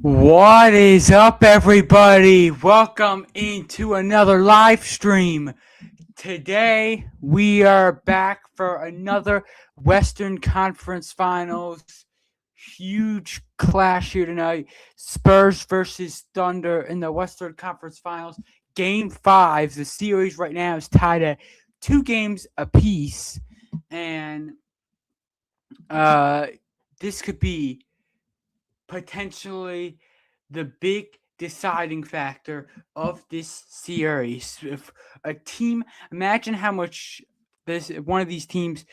What is up, everybody? Welcome into another live stream. Today, we are back for another Western Conference Finals. Huge clash here tonight. Spurs versus Thunder in the Western Conference Finals. Game 5. The series right now is tied at 2 games apiece. And uh, this could be potentially the big deciding factor of this series. If a team, imagine how much one of these teams,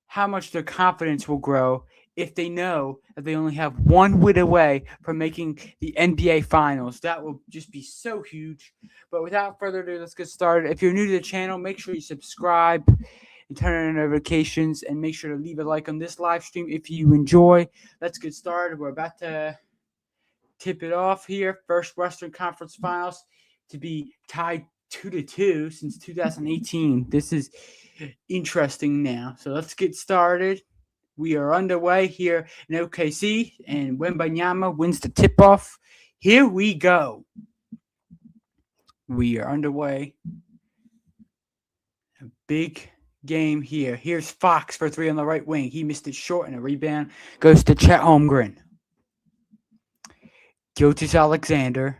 how much their confidence will grow if they know that they only have one win away from making the NBA Finals. That will just be so huge. But without further ado, let's get started. If you're new to the channel, make sure you subscribe and turn on notifications, and make sure to leave a like on this live stream if you enjoy. Let's get started. We're about to tip it off here. First Western Conference Finals to be tied 2-2 since 2018. This is interesting now. So let's get started. We are underway here in OKC, and Wembanyama wins the tip-off. Here we go. We are underway. A big game here. Here's Fox for three on the right wing. He missed it short, and a rebound goes to Chet Holmgren. Gilgeous-Alexander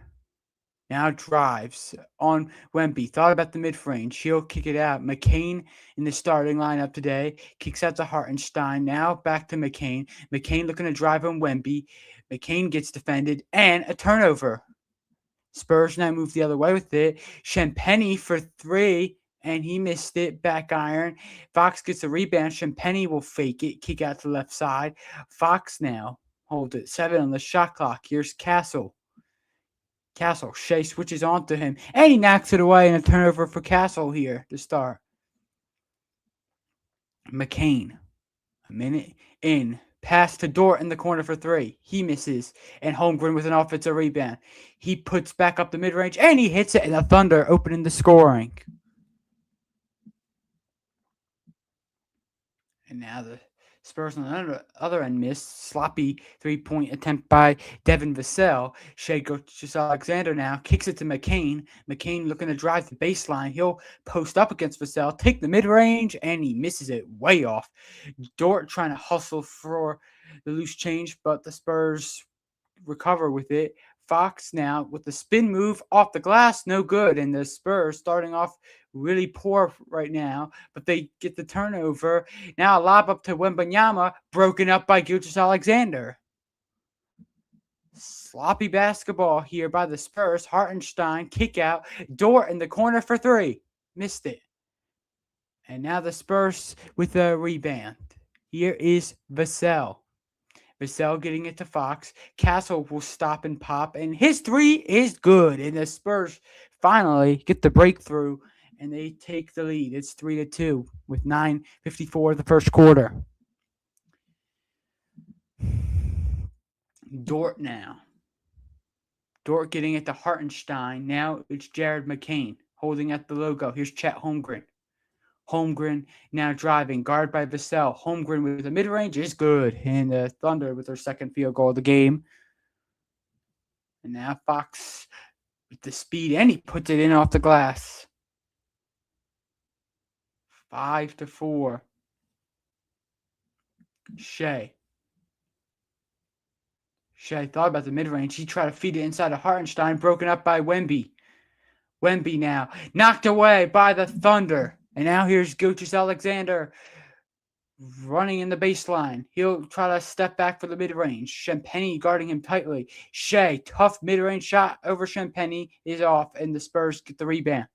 now drives on Wemby. Thought about the mid-range. He'll kick it out. McCain in the starting lineup today. Kicks out to Hartenstein. Now back to McCain. McCain looking to drive on Wemby. McCain gets defended and a turnover. Spurs now move the other way with it. Shenpenny for three, and he missed it. Back iron. Fox gets the rebound. Shenpenny will fake it. Kick out to the left side. Fox now hold it. 7 on the shot clock. Here's Castle. Shea switches onto him, and he knocks it away in a turnover for Castle here to start. McCain, a minute in. Pass to Dort in the corner for three. He misses, and Holmgren with an offensive rebound. He puts back up the mid-range, and he hits it, and the Thunder opening the scoring. And now the Spurs on the other end missed. Sloppy three-point attempt by Devin Vassell. Shea Gilgeous-Alexander now kicks it to McCain. McCain looking to drive the baseline. He'll post up against Vassell, take the mid-range, and he misses it way off. Dort trying to hustle for the loose change, but the Spurs recover with it. Fox now with the spin move off the glass, no good. And the Spurs starting off really poor right now, but they get the turnover. Now a lob up to Wembanyama, broken up by Gilgeous-Alexander. Sloppy basketball here by the Spurs. Hartenstein, kick out. Dort in the corner for three. Missed it. And now the Spurs with a rebound. Here is Vassell. Vassell getting it to Fox. Castle will stop and pop, and his three is good. And the Spurs finally get the breakthrough, and they take the lead. It's 3-2 with 9:54 of the first quarter. Dort now. Dort getting it to Hartenstein. Now it's Jared McCain holding at the logo. Here's Chet Holmgren. Holmgren now driving, guard by Vassell. Holmgren with a mid-range is good. And the Thunder with their second field goal of the game. And now Fox with the speed, and he puts it in off the glass. 5-4. Shea thought about the mid-range. He tried to feed it inside of Hartenstein, broken up by Wemby. Wemby now knocked away by the Thunder. And now here's Gilgeous-Alexander running in the baseline. He'll try to step back for the mid-range. Shenpenny guarding him tightly. Shea, tough mid-range shot over Shenpenny is off, and the Spurs get the rebound.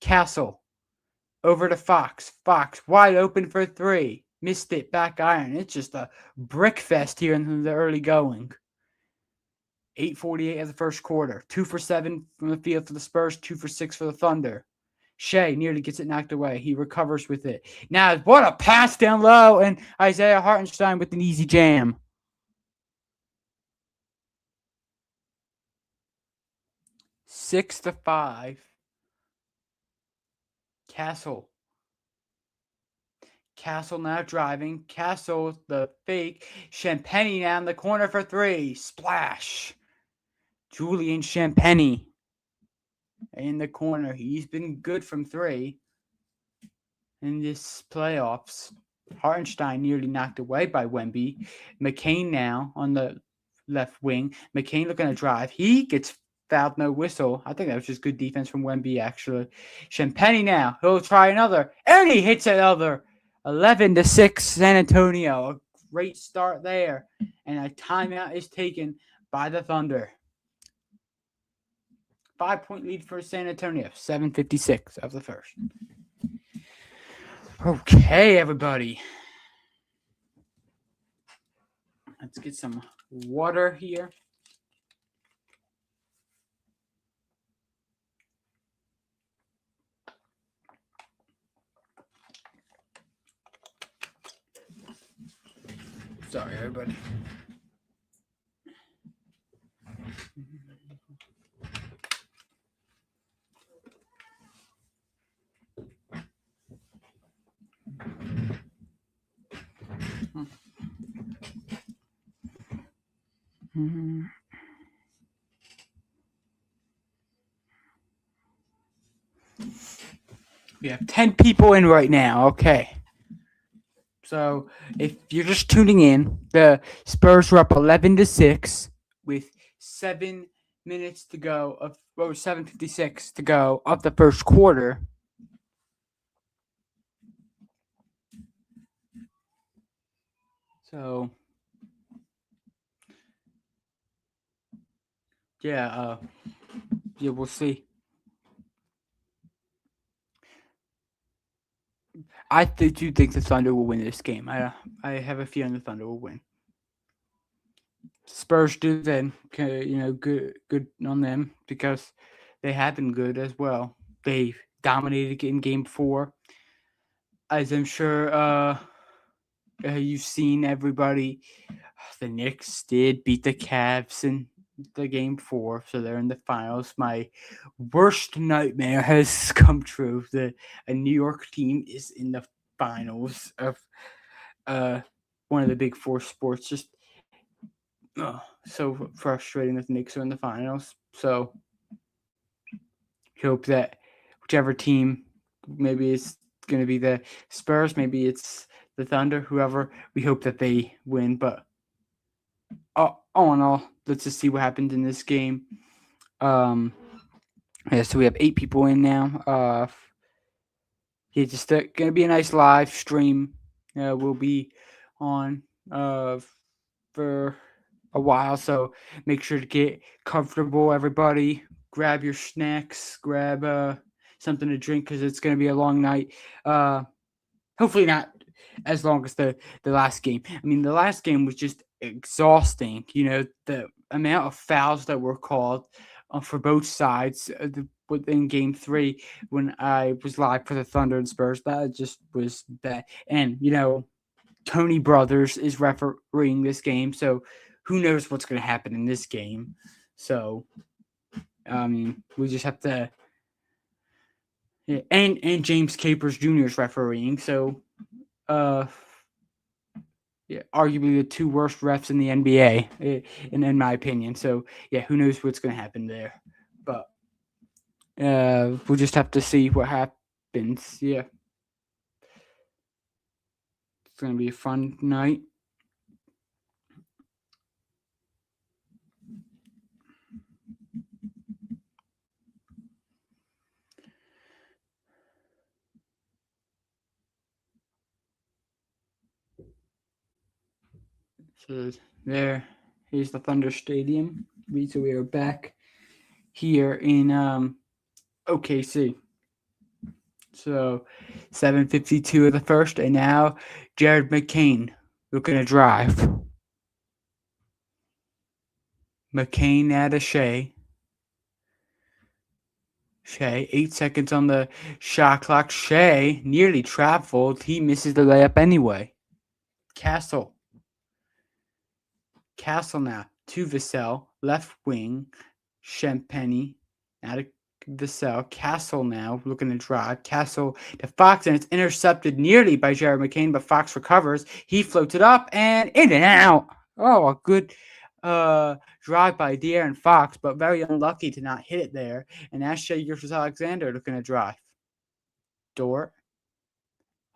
Castle over to Fox. Fox wide open for three. Missed it, back iron. It's just a brick fest here in the early going. 8:48 of the first quarter. 2 for 7 from the field for the Spurs, 2 for 6 for the Thunder. Shea nearly gets it knocked away. He recovers with it. Now, what a pass down low, and Isaiah Hartenstein with an easy jam. 6-5. Castle now driving. Castle, the fake. Shenpenny now in the corner for three. Splash. Julian Champagny in the corner. He's been good from three in this playoffs. Hartenstein nearly knocked away by Wemby. McCain now on the left wing. McCain looking to drive. He gets fouled, no whistle. I think that was just good defense from Wemby, actually. Champagny now. He'll try another. And he hits another. 11-6 San Antonio. A great start there. And a timeout is taken by the Thunder. 5-point lead for San Antonio. 7:56 of the first. Okay, everybody. Let's get some water here. Sorry, everybody. We have 10 people in right now. Okay. So if you're just tuning in, the Spurs are up 11-6 with 7 minutes to go of 7:56 to go of the first quarter. So yeah, we'll see. I do think the Thunder will win this game. I have a feeling the Thunder will win. Spurs do then, good on them because they have been good as well. They dominated in Game 4, as I'm sure you've seen. Everybody, the Knicks did beat the Cavs in the Game 4, so they're in the finals. My worst nightmare has come true. A New York team is in the finals of one of the big four sports. Just so frustrating that the Knicks are in the finals. So hope that whichever team, maybe it's going to be the Spurs, maybe it's the Thunder, whoever, we hope that they win. But all in all, let's just see what happens in this game. So we have 8 people in now. It's just going to be a nice live stream. We'll be on for a while, so make sure to get comfortable, everybody. Grab your snacks, grab something to drink, because it's going to be a long night. Hopefully not as long as the last game. I mean, the last game was just exhausting. The amount of fouls that were called for both sides within Game 3 when I was live for the Thunder and Spurs, that just was bad. And, Tony Brothers is refereeing this game, so who knows what's going to happen in this game. So, we just have to... Yeah, and James Capers Jr. is refereeing, so... arguably the 2 worst refs in the NBA, in my opinion. So, who knows what's going to happen there. But we'll just have to see what happens. Yeah. It's going to be a fun night. So here's the Thunder Stadium. So we are back here in OKC. So 7:52 of the first, and now Jared McCain looking to drive. McCain at a Shea. 8 seconds on the shot clock. Shea nearly traveled. He misses the layup anyway. Castle now to Vassell. Left wing. Champagny. Now to Vassell. Castle now looking to drive. Castle to Fox, and it's intercepted nearly by Jared McCain, but Fox recovers. He floats it up and in and out. Oh, a good drive by De'Aaron Fox, but very unlucky to not hit it there. And that's Shea Gilgeous-Alexander looking to drive. Dort,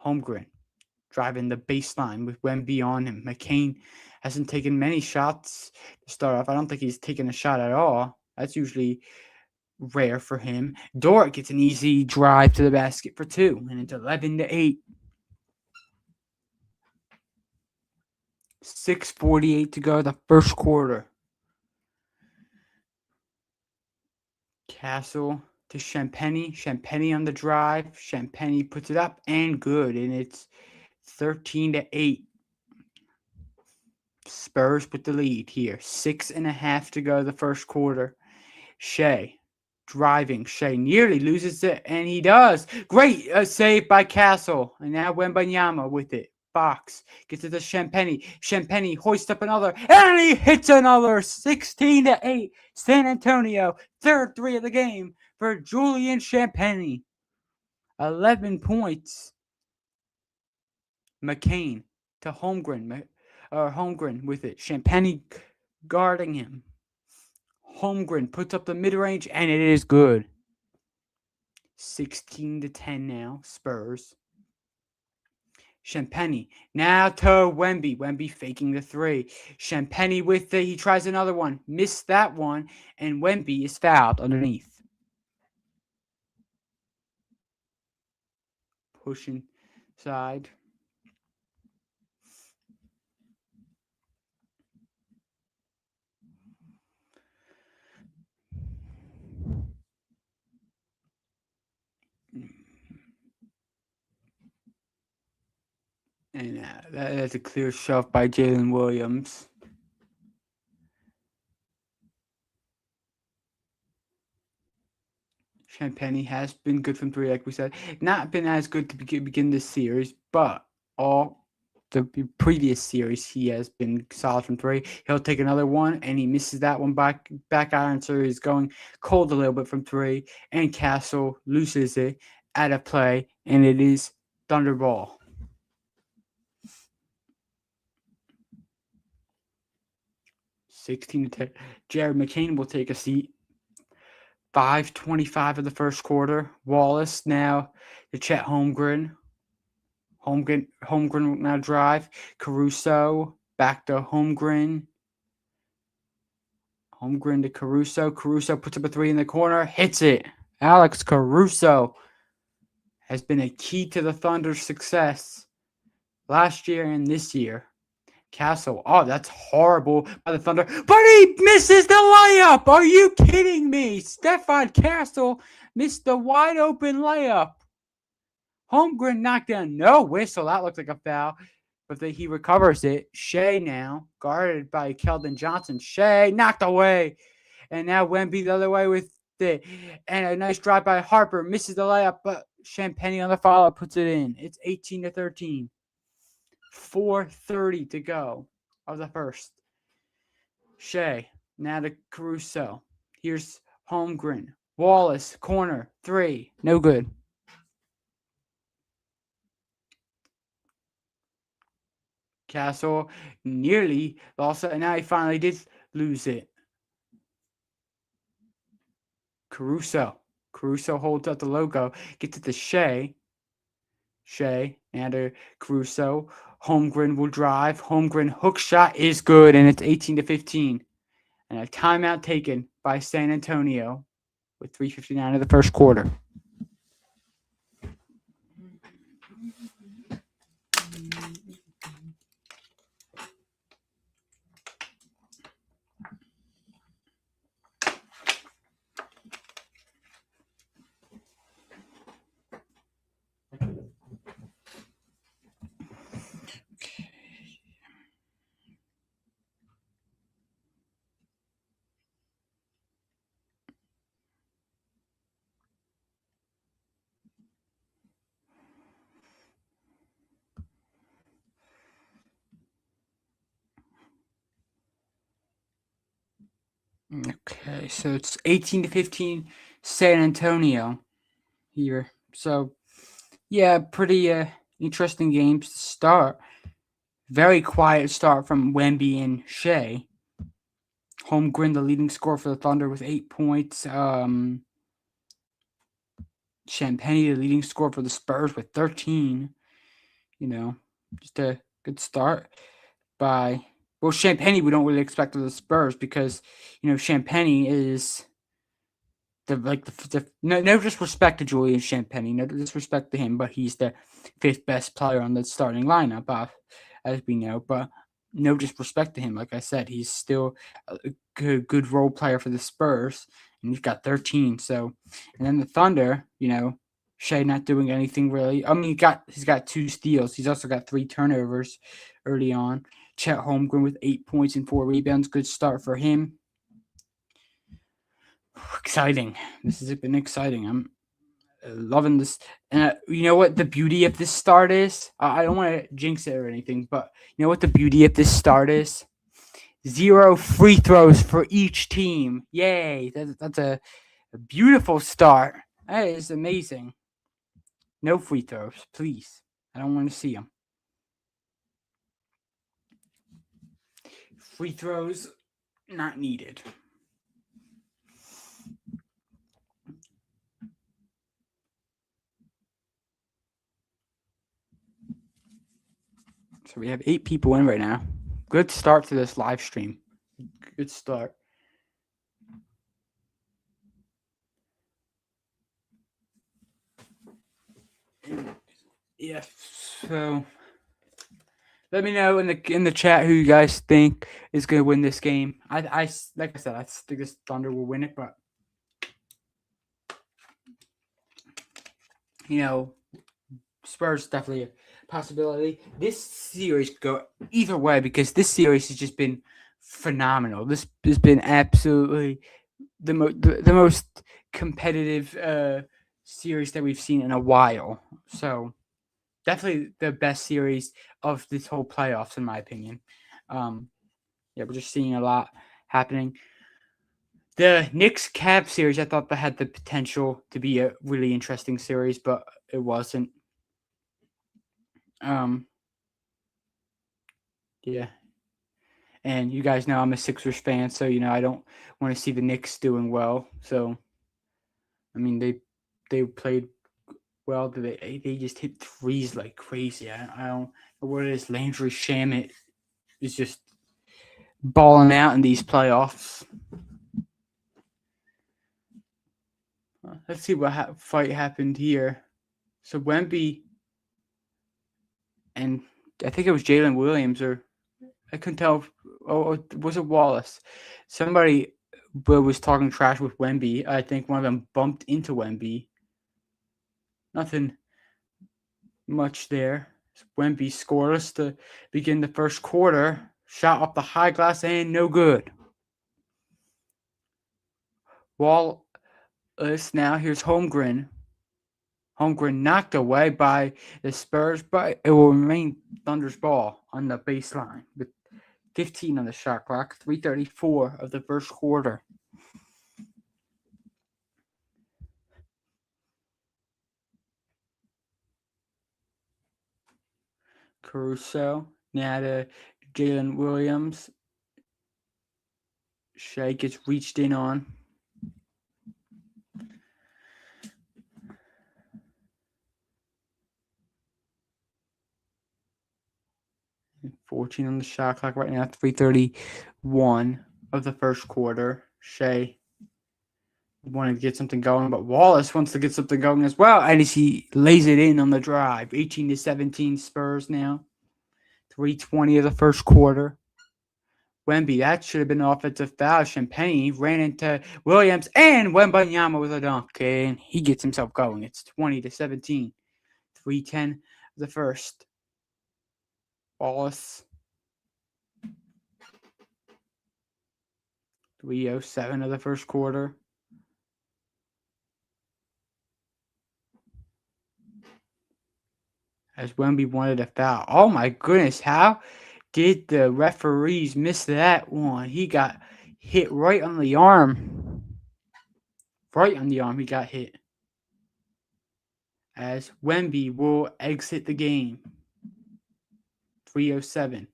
Holmgren, driving the baseline with Wemby on him. McCain hasn't taken many shots to start off. I don't think he's taken a shot at all. That's usually rare for him. Dort gets an easy drive to the basket for 2, and it's 11-8. 6:48 to go, the first quarter. Castle to Champagny. Champagny on the drive. Champagny puts it up and good, and it's 13-8. Spurs with the lead here. 6.5 to go the first quarter. Shea driving. Shea nearly loses it, and he does. Great save by Castle. And now Wembanyama with it. Fox gets it to Champagny. Champagny hoists up another, and he hits another. 16-8. San Antonio, third 3 of the game for Julian Champagny. 11 points. McCain to Holmgren. Holmgren with it. Champagny guarding him. Holmgren puts up the mid-range, and it is good. 16-10 now, Spurs. Champagny now to Wemby. Wemby faking the 3. Champagny with it. He tries another one. Missed that one, and Wemby is fouled underneath. Pushing side. And that's a clear shove by Jalen Williams. Champagny has been good from 3, like we said. Not been as good to begin this series, but all the previous series he has been solid from 3. He'll take another one, and he misses that one back iron, so he's going cold a little bit from 3. And Castle loses it out of play, and it is Thunderball. 16-10. Jared McCain will take a seat. 5:25 of the first quarter. Wallace now to Chet Holmgren. Holmgren will now drive. Caruso back to Holmgren. Holmgren to Caruso. Caruso puts up a 3 in the corner. Hits it. Alex Caruso has been a key to the Thunder's success last year and this year. Castle. Oh, that's horrible by the Thunder. But he misses the layup. Are you kidding me? Stefan Castle missed the wide open layup. Holmgren knocked down. No whistle. That looks like a foul. But he recovers it. Shea now, guarded by Keldon Johnson. Shea knocked away. And now Wemby the other way with it. And a nice drive by Harper. Misses the layup, but Champagny on the follow puts it in. It's 18-13. 4:30 to go of the first. Shea now to Caruso. Here's Holmgren. Wallace, corner, 3. No good. Castle nearly lost it, and now he finally did lose it. Caruso holds up the logo. Gets it to Shea. Now to Caruso. Holmgren will drive. Holmgren hook shot is good, and it's 18-15. And a timeout taken by San Antonio with 3:59 of the first quarter. Okay, so it's 18-15 San Antonio here. So, yeah, pretty interesting games to start. Very quiet start from Wemby and Shea. Holmgren, the leading scorer for the Thunder, with 8 points. Champagny, the leading scorer for the Spurs, with 13. Just a good start by Champagny. We don't really expect of the Spurs because Champagny is no disrespect to Julian Champagny, no disrespect to him, but he's the 5th best player on the starting lineup, as we know. But no disrespect to him, like I said, he's still a good role player for the Spurs, and he's got 13. So, and then the Thunder, Shea not doing anything really. I mean, he's got 2 steals. He's also got 3 turnovers early on. Chet Holmgren with 8 points and 4 rebounds. Good start for him. Exciting. This has been exciting. I'm loving this. And you know what the beauty of this start is? I don't want to jinx it or anything, but you know what the beauty of this start is? 0 free throws for each team. Yay. That's a beautiful start. That is amazing. No free throws, please. I don't want to see them. Free throws, not needed. So we have 8 people in right now. Good start to this live stream. Good start. Yeah, so let me know in the chat who you guys think is going to win this game. I like I said, I think this Thunder will win it, but Spurs definitely a possibility. This series could go either way because this series has just been phenomenal. This has been absolutely the most competitive series that we've seen in a while. So definitely the best series of this whole playoffs, in my opinion. We're just seeing a lot happening. The Knicks Cavs series, I thought that had the potential to be a really interesting series, but it wasn't. Yeah. And you guys know I'm a Sixers fan, so I don't want to see the Knicks doing well. So, I mean, they played well. They just hit threes like crazy. I don't know what it is. Landry Shamet is just balling out in these playoffs. Let's see what fight happened here. So Wemby and I think it was Jalen Williams, or I couldn't tell. Was it Wallace? Somebody was talking trash with Wemby. I think one of them bumped into Wemby. Nothing much there. Wemby scoreless to begin the first quarter. Shot off the high glass and no good. Wallace now. Here's Holmgren. Holmgren knocked away by the Spurs, but it will remain Thunder's ball on the baseline with 15 on the shot clock, 3:34 of the first quarter. Caruso, now to Jalen Williams. Shea gets reached in on. 14 on the shot clock right now, 3:31 of the first quarter. Shea wanted to get something going, but Wallace wants to get something going as well. And he lays it in on the drive. 18-17 Spurs now. 3:20 of the first quarter. Wemby, that should have been an offensive foul. Champagne ran into Williams and Wembanyama with a dunk, and he gets himself going. It's 20-17. 3:10 of the first. Wallace. 3:07 of the first quarter. As Wemby wanted a foul. Oh my goodness, how did the referees miss that one? He got hit right on the arm. Right on the arm he got hit. As Wemby will exit the game. 3:07.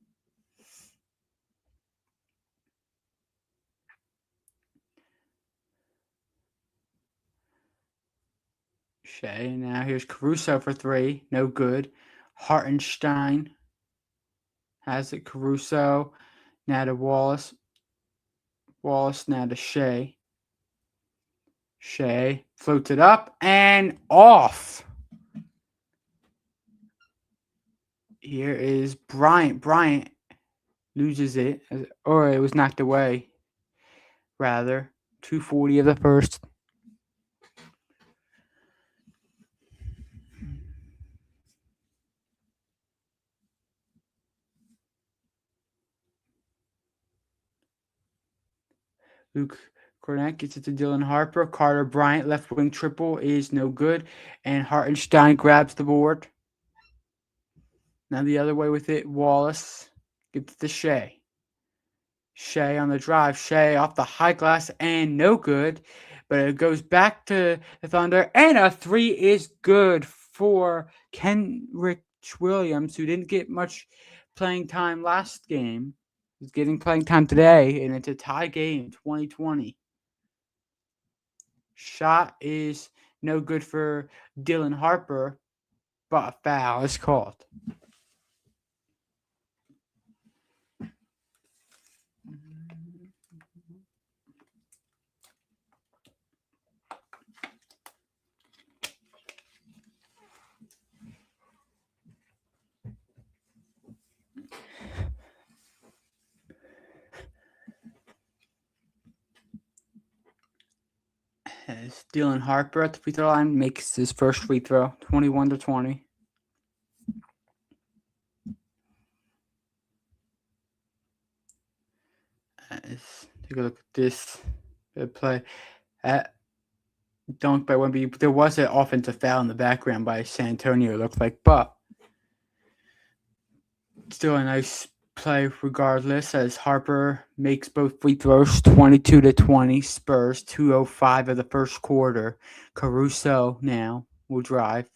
Shea. Now here's Caruso for three. No good. Hartenstein has it. Caruso. Now to Wallace. Wallace now to Shea. Shea floats it up and off. Here is Bryant. Bryant loses it, or it was knocked away, rather. 2:40 of the first. Luke Cornett gets it to Dylan Harper. Carter Bryant, left wing triple, is no good. And Hartenstein grabs the board. Now the other way with it, Wallace gets it to Shea. Shea on the drive. Shea off the high glass and no good. But it goes back to the Thunder. And a three is good for Kenrich Williams, who didn't get much playing time last game. He's getting playing time today, and it's a tie game, 2020. Shot is no good for Dylan Harper, but a foul is called. As Dylan Harper at the free throw line makes his first free throw, 21-20. Let's take a look at this play. Dunk by Wemby. There was an offensive foul in the background by San Antonio, it looked like, but still a nice play regardless, as Harper makes both free throws, 22-20. Spurs, 2:05 of the first quarter. Caruso now will drive.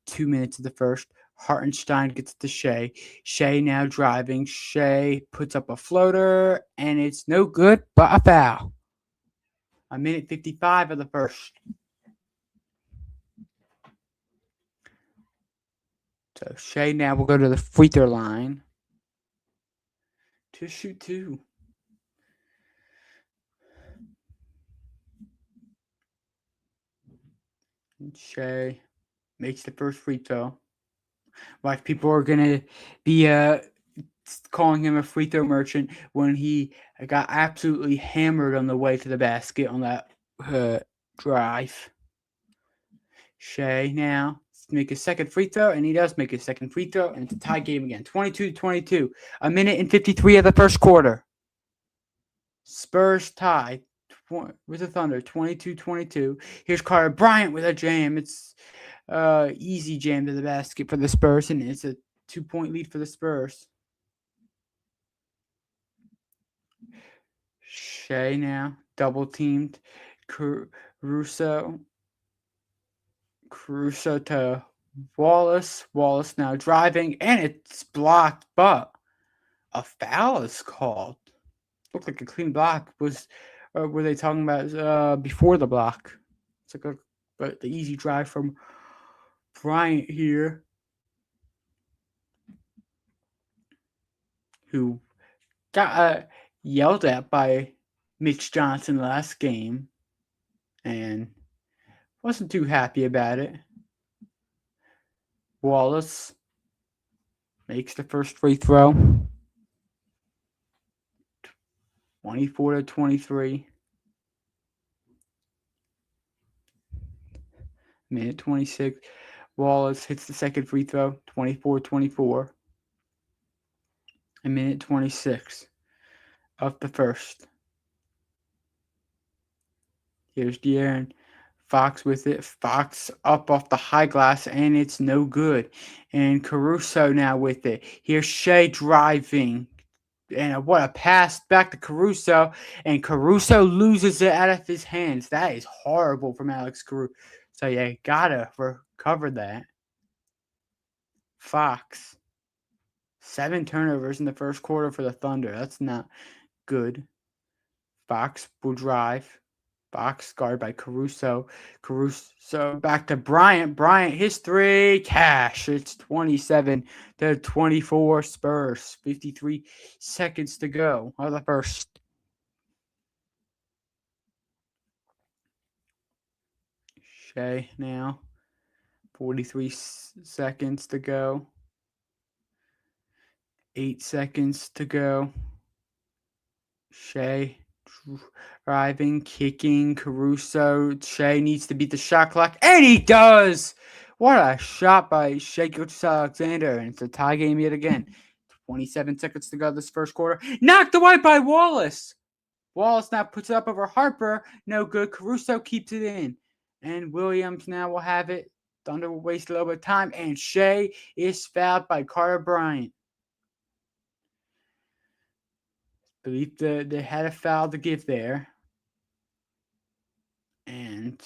2 minutes of the first. Hartenstein gets to Shea. Shea now driving. Shea puts up a floater, and it's no good, but a foul. A minute 55 of the first. So Shea now will go to the free throw line to shoot two. And Shea makes the first free throw. Like, people are going to be calling him a free throw merchant when he got absolutely hammered on the way to the basket on that drive. Shea now make his second free throw, and he does make his second free throw, and it's a tie game again, 22-22. A minute and 53 of the first quarter. Spurs tied with the Thunder, 22-22. Here's Carter Bryant with a jam. It's easy jam to the basket for the Spurs, and it's a 2-point lead for the Spurs. Shea now double teamed. Caruso to Wallace. Wallace now driving, and it's blocked, but a foul is called. Looked like a clean block. Were they talking about before the block? It's like but the easy drive from Bryant here, who got yelled at by Mitch Johnson last game and wasn't too happy about it. Wallace makes the first free throw, 24-23. Minute 26. Wallace hits the second free throw, 24-24. A minute 26 of the first. Here's De'Aaron Fox with it. Fox up off the high glass, and it's no good. And Caruso now with it. Here's Shea driving. And what a pass back to Caruso. And Caruso loses it out of his hands. That is horrible from Alex Caruso. So, yeah, gotta recover that. Fox. 7 turnovers in the first quarter for the Thunder. That's not good. Fox will drive. box guard by Caruso. Caruso back to Bryant. Bryant, his three, cash. It's 27-24 Spurs. 53 seconds to go. Of the first. Shea now. 43 seconds to go. 8 seconds to go. Shea driving, kicking. Caruso. Shea needs to beat the shot clock, and he does! What a shot by Shea Gilgeous-Alexander, and it's a tie game yet again. 27 seconds to go this first quarter. Knocked away by Wallace! Wallace now puts it up over Harper. No good. Caruso keeps it in. And Williams now will have it. Thunder will waste a little bit of time, and Shea is fouled by Carter Bryant. I believe they had a foul to give there. And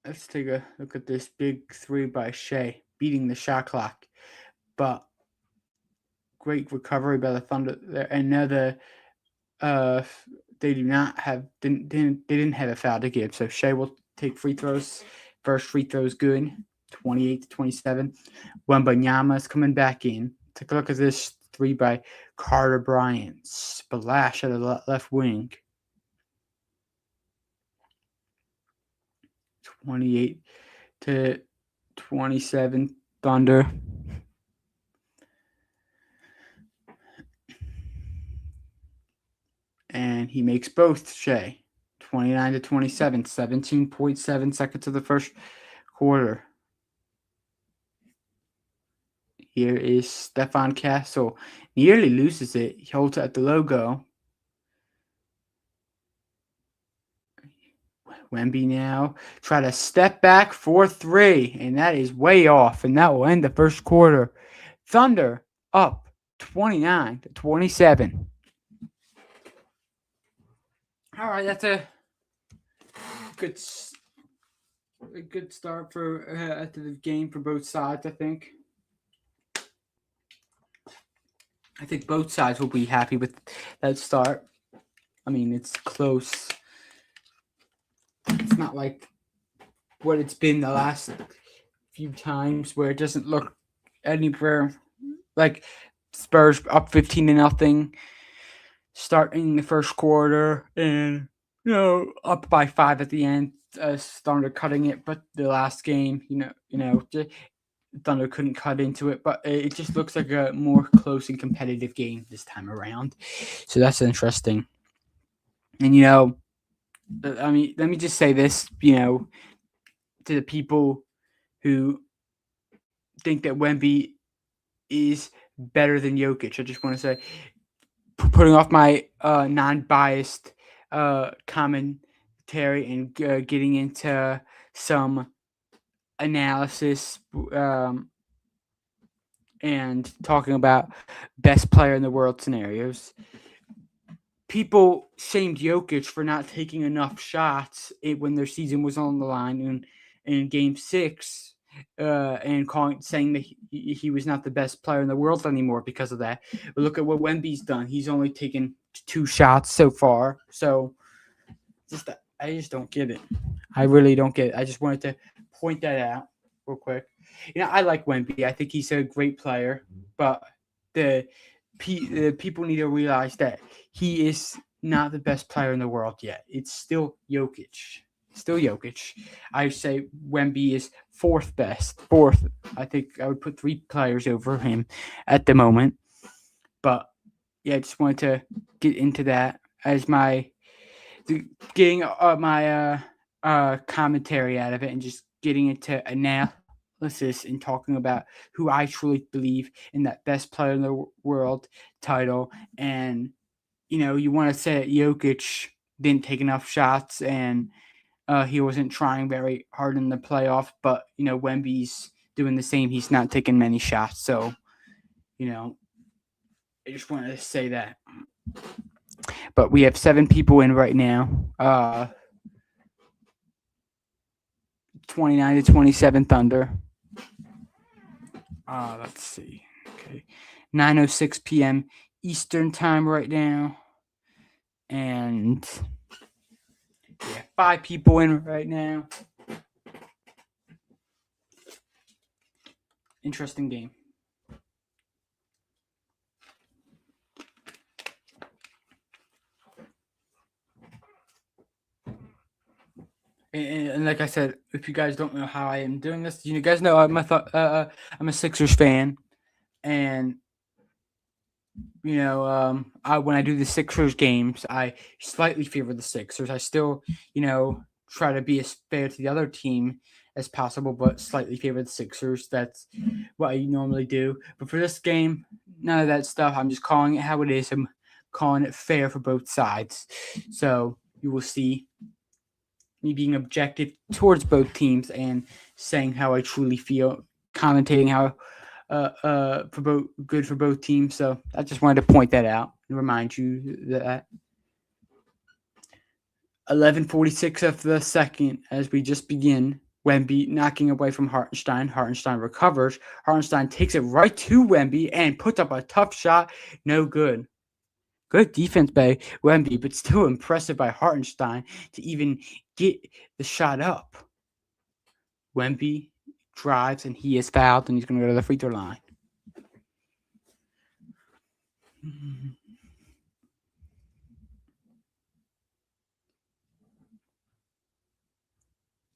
let's take a look at this big three by Shea, beating the shot clock. But great recovery by the Thunder there. And now they didn't have a foul to give. So Shea will take free throws. First free throw is good. 28-27. Wembanyama is coming back in. Take a look at this three by Carter Bryant. Splash at the left wing. 28-27 Thunder. And he makes both, Shea. 29-27, 17.7 seconds of the first quarter. Here is Stefan Castle. Nearly loses it. He holds it at the logo. Wemby now try to step back for three, and that is way off, and that will end the first quarter. Thunder up 29-27. All right, that's a good start for at the game for both sides, I think. I think both sides will be happy with that start. I mean, it's close. It's not like what it's been the last few times where it doesn't look anywhere like Spurs up 15-0, starting the first quarter, and up by 5 at the end. Thunder cutting it, but the last game, Thunder couldn't cut into it, but it just looks like a more close and competitive game this time around. So that's interesting. And, I mean, let me just say this, to the people who think that Wemby is better than Jokic. I just want to say, putting off my non-biased commentary and getting into some analysis and talking about best player in the world scenarios. People shamed Jokic for not taking enough shots when their season was on the line in Game 6, and saying that he was not the best player in the world anymore because of that. But look at what Wemby's done. He's only taken 2 shots so far. So I just don't get it. I really don't get it. I just wanted to point that out real quick. I like Wemby. I think he's a great player, but the people need to realize that he is not the best player in the world yet. It's still Jokic. I say Wemby is 4th best. 4th. I think I would put 3 players over him at the moment. But yeah, I just wanted to get into that as getting my commentary out of it and just getting into analysis and talking about who I truly believe in that best player in the world title. And, you want to say that Jokic didn't take enough shots and he wasn't trying very hard in the playoff, but, Wemby's doing the same. He's not taking many shots. So, I just wanted to say that. But we have 7 people in right now. 29-27 Thunder. Let's see. Okay. 9:06 p.m. Eastern time right now. And yeah, 5 people in right now. Interesting game. And like I said, if you guys don't know how I am doing this, you guys know I'm a Sixers fan, and when I do the Sixers games, I slightly favor the Sixers. I still, try to be as fair to the other team as possible, but slightly favor the Sixers. That's what I normally do. But for this game, none of that stuff. I'm just calling it how it is. I'm calling it fair for both sides. So you will see me being objective towards both teams and saying how I truly feel, commentating how for both good for both teams. So I just wanted to point that out and remind you that 11:46 of the second, as we just begin, Wemby knocking away from Hartenstein. Hartenstein recovers. Hartenstein takes it right to Wemby and puts up a tough shot. No good. Good defense by Wemby, but still impressive by Hartenstein to even get the shot up. Wemby drives and he is fouled and he's going to go to the free throw line.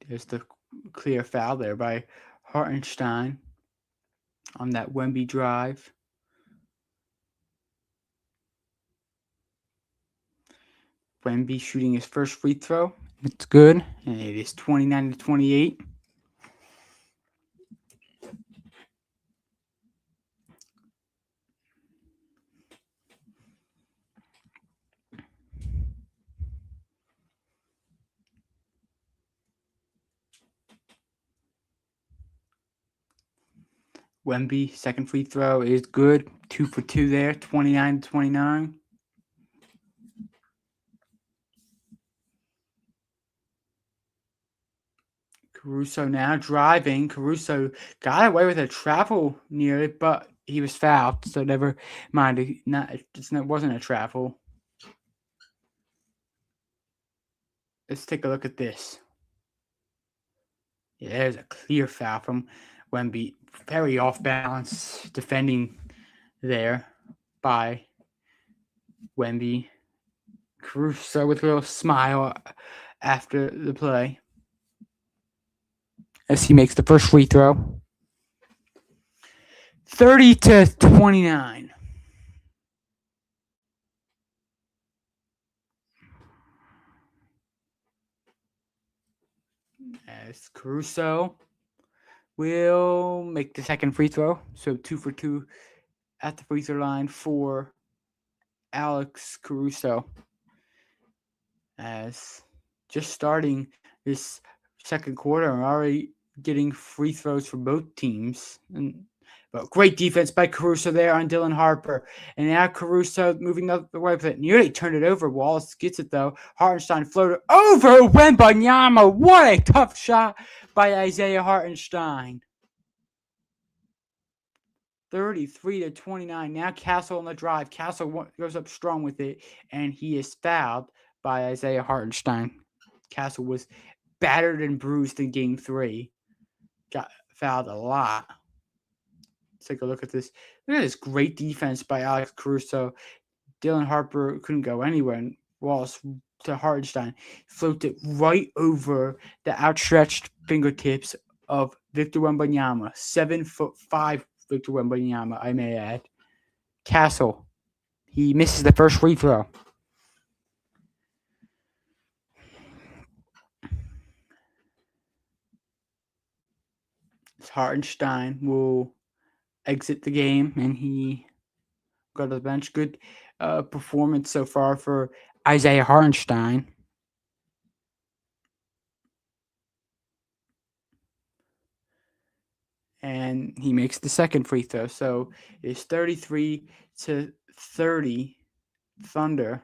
There's the clear foul there by Hartenstein on that Wemby drive. Wemby shooting his first free throw. It's good, and it is 29-28. Wemby, second free throw is good. 2 for 2 there, 29-29. Caruso now driving. Caruso got away with a travel near it, but he was fouled, so never mind. It wasn't a travel. Let's take a look at this. Yeah, there's a clear foul from Wemby. Very off balance defending there by Wemby. Caruso with a little smile after the play as he makes the first free throw. 30-29. As Caruso will make the second free throw. So 2 for 2 at the free throw line for Alex Caruso. As just starting this second quarter, I'm already getting free throws for both teams. But great defense by Caruso there on Dylan Harper. And now Caruso moving the other way, but nearly turned it over. Wallace gets it, though. Hartenstein floated over Wembanyama. What a tough shot by Isaiah Hartenstein. 33-29. Now Castle on the drive. Castle goes up strong with it, and he is fouled by Isaiah Hartenstein. Castle was battered and bruised in Game 3. Got fouled a lot. Let's take a look at this. Look at this great defense by Alex Caruso. Dylan Harper couldn't go anywhere, and Wallace to Hartenstein floated right over the outstretched fingertips of Victor Wembanyama. 7'5" Victor Wembanyama, I may add. Castle. He misses the first free throw. Hartenstein will exit the game, and he go to the bench. Good performance so far for Isaiah Hartenstein. And he makes the second free throw. So it's 33-30 Thunder.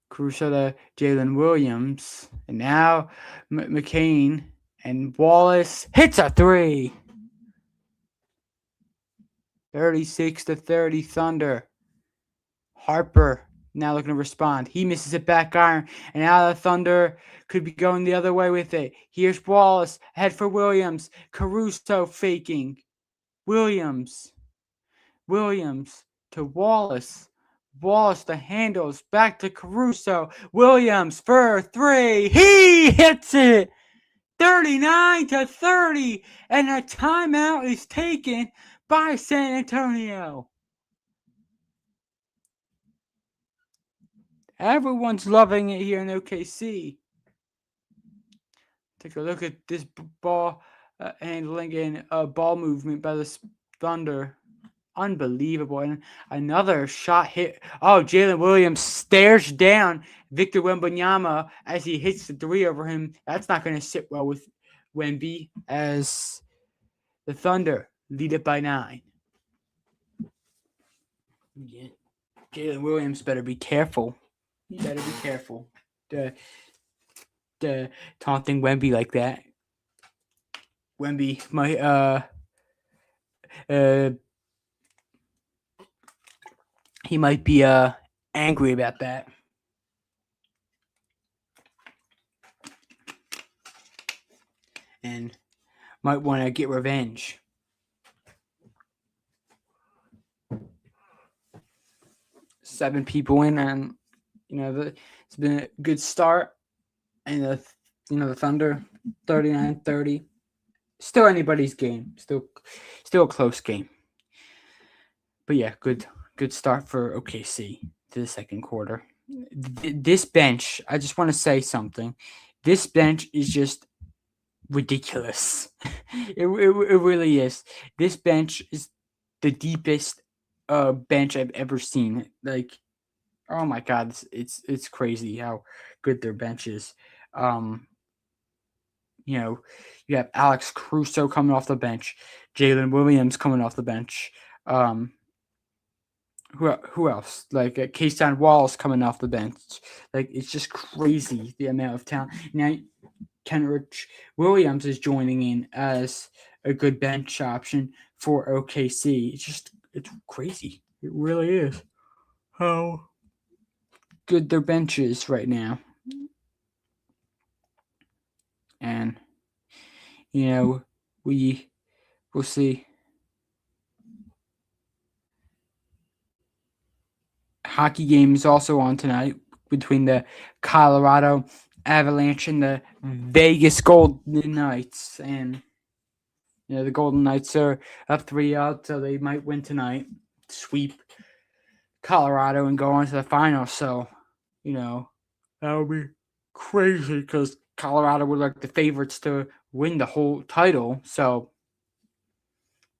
Caruso to Jalen Williams. And now McCain and Wallace hits a three. 36-30 Thunder. Harper now looking to respond. He misses it back iron, and now the Thunder could be going the other way with it. Here's Wallace ahead for Williams. Caruso faking. Williams to Wallace. Wallace the handles back to Caruso. Williams for three. He hits it. 39-30, and a timeout is taken by San Antonio. Everyone's loving it here in OKC. Take a look at this ball handling and ball movement by the Thunder. Unbelievable. And another shot hit. Oh, Jalen Williams stares down Victor Wembanyama as he hits the three over him. That's not going to sit well with Wemby as the Thunder lead it by 9. Yeah. Jalen Williams better be careful. He better be careful. The taunting Wemby like that. Wemby might he might be angry about that. And might want to get revenge. Seven people in, and it's been a good start. And the Thunder 39-30. Still anybody's game. Still a close game. But yeah, good start for OKC to the second quarter. This bench, I just want to say something. This bench is just ridiculous. It really is. This bench is the deepest bench I've ever seen. Like, oh my God, it's crazy how good their bench is. You have Alex Caruso coming off the bench, Jalen Williams coming off the bench. Who else? Like Keyshawn Wallace coming off the bench. Like, it's just crazy the amount of talent. Now, Kenrich Williams is joining in as a good bench option for OKC. It's crazy. It really is how good their bench is right now. And we'll see. Hockey game is also on tonight between the Colorado Avalanche and the Vegas Golden Knights. And the Golden Knights are up 3-0, so they might win tonight, sweep Colorado, and go on to the finals. So, that'll be crazy because Colorado were like the favorites to win the whole title. So,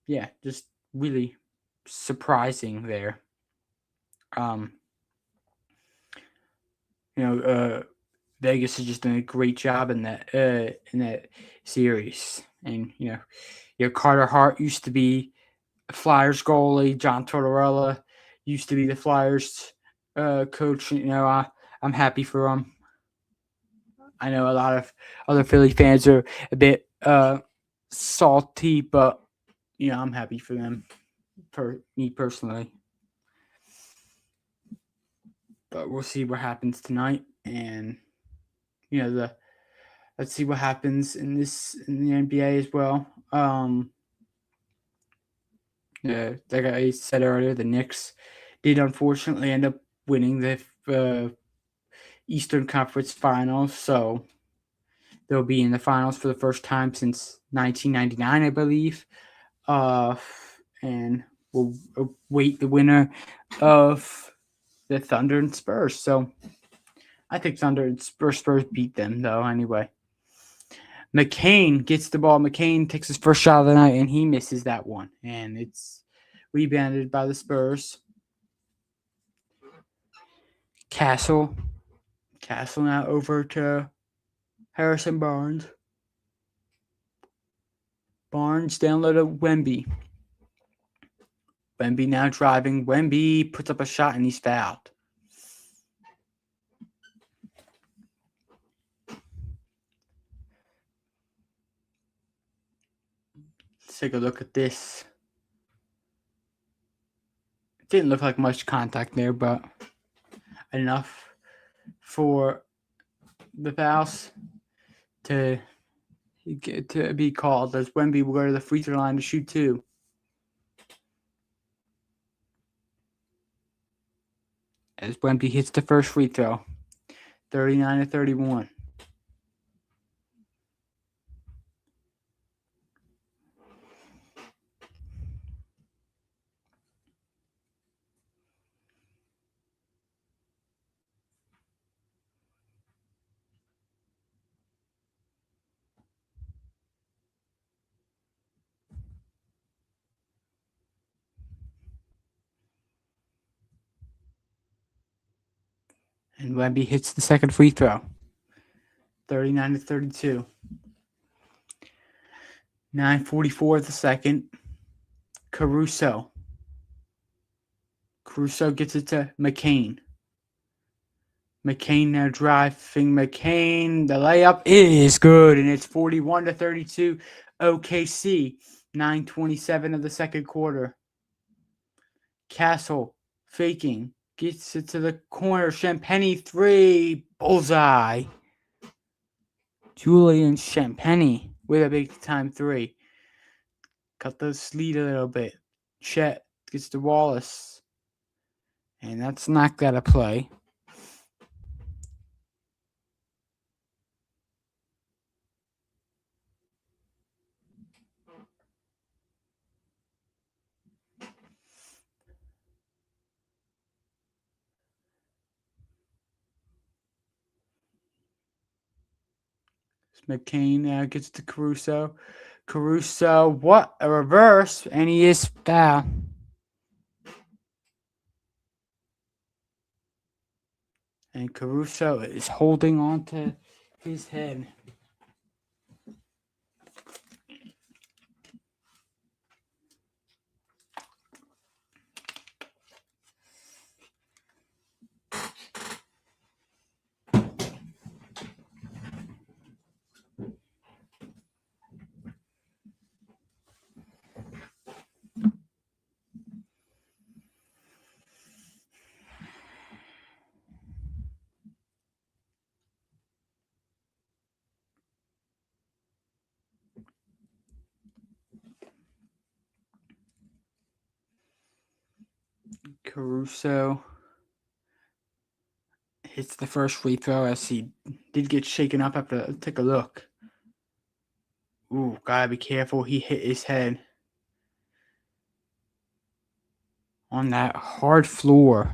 yeah, just really surprising there. Vegas has just done a great job in that series. And your Carter Hart used to be a Flyers goalie. John Tortorella used to be the Flyers coach. I'm happy for him. I know a lot of other Philly fans are a bit salty, but I'm happy for them. For me personally. But we'll see what happens tonight, and let's see what happens in the NBA as well. Like I said earlier, the Knicks did unfortunately end up winning the Eastern Conference Finals, so they'll be in the finals for the first time since 1999, I believe. And we'll await the winner of the Thunder and Spurs. So I think Thunder and Spurs beat them, though, anyway. McCain gets the ball. McCain takes his first shot of the night, and he misses that one. And it's rebounded by the Spurs. Castle now over to Harrison Barnes. Barnes down low to Wemby. Wemby now driving. Wemby puts up a shot, and he's fouled. Let's take a look at this. Didn't look like much contact there, but enough for the fouls to be called, as Wemby will go to the free throw line to shoot 2. As Wemby hits the first free throw, 39-31. And Wemby hits the second free throw, 39-32. 9:44 the second. Caruso gets it to McCain. McCain now driving. McCain, the layup is good, and it's 41-32. OKC, 9:27 of the second quarter. Castle faking, gets it to the corner. Champagny 3, bullseye. Julian Champagny with a big time 3. Cut the lead a little bit. Chet gets to Wallace, and that's knocked out of play. McCain now gets to Caruso. Caruso, what a reverse, and he is fouled. And Caruso is holding on to his head. Caruso hits the first free throw as he did get shaken up after take a look. Ooh, gotta be careful. He hit his head on that hard floor.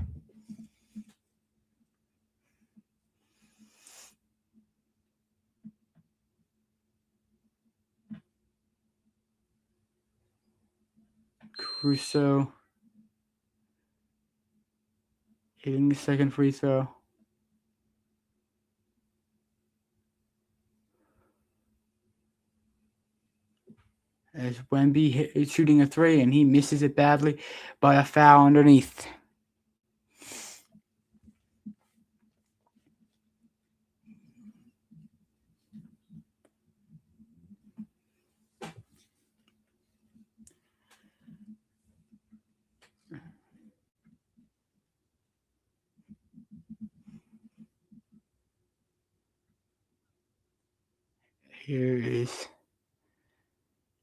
Caruso hitting the second free throw. As Wemby is shooting a 3, and he misses it badly, but a foul underneath. Here is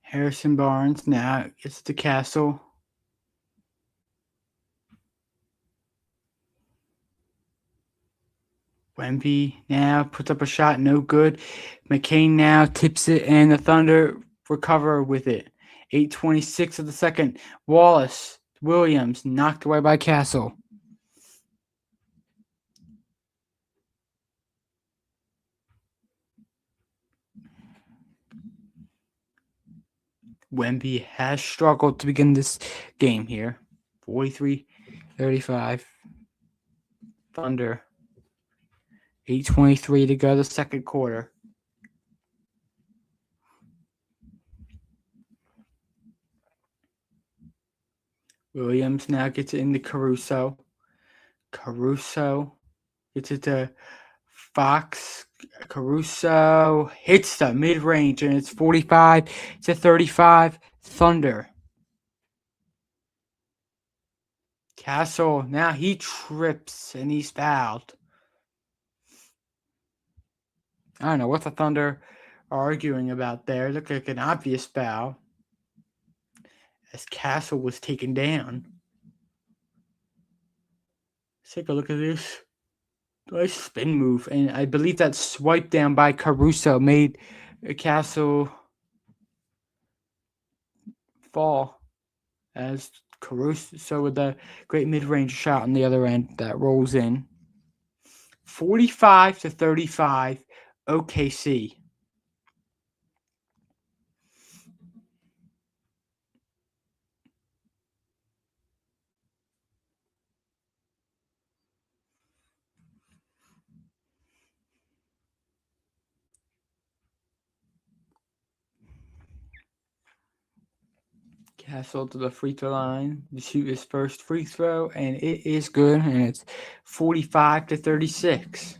Harrison Barnes. Now gets to Castle. Wemby now puts up a shot, no good. McCain now tips it, and the Thunder recover with it. 8:26 of the second. Wallace, Williams, knocked away by Castle. Wemby has struggled to begin this game here. 43-35. Thunder. 8:23 to go the second quarter. Williams now gets it into Caruso. Caruso gets it to Fox. Caruso hits the mid-range, and it's 45-35. Thunder Castle, now he trips and he's fouled. I don't know what the Thunder are arguing about there. It looked like an obvious foul as Castle was taken down. Let's take a look at this. Nice spin move. And I believe that swipe down by Caruso made Castle fall as Caruso with a great mid-range shot on the other end that rolls in. 45-35, OKC. Castle to the free throw line to shoot his first free throw, and it is good, and it's 45-36.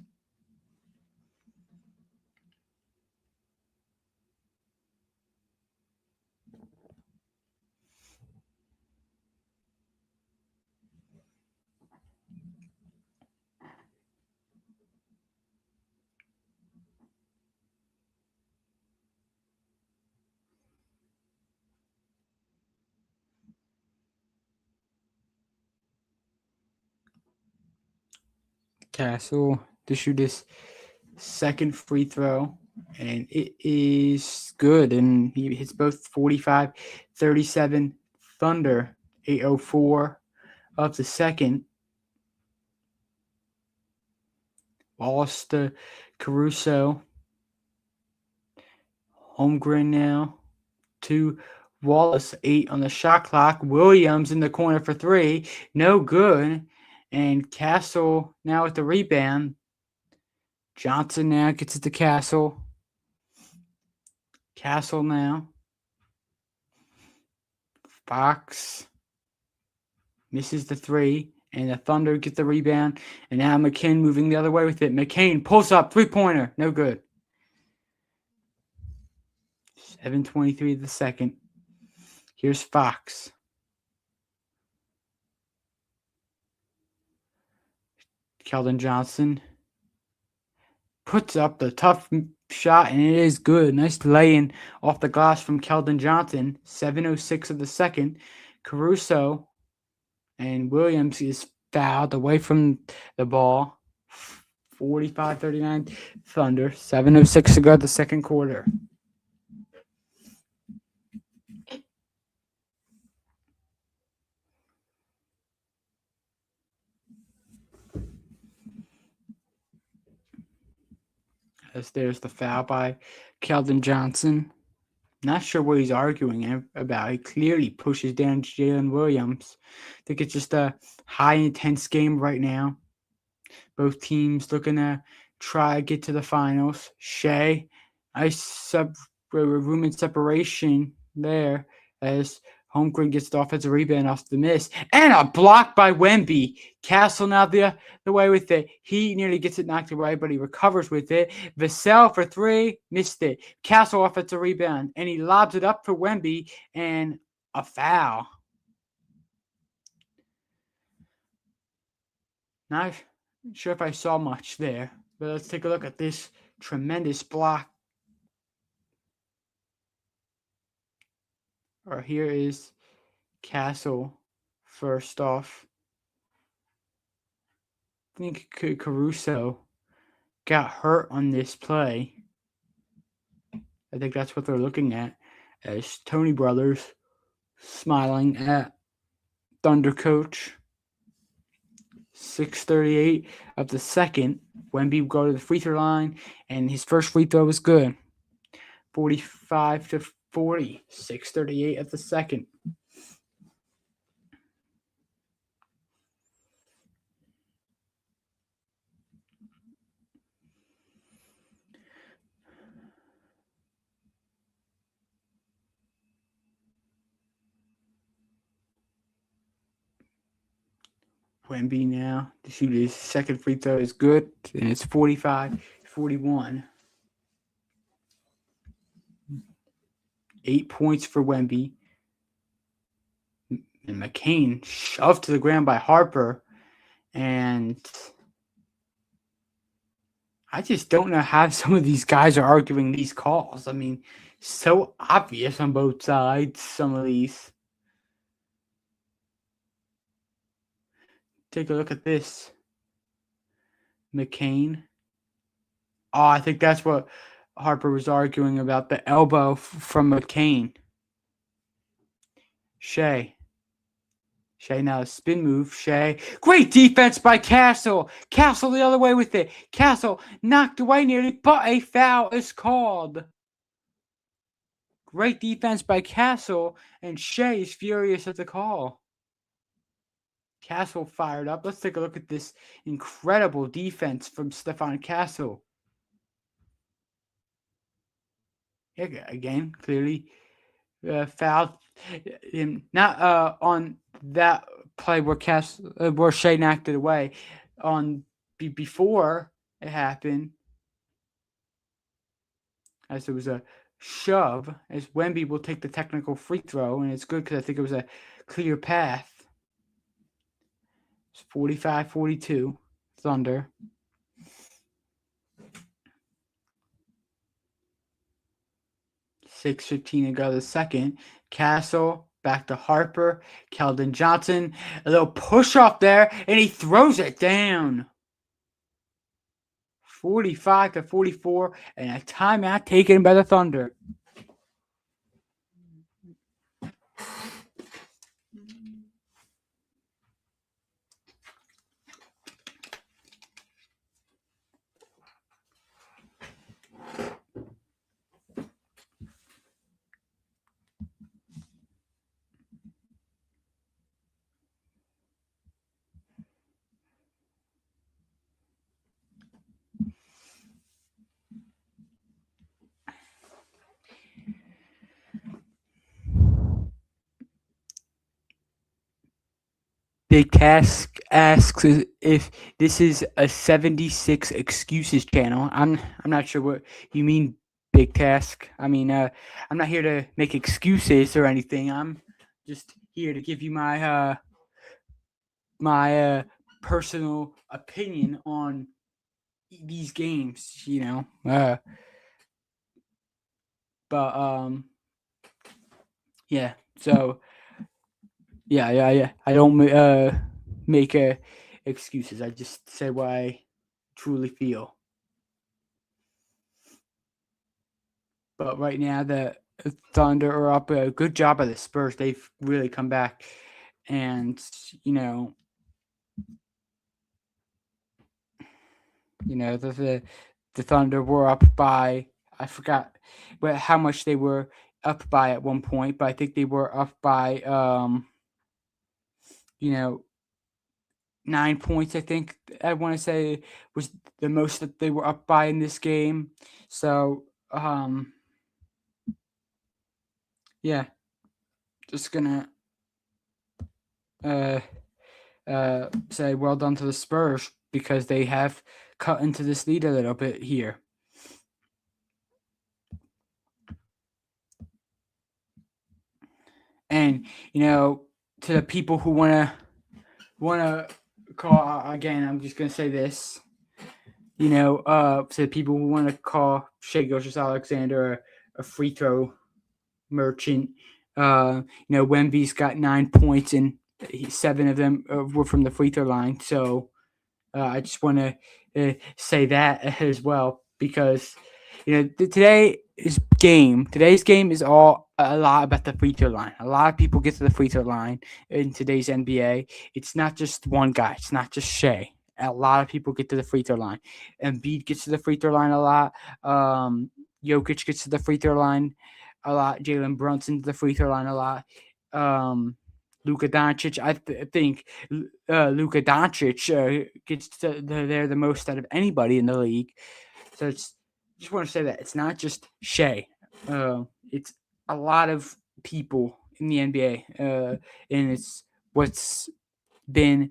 Castle to shoot his second free throw, and it is good, and he hits both. 45-37 Thunder. 8:04 of the second. Wallace to Caruso. Holmgren now to Wallace. 8 on the shot clock. Williams in the corner for 3. No good. And Castle now with the rebound. Johnson now gets it to Castle. Castle now. Fox misses the 3. And the Thunder get the rebound. And now McCain moving the other way with it. McCain pulls up. 3-pointer. No good. 7:23 the second. Here's Fox. Keldon Johnson puts up the tough shot, and it is good. Nice laying off the glass from Keldon Johnson. 7:06 of the second. Caruso and Williams is fouled away from the ball. 45-39 Thunder. 7:06 to go the second quarter. As there's the foul by Keldon Johnson. Not sure what he's arguing about. He clearly pushes down Jalen Williams. I think it's just a high intense game right now. Both teams looking to try to get to the finals. Shea, nice room and separation there as Holmgren gets the offensive rebound off the miss. And a block by Wemby. Castle now the way with it. He nearly gets it knocked away, but he recovers with it. Vassell for 3, missed it. Castle offensive rebound, and he lobs it up for Wemby, and a foul. Not sure if I saw much there, but let's take a look at this tremendous block. Or here is Castle first off. I think Caruso got hurt on this play. I think that's what they're looking at as Tony Brothers smiling at Thunder coach. 6:38 of the second. Wemby will go to the free throw line, and his first free throw was good. 45-40. 6:38 of the second. Wemby now to shoot his second free throw is good, and it's 45-41. 8 points for Wemby. and McCain shoved to the ground by Harper. And I just don't know how some of these guys are arguing these calls. I mean, so obvious on both sides, some of these. Take a look at this. McCain. Oh, I think that's what Harper was arguing about, the elbow from McCain. Shea now, spin move. Shea. Great defense by Castle. Castle the other way with it. Castle knocked away nearly, but a foul is called. Great defense by Castle, and Shea is furious at the call. Castle fired up. Let's take a look at this incredible defense from Stefan Castle. Again, clearly fouled him. Not on that play where Shea knocked it away. On before it happened, as there was a shove, as Wemby will take the technical free throw, and it's good because I think it was a clear path. It's 45-42, Thunder. .6:15 to go the second. Castle back to Harper. Keldon Johnson. A little push off there, and he throws it down. 45-44, and a timeout taken by the Thunder. Big Task asks if this is a 76 excuses channel. I'm not sure what you mean, Big Task. I mean, I'm not here to make excuses or anything. I'm just here to give you my personal opinion on these games. Yeah. So. Yeah. I don't make excuses. I just say what I truly feel. But right now, the Thunder are up. A good job by the Spurs. They've really come back, and the Thunder were up by, I forgot how much they were up by at one point, but I think they were up by 9 points, I think I want to say was the most that they were up by in this game. So, yeah, just gonna say well done to the Spurs because they have cut into this lead a little bit here. And, to the people who want to call, again, I'm just going to say this, to the people who want to call Shai Gilgeous-Alexander a free throw merchant, Wemby's got 9 points and 7 of them were from the free throw line. So I just want to say that as well because, today's game is all a lot about the free throw line. A lot of people get to the free throw line in today's NBA. It's not just one guy. It's not just Shai. A lot of people get to the free throw line. Embiid gets to the free throw line a lot. Jokic gets to the free throw line a lot. Jalen Brunson to the free throw line a lot. Luka Doncic, I think Luka Doncic gets to there the most out of anybody in the league. So just want to say that it's not just Shai. It's a lot of people in the NBA, and it's what's been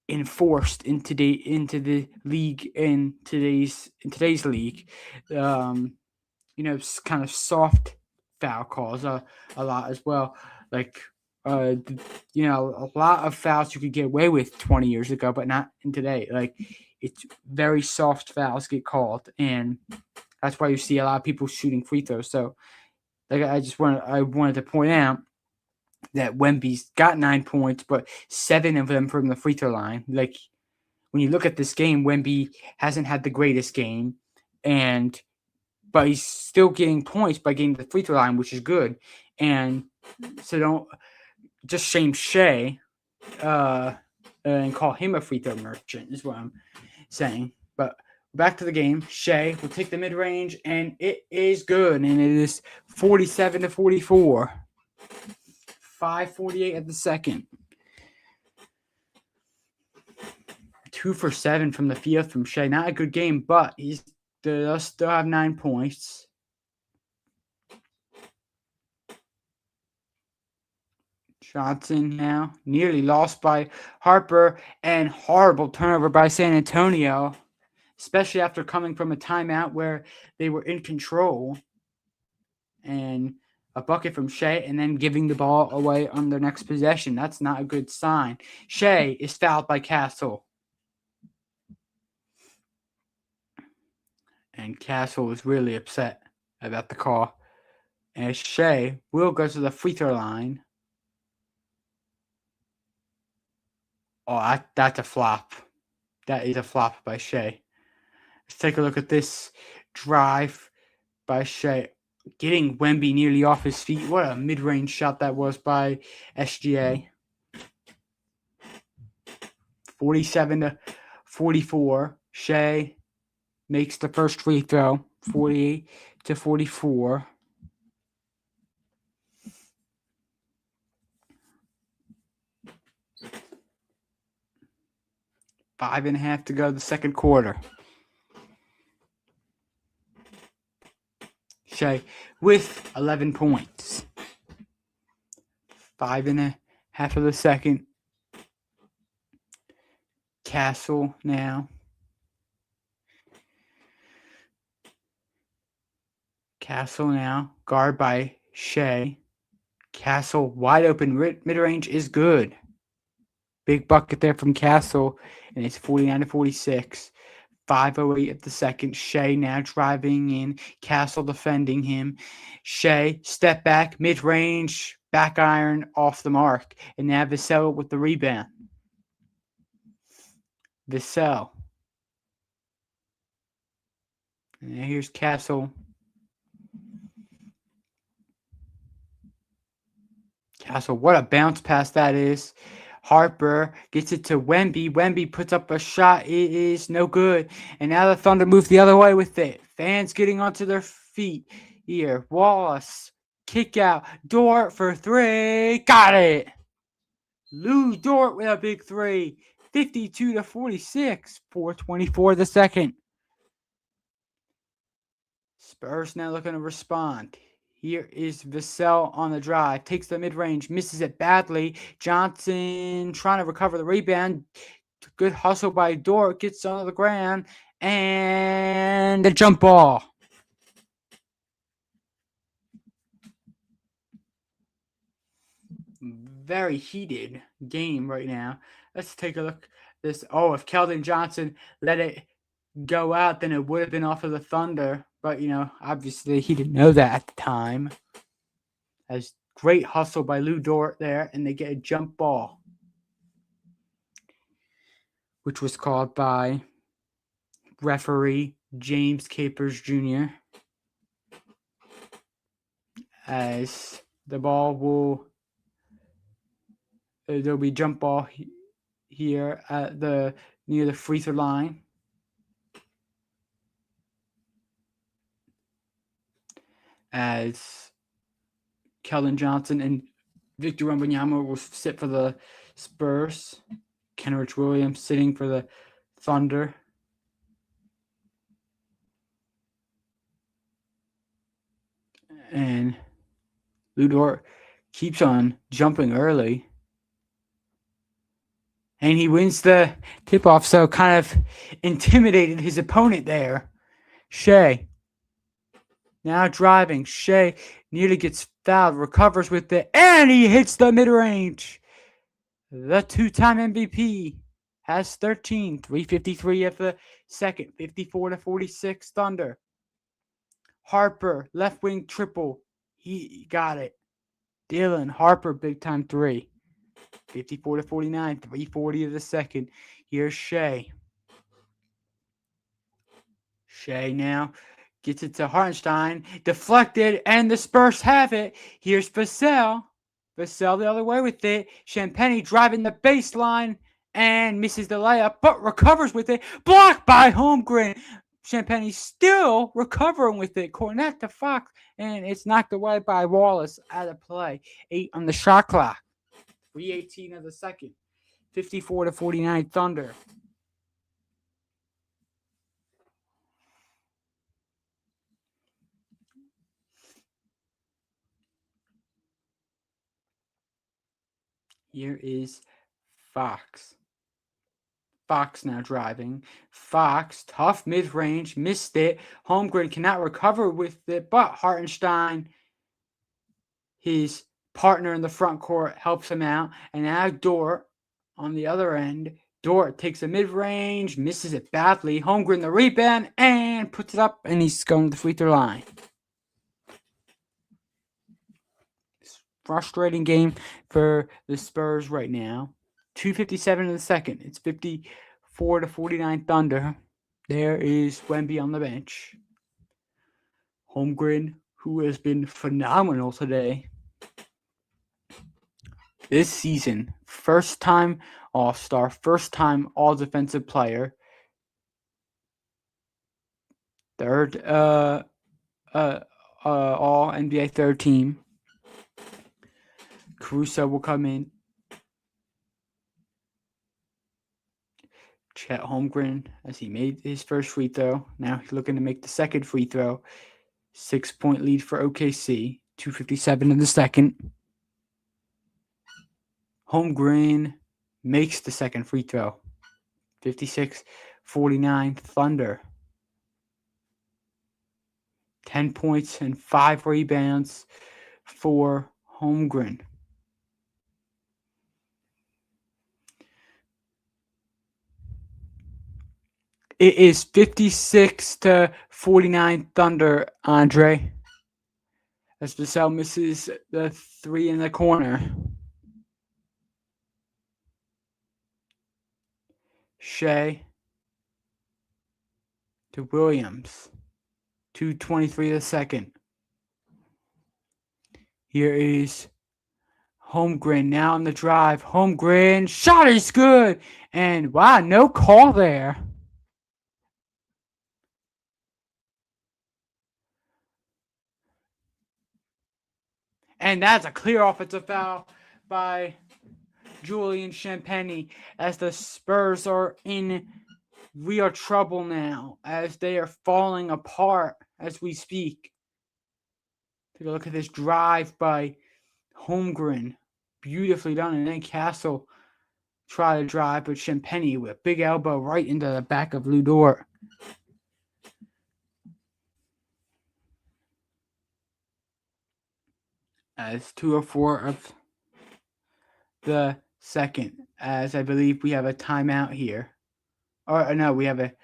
enforced into the league in today's league. It's kind of soft foul calls a lot as well. Like a lot of fouls you could get away with 20 years ago, but not in today. Like, it's very soft fouls get called, and that's why you see a lot of people shooting free throws. So, like, I wanted to point out that Wemby's got 9 points, but 7 of them from the free throw line. Like, when you look at this game, Wemby hasn't had the greatest game, but he's still getting points by getting the free throw line, which is good. And so don't just shame Shea and call him a free throw merchant is what I'm saying. But back to the game. Shea will take the mid range, and it is good. And it is 47-44. 5:48 at the second. 2 for 7 from the field from Shea. Not a good game, but he does still have 9 points. Johnson now nearly lost by Harper, and horrible turnover by San Antonio, especially after coming from a timeout where they were in control. And a bucket from Shea, and then giving the ball away on their next possession. That's not a good sign. Shea is fouled by Castle. And Castle was really upset about the call. And Shea will go to the free throw line. Oh, that's a flop. That is a flop by Shea. Let's take a look at this drive by Shea. Getting Wemby nearly off his feet. What a mid-range shot that was by SGA. 47-44. Shea makes the first free throw. 48-44. 5.5 to go the second quarter. Shea with 11 points. 5.5 of the second. Castle now. Guard by Shea. Castle wide open mid-range is good. Big bucket there from Castle, and it's 49-46. 5:08 at the second. Shea now driving in. Castle defending him. Shea, step back, mid-range, back iron off the mark. And now Vassell with the rebound. Vassell. And here's Castle. What a bounce pass that is. Harper gets it to Wemby. Wemby puts up a shot. It is no good. And now the Thunder move the other way with it. Fans getting onto their feet here. Wallace, kick out. Dort for 3. Got it. Lou Dort with a big 3. 52-46. 4:24 the second. Spurs now looking to respond. Here is Vassell on the drive. Takes the mid-range. Misses it badly. Johnson trying to recover the rebound. Good hustle by Dort. Gets on the ground. And a jump ball. Very heated game right now. Let's take a look. If Keldon Johnson let it go out, then it would have been off of the Thunder. But, obviously he didn't know that at the time. As great hustle by Lou Dort there, and they get a jump ball, which was called by referee James Capers Jr. As the ball there'll be jump ball here at near the free throw line. As Keldon Johnson and Victor Wembanyama will sit for the Spurs. Kenrich Williams sitting for the Thunder. And Lou Dort keeps on jumping early. And he wins the tip-off, so kind of intimidated his opponent there. Shea. Now driving. Shea nearly gets fouled, recovers with it, and he hits the mid-range. The two-time MVP has 13, 3:53 at the second, 54-46 Thunder. Harper, left wing triple. He got it. Dylan Harper, big time three. 54-49, 3:40 of the second. Here's Shea. Shea now gets it to Hartenstein. Deflected, and the Spurs have it. Here's Vassell. Vassell the other way with it. Champagny driving the baseline and misses the layup, but recovers with it. Blocked by Holmgren. Champagny still recovering with it. Cornet to Fox, and it's knocked away by Wallace out of play. 8 on the shot clock. 3:18 of the second. 54-49 Thunder. Here is Fox. Fox now driving. Fox, tough mid-range, missed it. Holmgren cannot recover with it, but Hartenstein, his partner in the front court, helps him out. And now Dort on the other end. Dort takes a mid-range, misses it badly. Holmgren the rebound, and puts it up, and he's going to the free throw line. Frustrating game for the Spurs right now. 2:57 in the second. It's 54-49 Thunder. There is Wemby on the bench. Holmgren, who has been phenomenal today. This season, first time All-Star, first time All-Defensive Player. Third All-NBA third team. Caruso will come in. Chet Holmgren, as he made his first free throw. Now he's looking to make the second free throw. 6-point lead for OKC. 2:57 in the second. Holmgren makes the second free throw. 56-49 Thunder. 10 points and 5 rebounds for Holmgren. It is 56-49 Thunder, Andre. As Vassell misses the three in the corner. Shea to Williams. 2:23 the second. Here is Holmgren now on the drive. Holmgren, shot is good. And wow, no call there. And that's a clear offensive foul by Julian Champagny as the Spurs are in real trouble now as they are falling apart as we speak. Take a look at this drive by Holmgren. Beautifully done. And then Castle try to drive, but Champagny with a big elbow right into the back of Lou Dort. As 2:04 of the second, as I believe we have a timeout here. Or no, we have a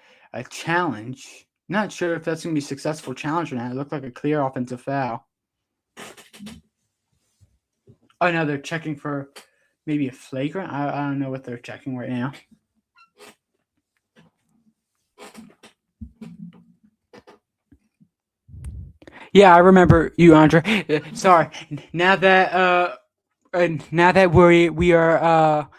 challenge. Not sure if that's going to be a successful challenge or not. It looked like a clear offensive foul. Oh, no, they're checking for maybe a flagrant. I don't know what they're checking right now. Yeah, I remember you, Andre. Sorry. Now that we are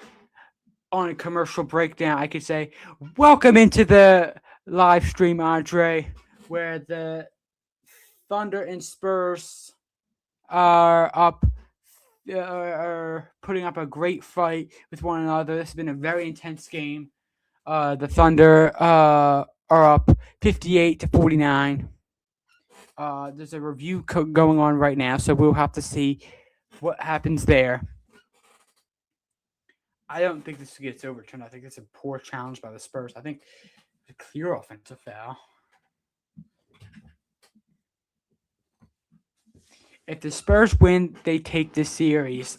on a commercial breakdown, I could say, welcome into the live stream, Andre, where the Thunder and Spurs are putting up a great fight with one another. This has been a very intense game. The Thunder are up 58-49. There's a review going on right now, so we'll have to see what happens there. I don't think this gets overturned. I think it's a poor challenge by the Spurs. I think it's a clear offensive foul. If the Spurs win, they take this series.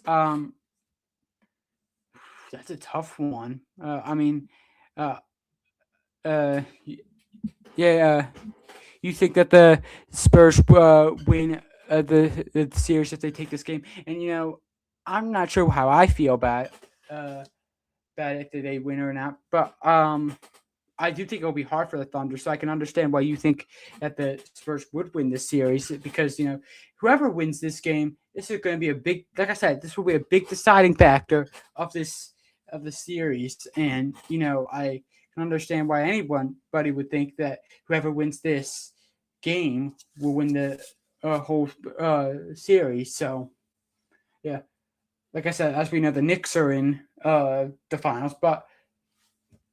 That's a tough one. I mean, uh, y- yeah. You think that the Spurs win the series if they take this game? And I'm not sure how I feel about it, if they win or not. But I do think it'll be hard for the Thunder, so I can understand why you think that the Spurs would win this series because whoever wins this game, this is going to be a big, like I said, this will be a big deciding factor of the series, and I can understand why anybody would think that whoever wins this game will win the whole series. So yeah, like I said, as we know, the Knicks are in the finals, but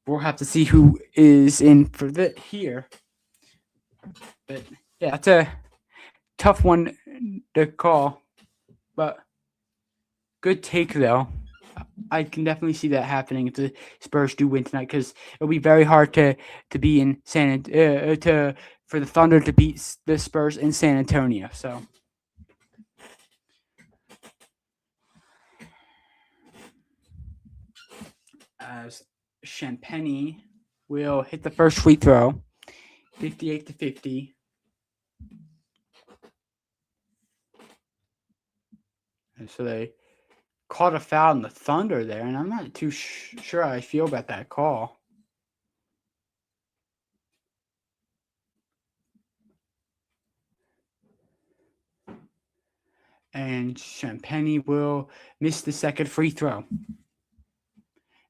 we'll have to see who is in for the here. But yeah, it's a tough one to call, but good take though. I can definitely see that happening if the Spurs do win tonight because it'll be very hard to be in to for the Thunder to beat the Spurs in San Antonio. So as Champagne will hit the first free throw, 58-50. And so they called a foul in the Thunder there, and I'm not too sure how I feel about that call. And Champagne will miss the second free throw.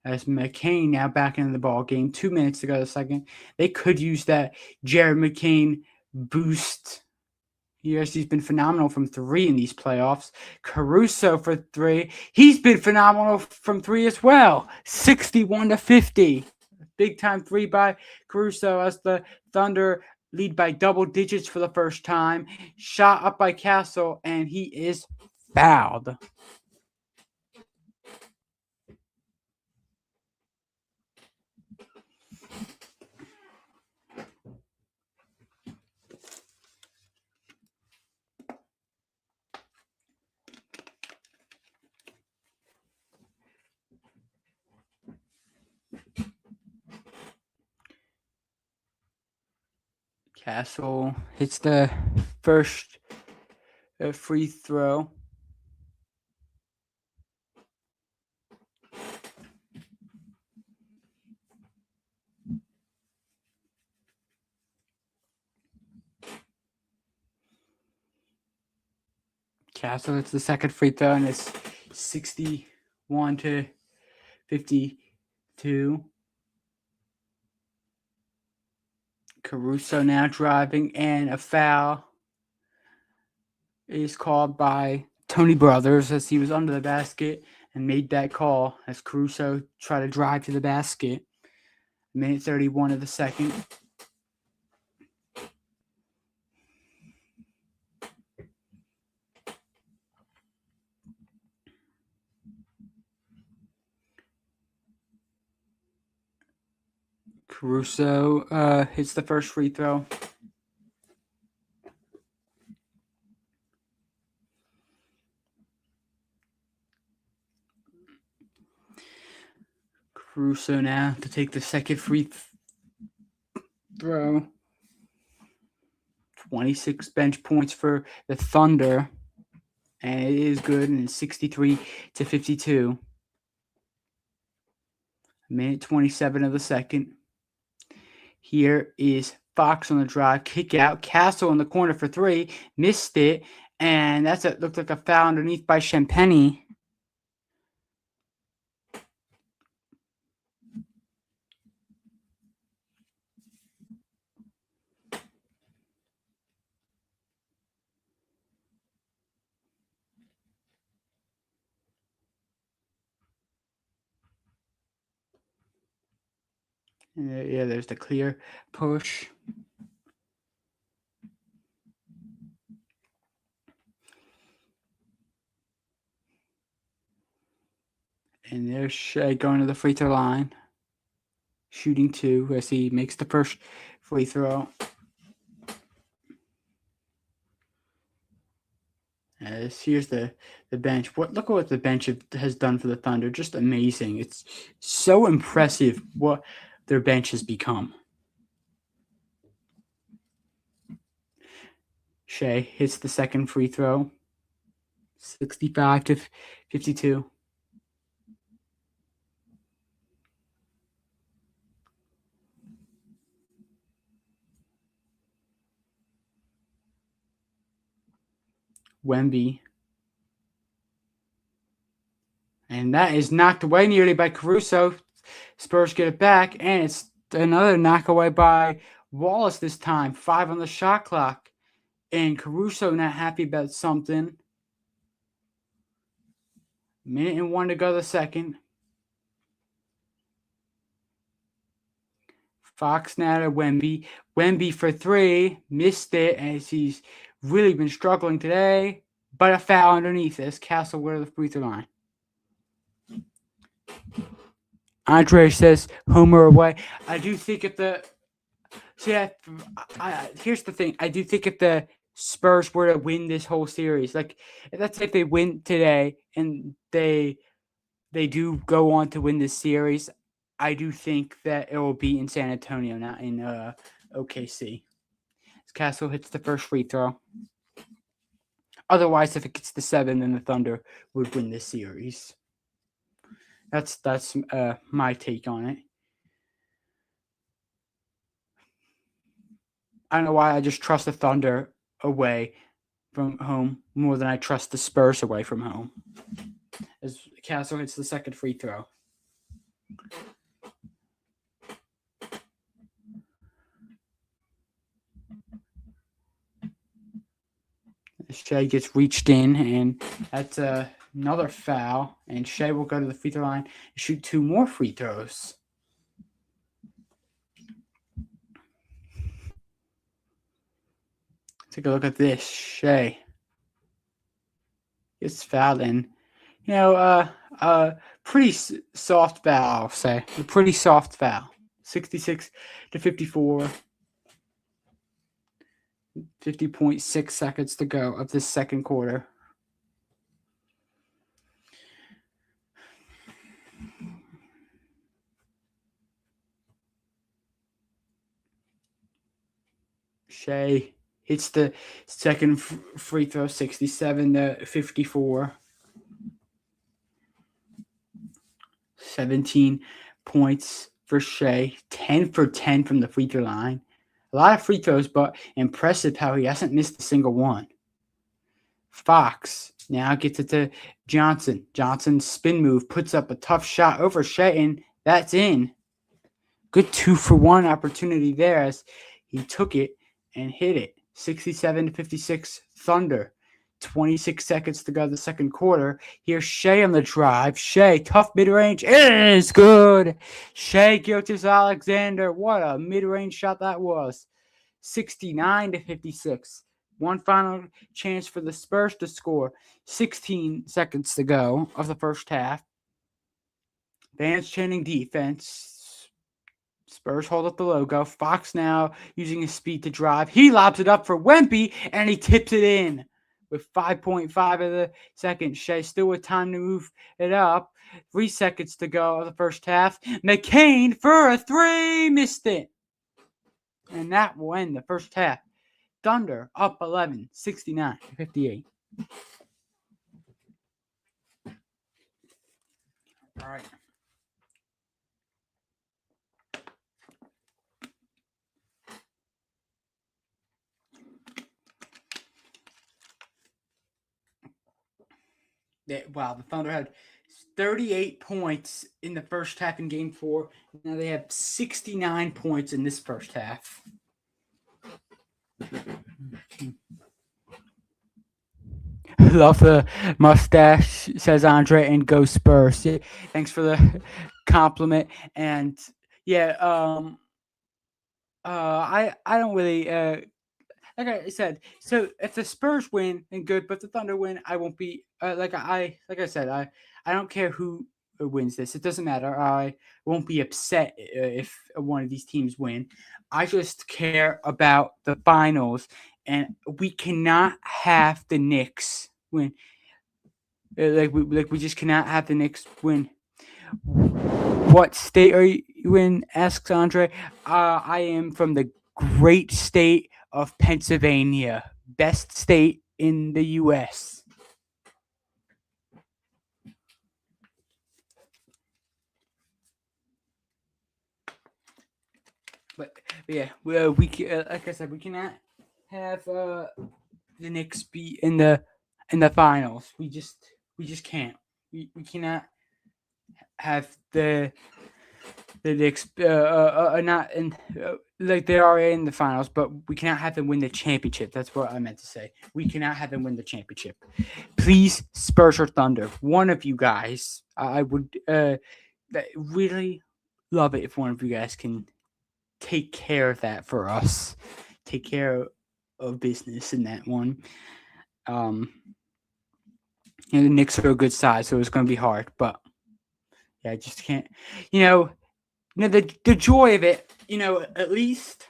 As McCain now back into the ball game, 2 minutes to go the second. They could use that Jared McCain boost. He's been phenomenal from three in these playoffs. Caruso for three. He's been phenomenal from three as well. 61-50. Big time three by Caruso as the Thunder lead by double digits for the first time. Shot up by Castle, and he is fouled. Castle hits the first free throw. Castle hits the second free throw, and it's 61-52. Caruso now driving, and a foul is called by Tony Brothers as he was under the basket and made that call as Caruso tried to drive to the basket. Minute 31 of the second. Caruso hits the first free throw. Caruso now to take the second free throw. 26 bench points for the Thunder, and it is good, and it's 63-52. Minute 27 of the second. Here is Fox on the drive, kick out. Castle in the corner for three, missed it, and looked like a foul underneath by Champagne. Yeah, there's the clear push. And there's Shea going to the free throw line. Shooting two as he makes the first free throw. As here's the bench. Look at what the bench has done for the Thunder. Just amazing. It's so impressive what their bench has become. Shea hits the second free throw. 65-52. Wemby. And that is knocked away nearly by Caruso. Spurs get it back, and it's another knock away by Wallace this time. 5 on the shot clock. And Caruso not happy about something. Minute and 1 to go the second. Fox now to Wemby. Wemby for 3. Missed it as he's really been struggling today. But a foul underneath this. Castle go to the free throw line. Andre says homer away. I do think if the here's the thing. I do think if the Spurs were to win this whole series, like let's say if they win today and they do go on to win this series, I do think that it will be in San Antonio, not in OKC. As Castle hits the first free throw. Otherwise, if it gets to 7, then the Thunder would win this series. That's my take on it. I don't know why I just trust the Thunder away from home more than I trust the Spurs away from home. As Castle hits the second free throw. Shea gets reached in, and that's another foul. And Shea will go to the free throw line and shoot 2 more free throws. Take a look at this. Shea gets fouled in. Pretty soft foul, I'll say. A pretty soft foul. 66-54. 50.6 seconds to go of this second quarter. Shea hits the second free throw, 67-54. 17 points for Shea. 10 for 10 from the free throw line. A lot of free throws, but impressive how he hasn't missed a single one. Fox now gets it to Johnson. Johnson's spin move puts up a tough shot over Shea, and that's in. Good 2-for-1 opportunity there as he took it and hit it. 67-56 Thunder. 26 seconds to go the second quarter. Here's Shea on the drive. Shea, tough mid-range. It is good. Shea Gilgeous-Alexander. What a mid-range shot that was. 69-56. One final chance for the Spurs to score. 16 seconds to go of the first half. Fans chanting defense. Spurs hold up the logo. Fox now using his speed to drive. He lobs it up for Wemby, and he tips it in. With 5.5 of the second. Shea still with time to move it up. 3 seconds to go of the first half. McCain for a 3. Missed it. And that will end the first half. Thunder up 11, 69-58. All right. The Thunder had 38 points in the first half in Game 4. Now they have 69 points in this first half. Love the mustache, says Andre, and go Spurs. Yeah, thanks for the compliment. And I don't really like I said, so if the Spurs win, then good. But if the Thunder win, I won't be like I said, I don't care who wins this. It doesn't matter. I won't be upset if one of these teams win. I just care about the finals, and we cannot have the Knicks win. We just cannot have the Knicks win. What state are you in? Asks Andre. I am from the great state of Pennsylvania, best state in the U.S. But yeah, like I said, we cannot have the Knicks be in the finals. We just can't. We cannot have the Knicks not in like they are in the finals, but we cannot have them win the championship. That's what I meant to say. We cannot have them win the championship. Please, Spurs or Thunder, one of you guys. I would really love it if one of you guys can take care of that for us. Take care of business in that one. Um, the Knicks are a good side, so it's going to be hard. But yeah, I just can't. You know, the joy of it. At least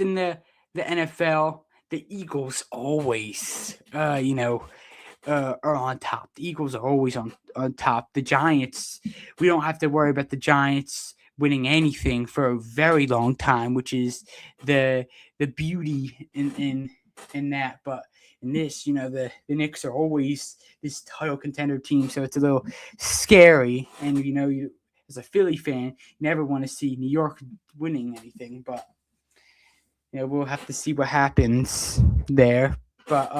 in the NFL, the Eagles always are on top. The Eagles are always on top. The Giants, we don't have to worry about the Giants winning anything for a very long time, which is the beauty in that. But in this, the Knicks are always this title contender team, so it's a little scary. And you as a Philly fan, you never want to see New York winning anything, but we'll have to see what happens there. But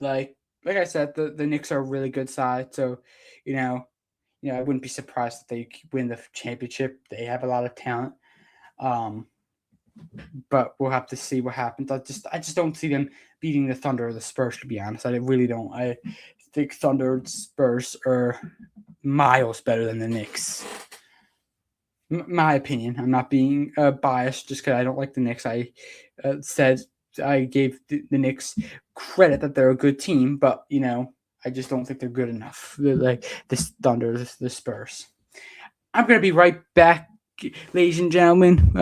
like I said, the Knicks are a really good side, so I wouldn't be surprised if they win the championship. They have a lot of talent, but we'll have to see what happens. I just don't see them beating the Thunder or the Spurs. To be honest, I really don't. I think Thunder and Spurs are miles better than the Knicks. My opinion. I'm not being biased just because I don't like the Knicks. I said I gave the Knicks credit that they're a good team, but I just don't think they're good enough. They're like this Thunder, the Spurs. I'm gonna be right back, ladies and gentlemen.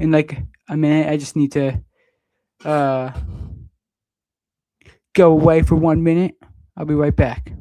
In like a minute, I just need to uh go away for 1 minute. I'll be right back.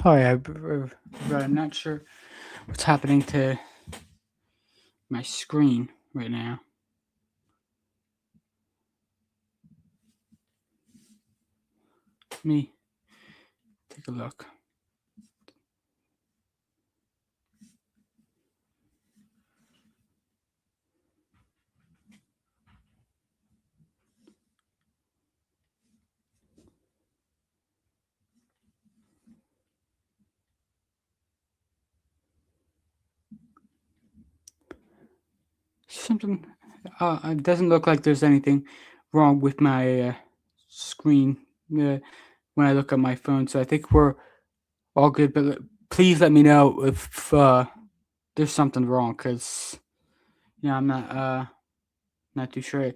Sorry, I'm not sure what's happening to my screen right now. Let me take a look. Something. It doesn't look like there's anything wrong with my screen when I look at my phone. So I think we're all good. But please let me know if there's something wrong, because I'm not too sure.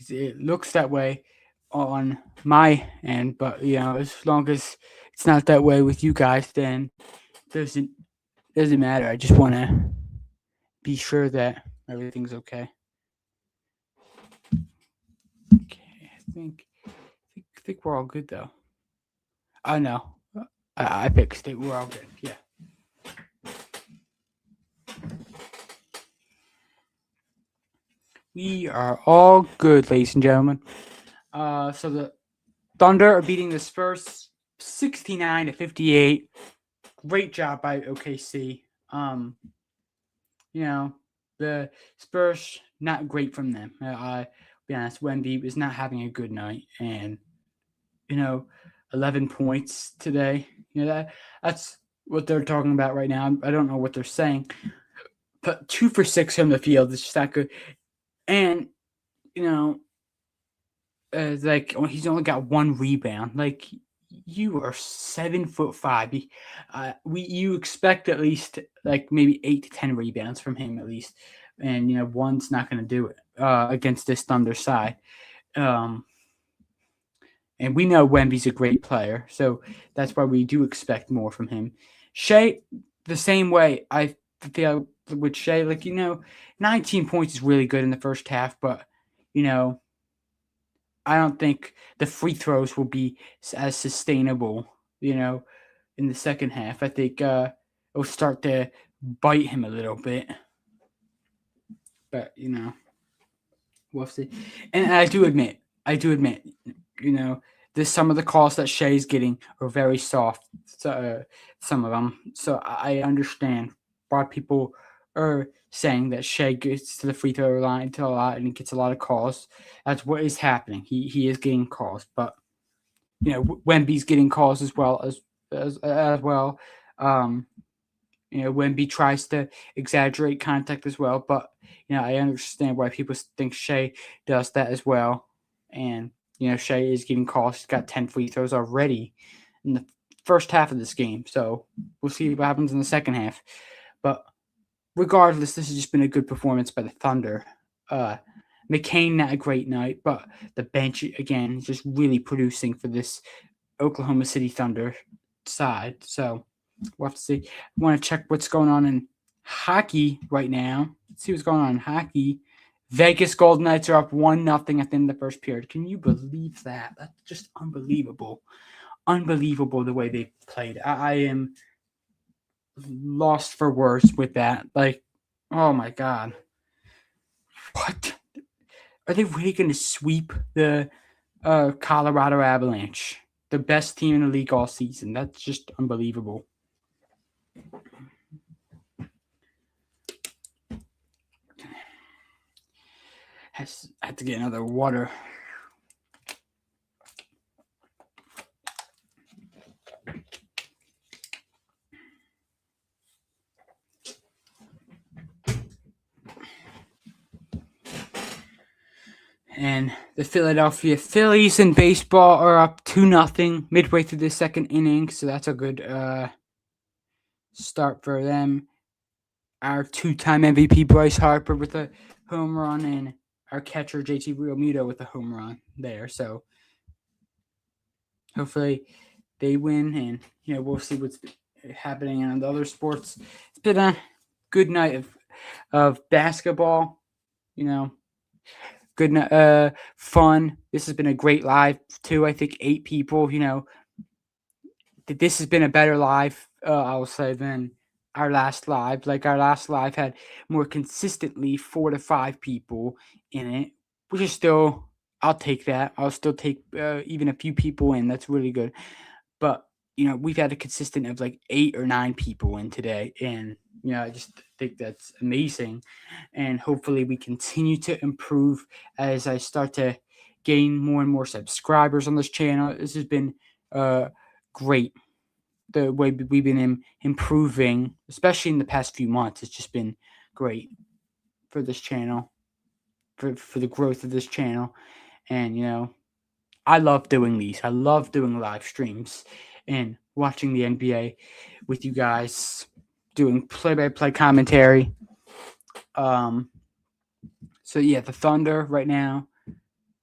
It looks that way on my end, but as long as it's not that way with you guys, then doesn't matter. I just want to be sure that everything's okay. Okay, I think we're all good though. Oh no, I fixed it. We're all good. Yeah. We are all good, ladies and gentlemen. So the Thunder are beating the Spurs 69-58. Great job by OKC. The Spurs, not great from them. I be honest, Wemby was not having a good night, and 11 points today. That's what they're talking about right now. I don't know what they're saying, but 2 for 6 from the field is just not good. And he's only got 1 rebound. Like, you are 7'5". You expect at least like maybe 8 to 10 rebounds from him at least, and one's not going to do it against this Thunder side. And we know Wemby's a great player, so that's why we do expect more from him. Shea, the same way. I feel with Shea, 19 points is really good in the first half, but I don't think the free throws will be as sustainable, in the second half. I think it'll start to bite him a little bit. But, we'll see. And I do admit, there's some of the calls that Shea's getting are very soft, some of them. So I understand why people are saying that Shea gets to the free throw line a lot and he gets a lot of calls. That's what is happening. He is getting calls, but Wemby's getting calls as well as well. Wemby tries to exaggerate contact as well, but I understand why people think Shea does that as well. And Shea is getting calls. He's got 10 free throws already in the first half of this game, so we'll see what happens in the second half. But regardless, this has just been a good performance by the Thunder. McCain, not a great night, but the bench, again, is just really producing for this Oklahoma City Thunder side. So we'll have to see. I want to check what's going on in hockey right now. Let's see what's going on in hockey. Vegas Golden Knights are up 1-0 at the end of the first period. Can you believe that? That's just unbelievable. Unbelievable the way they played. I am lost for words with that. Like, oh my God. What? Are they really going to sweep the Colorado Avalanche? The best team in the league all season. That's just unbelievable. Had to get another water. And the Philadelphia Phillies in baseball are up 2-0 midway through the second inning, so that's a good start for them. Our 2-time MVP Bryce Harper with a home run, and our catcher JT Realmuto with a home run there. So hopefully they win, and we'll see what's happening in the other sports. It's been a good night of basketball. Good, fun. This has been a great live too. I think 8 people. This has been a better live I'll say, than our last live. Like our last live had more consistently 4 to 5 people in it, which is still, I'll take that. I'll still take even a few people in. That's really good. But we've had a consistent of like 8 or 9 people in today, and I just think that's amazing. And hopefully we continue to improve as I start to gain more and more subscribers on this channel. This has been great. The way we've been improving, especially in the past few months, it's just been great for this channel, for the growth of this channel. And I love doing these. I love doing live streams and watching the NBA with you guys, doing play-by-play commentary. So yeah, the Thunder right now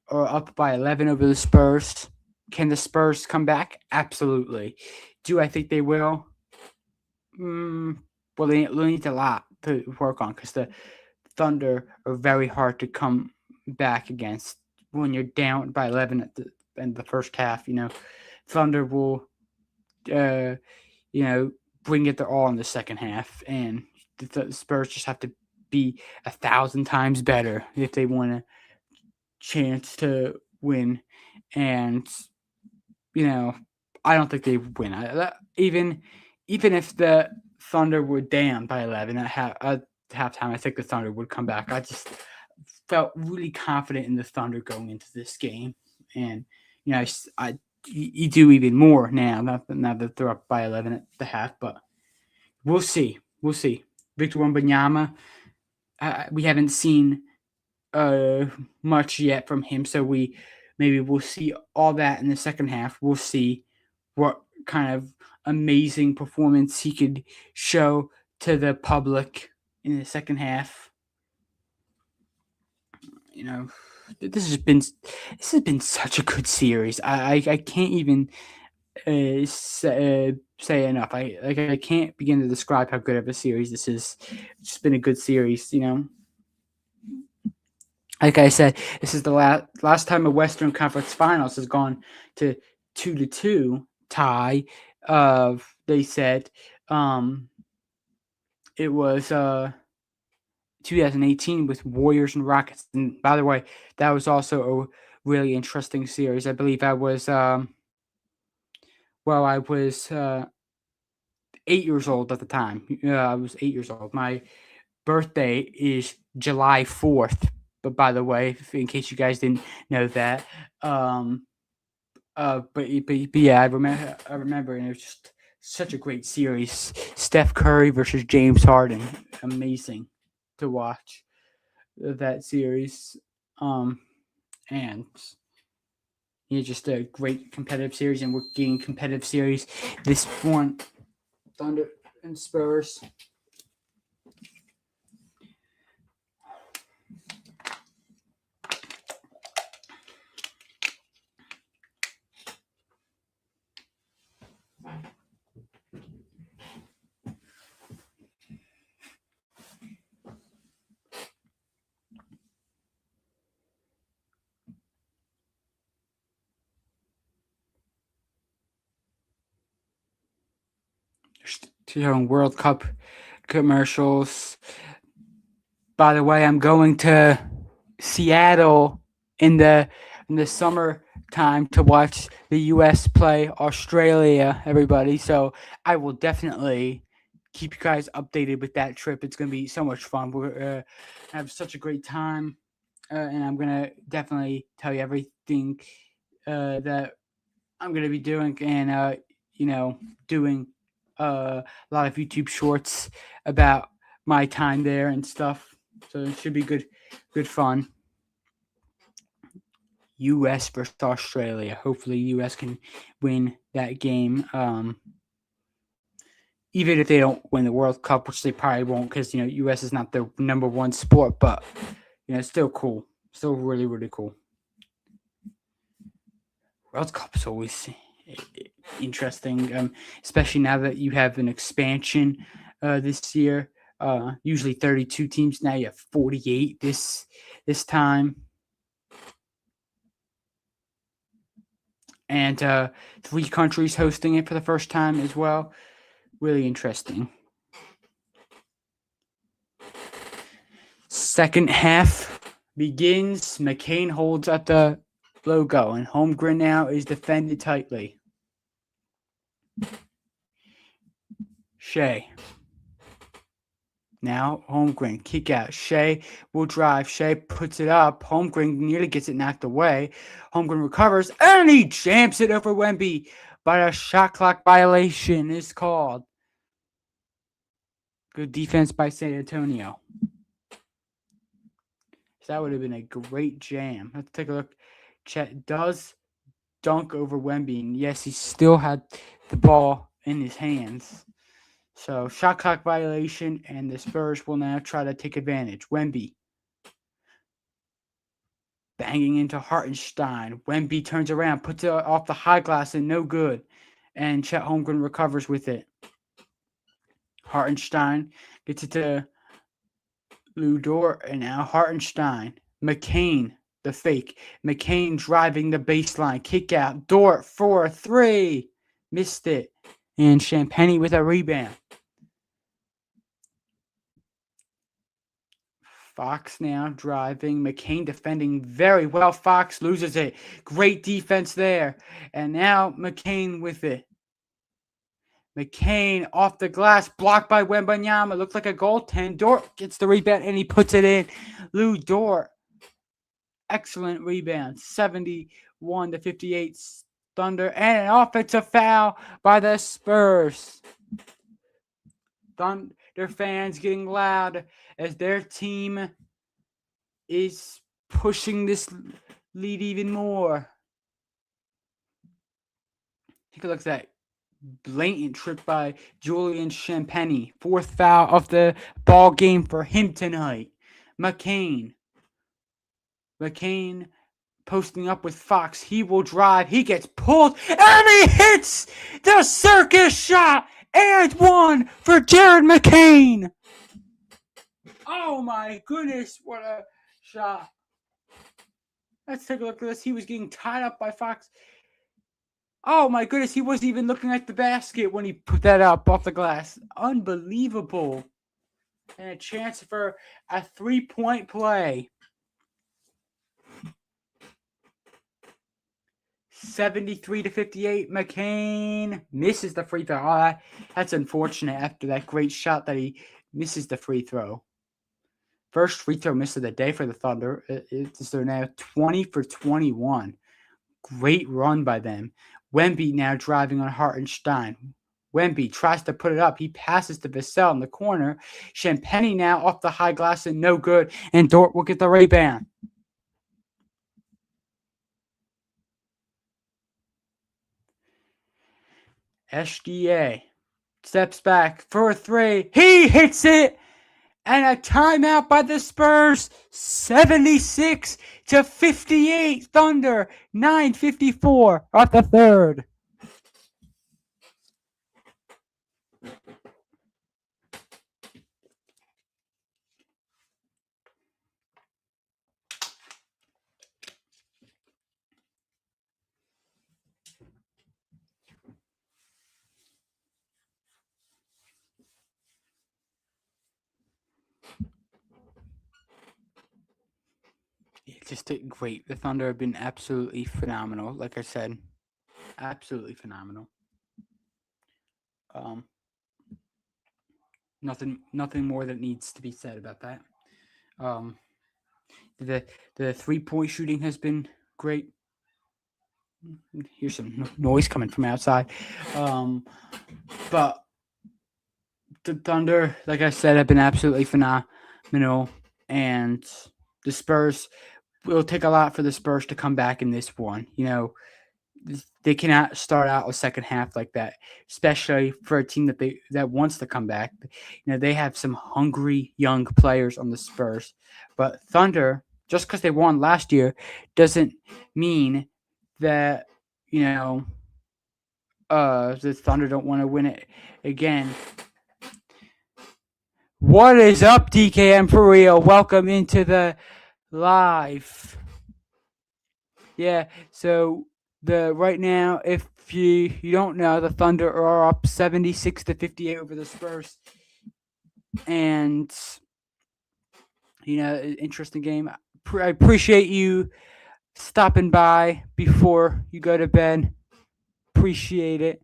are up by 11 over the Spurs. Can the Spurs come back? Absolutely. Do I think they will? Well, they need a lot to work on, because the Thunder are very hard to come back against when you're down by 11 at the end of the first half. Thunder will, bring it their all in the second half, and the Spurs just have to be 1,000 times better if they want a chance to win. And I don't think they win. Even if the Thunder were down by 11 at halftime, I think the Thunder would come back. I just felt really confident in the Thunder going into this game, and you do even more now that they're up by 11 at the half. But we'll see. Victor Wembanyama, we haven't seen much yet from him, so we'll see all that in the second half. We'll see what kind of amazing performance he could show to the public in the second half. This has been such a good series. I can't even say enough. I can't begin to describe how good of a series this is. It's just been a good series. Like I said, this is the last time a Western Conference Finals has gone to 2-2 tie. They said it was 2018 with Warriors and Rockets. And by the way, that was also a really interesting series. I believe I was I was 8 years old at the time. I was 8 years old. My birthday is July 4th. But by the way, in case you guys didn't know that, but yeah, I remember, and it was just such a great series. Steph Curry versus James Harden, amazing to watch that series, and just a great competitive series, and we're getting competitive series this one, Thunder and Spurs. Showing World Cup commercials. By the way, I'm going to Seattle in the summertime to watch the U.S. play Australia, everybody. So I will definitely keep you guys updated with that trip. It's going to be so much fun. We're have such a great time, and I'm going to definitely tell you everything that I'm going to be doing, and doing a lot of YouTube shorts about my time there and stuff. So it should be good fun. U.S. versus Australia. Hopefully, U.S. can win that game. Even if they don't win the World Cup, which they probably won't, because U.S. is not the number one sport. But it's still cool. Still really, really cool. World Cup is always interesting, especially now that you have an expansion this year. Usually 32 teams. Now you have 48 this time. And 3 countries hosting it for the first time as well, really interesting. Second half begins. McCain holds at the logo, and Holmgren now is defended tightly. Shea. Now Holmgren, kick out. Shea will drive. Shea puts it up. Holmgren nearly gets it knocked away. Holmgren recovers, and he jams it over Wemby. But a shot clock violation is called. Good defense by San Antonio. So that would have been a great jam. Let's take a look. Chet does dunk over Wemby, and yes, he still had the ball in his hands. So, shot clock violation, and the Spurs will now try to take advantage. Wemby banging into Hartenstein. Wemby turns around, puts it off the high glass, and no good. And Chet Holmgren recovers with it. Hartenstein gets it to Lou Dort, and now Hartenstein. McCain, the fake. McCain driving the baseline. Kick out. Dort for 3. Missed it. And Champagnie with a rebound. Fox now driving. McCain defending very well. Fox loses it. Great defense there. And now McCain with it. McCain off the glass. Blocked by Wembanyama. Looked like a goaltend. Dort gets the rebound and he puts it in. Lou Dort. Excellent rebound. 71-58 Thunder. And an offensive foul by the Spurs. Thunder fans getting loud as their team is pushing this lead even more. Take a look at that blatant trip by Julian Champagnie. 4th foul of the ball game for him tonight. McCain posting up with Fox. He will drive. He gets pulled and he hits the circus shot. And 1 for Jared McCain. Oh my goodness, what a shot. Let's take a look at this. He was getting tied up by Fox. Oh my goodness, he wasn't even looking at the basket when he put that up off the glass. Unbelievable. And a chance for a 3-point play. 73-58. McCain misses the free throw. Oh, that's unfortunate after that great shot that he misses the free throw. First free throw miss of the day for the Thunder. They're now 20 for 21. Great run by them. Wemby now driving on Hartenstein. Wemby tries to put it up. He passes to Vassell in the corner. Champagnie now off the high glass and no good. And Dort will get the rebound. SGA steps back for a 3. He hits it. And a timeout by the Spurs. 76-58 Thunder. 9:54 of the third. It's just great. The Thunder have been absolutely phenomenal. Like I said, absolutely phenomenal. Nothing more that needs to be said about that. The 3-point shooting has been great. Here's some noise coming from outside. But the Thunder, like I said, have been absolutely phenomenal, and the Spurs will take a lot for the Spurs to come back in this one. You know, they cannot start out a second half like that, especially for a team that wants to come back. You know, they have some hungry young players on the Spurs, but Thunder, just because they won last year, doesn't mean that, you know, the Thunder don't want to win it again. What is up, DKM for real? Welcome into the live. Yeah, so The right now, if you don't know, the Thunder are up 76-58 over the Spurs, and interesting game. I appreciate you stopping by before you go to bed. Appreciate it,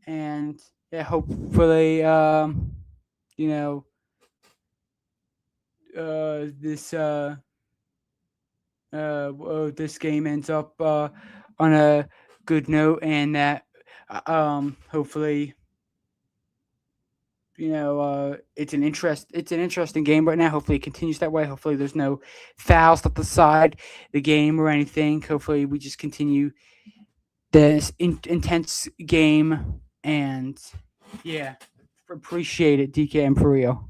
and yeah, hopefully, you know, this this game ends up on a good note, and that hopefully it's an interesting game right now. Hopefully it continues that way. Hopefully there's no fouls that decide the game or anything. Hopefully we just continue this intense game, and yeah, appreciate it, DK and for real.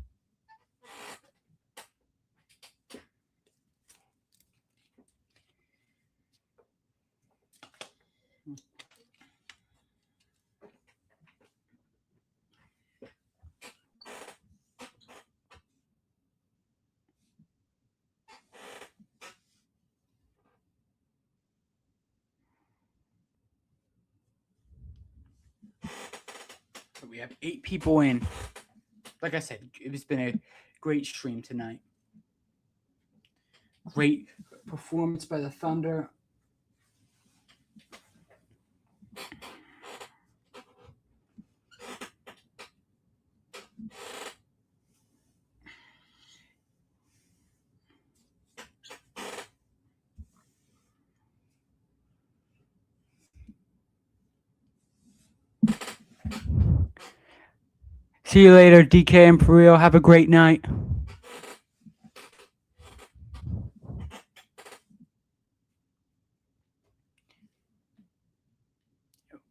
We have 8 people in. Like I said, it's been a great stream tonight. Great performance by the Thunder. See you later, DK and for real. Have a great night.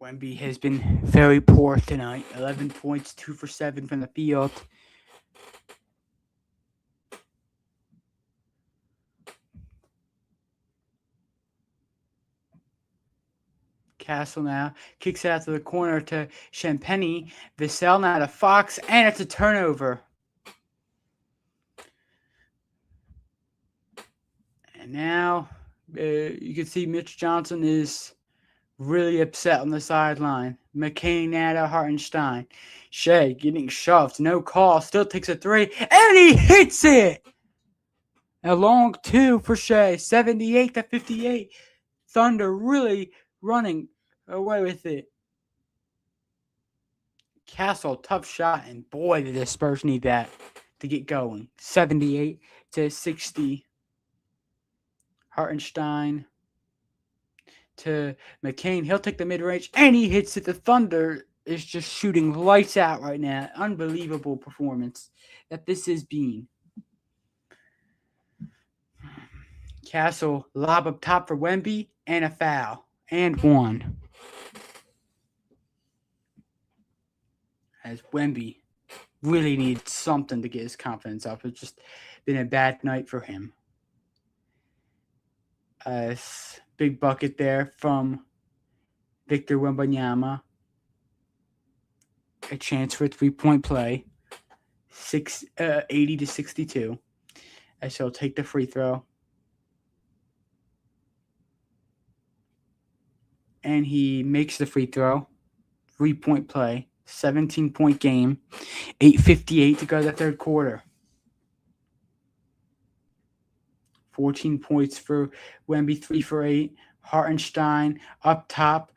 Wemby has been very poor tonight. 11 points, 2 for 7 from the field. Castle now kicks it out to the corner to Champagny. Vassell now to Fox, and it's a turnover. And now you can see Mitch Johnson is really upset on the sideline. McCain now to Hartenstein. Shea getting shoved. No call. Still takes a 3. And he hits it! A long 2 for Shea. 78-58. Thunder really running away with it. Castle, tough shot. And boy, did the Spurs need that to get going. 78-60. Hartenstein to McCain. He'll take the mid-range, and he hits it. The Thunder is just shooting lights out right now. Unbelievable performance that this has been. Castle, lob up top for Wemby, and a foul. And one. As Wemby really needs something to get his confidence up. It's just been a bad night for him. Big bucket there from Victor Wembanyama. A chance for a 3-point play. 80-62. As he'll take the free throw. And he makes the free throw. 3-point play. 17-point game. 8:58 to go to the third quarter. 14 points for Wemby, 3 for 8. Hartenstein up top.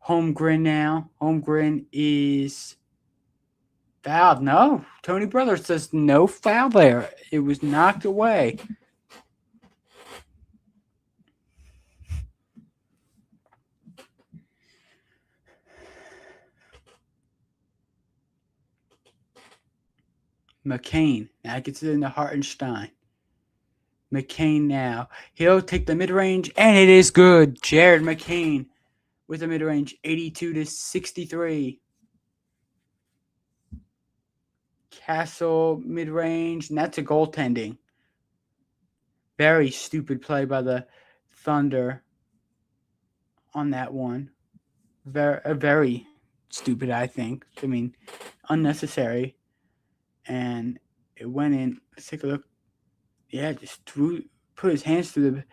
Holmgren now. Holmgren is fouled. No. Tony Brothers says no foul there. It was knocked away. McCain now gets it into Hartenstein. McCain now. He'll take the mid-range, and it is good. Jared McCain with the mid-range, 82-63. Castle mid-range, and that's a goaltending. Very stupid play by the Thunder on that one. Very stupid, I think. I mean, unnecessary. And it went in. Let's take a look. Yeah, just put his hands through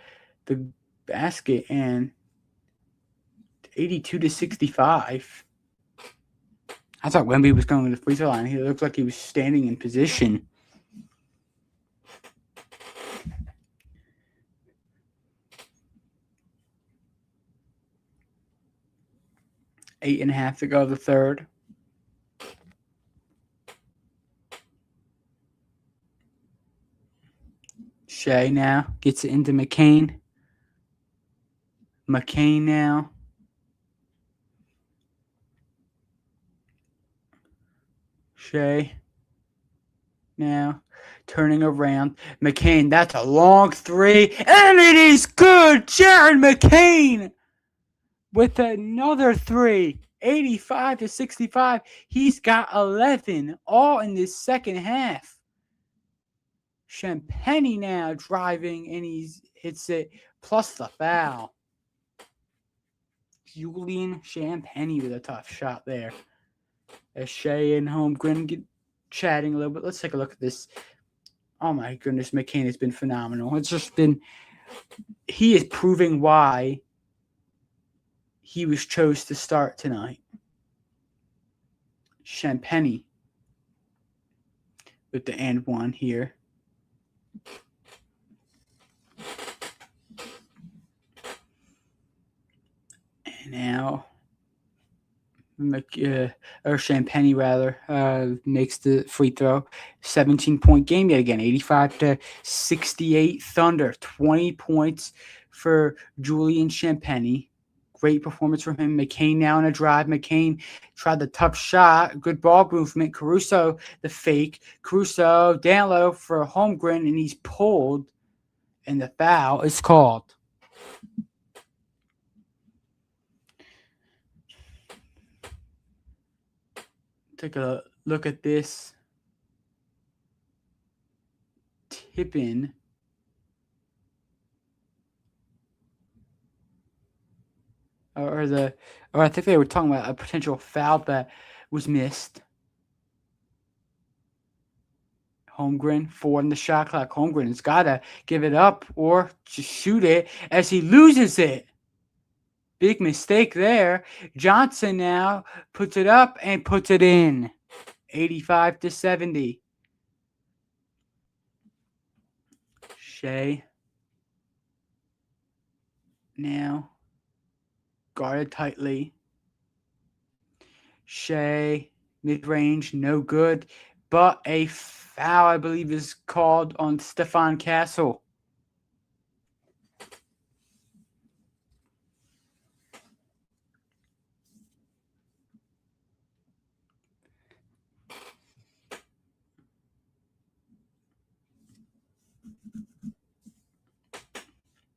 the basket, and 82-65. I thought Wemby was going to the free throw line. He looked like he was standing in position. Eight and a half to go the third. Shea now gets it into McCain. McCain now. Shea now turning around. McCain, that's a long three, and it is good. Jaron McCain with another three. 85-65. He's got 11 all in this second half. Champagny now driving, and he hits it plus the foul. Julian Champagny with a tough shot there. As Shea and Holmgren get chatting a little bit. Let's take a look at this. Oh my goodness, McCain has been phenomenal. It's just been, he is proving why he was chose to start tonight. Champagny with the and one here. And now or Champagny rather, makes the free throw. 17-point game yet again, 85-68 Thunder. 20 points for Julian Champagny. Great performance from him. McCain now in a drive. McCain tried the tough shot. Good ball movement. Caruso, the fake. Caruso down low for Holmgren, and he's pulled, and the foul is called. Take a look at this. Tip-in. Or I think they were talking about a potential foul that was missed. Holmgren, 4 in the shot clock. Holmgren has got to give it up or just shoot it as he loses it. Big mistake there. Johnson now puts it up and puts it in. 85-70. Shea now guarded tightly. Shea, mid-range, no good. But a foul, I believe, is called on Stefan Castle.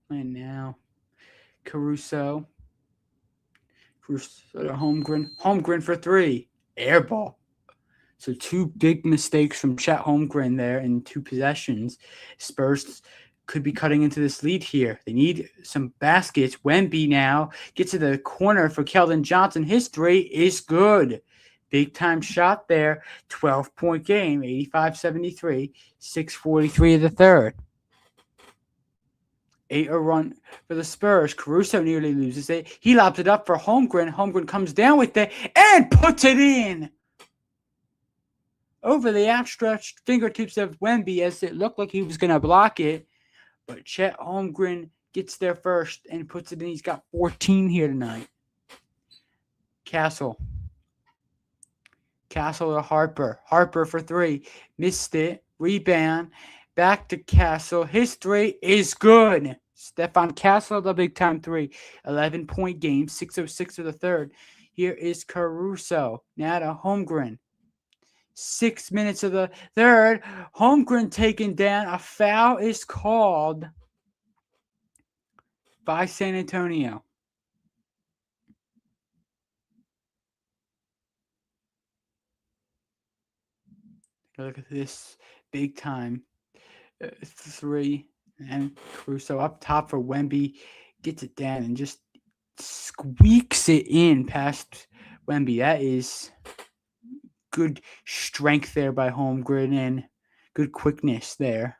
And now Caruso to Holmgren. Holmgren for 3. Air ball. So 2 big mistakes from Chet Holmgren there in 2 possessions. Spurs could be cutting into this lead here. They need some baskets. Wemby now gets to the corner for Keldon Johnson. His 3 is good. Big time shot there. 12-point game. 85-73. 6:43 of the third. 8-a run for the Spurs. Caruso nearly loses it. He lobs it up for Holmgren. Holmgren comes down with it and puts it in. Over the outstretched fingertips of Wemby as it looked like he was going to block it. But Chet Holmgren gets there first and puts it in. He's got 14 here tonight. Castle to Harper. Harper for 3. Missed it. Rebound. Back to Castle. His 3 is good. Stefan Castle, the big-time 3. 11-point game. 6:06 of the third. Here is Caruso. Now to Holmgren. 6 minutes of the third. Holmgren taken down. A foul is called by San Antonio. Look at this big time. 3. And Caruso up top for Wemby. Gets it down and just squeaks it in past Wemby. That is good strength there by Holmgren and good quickness there.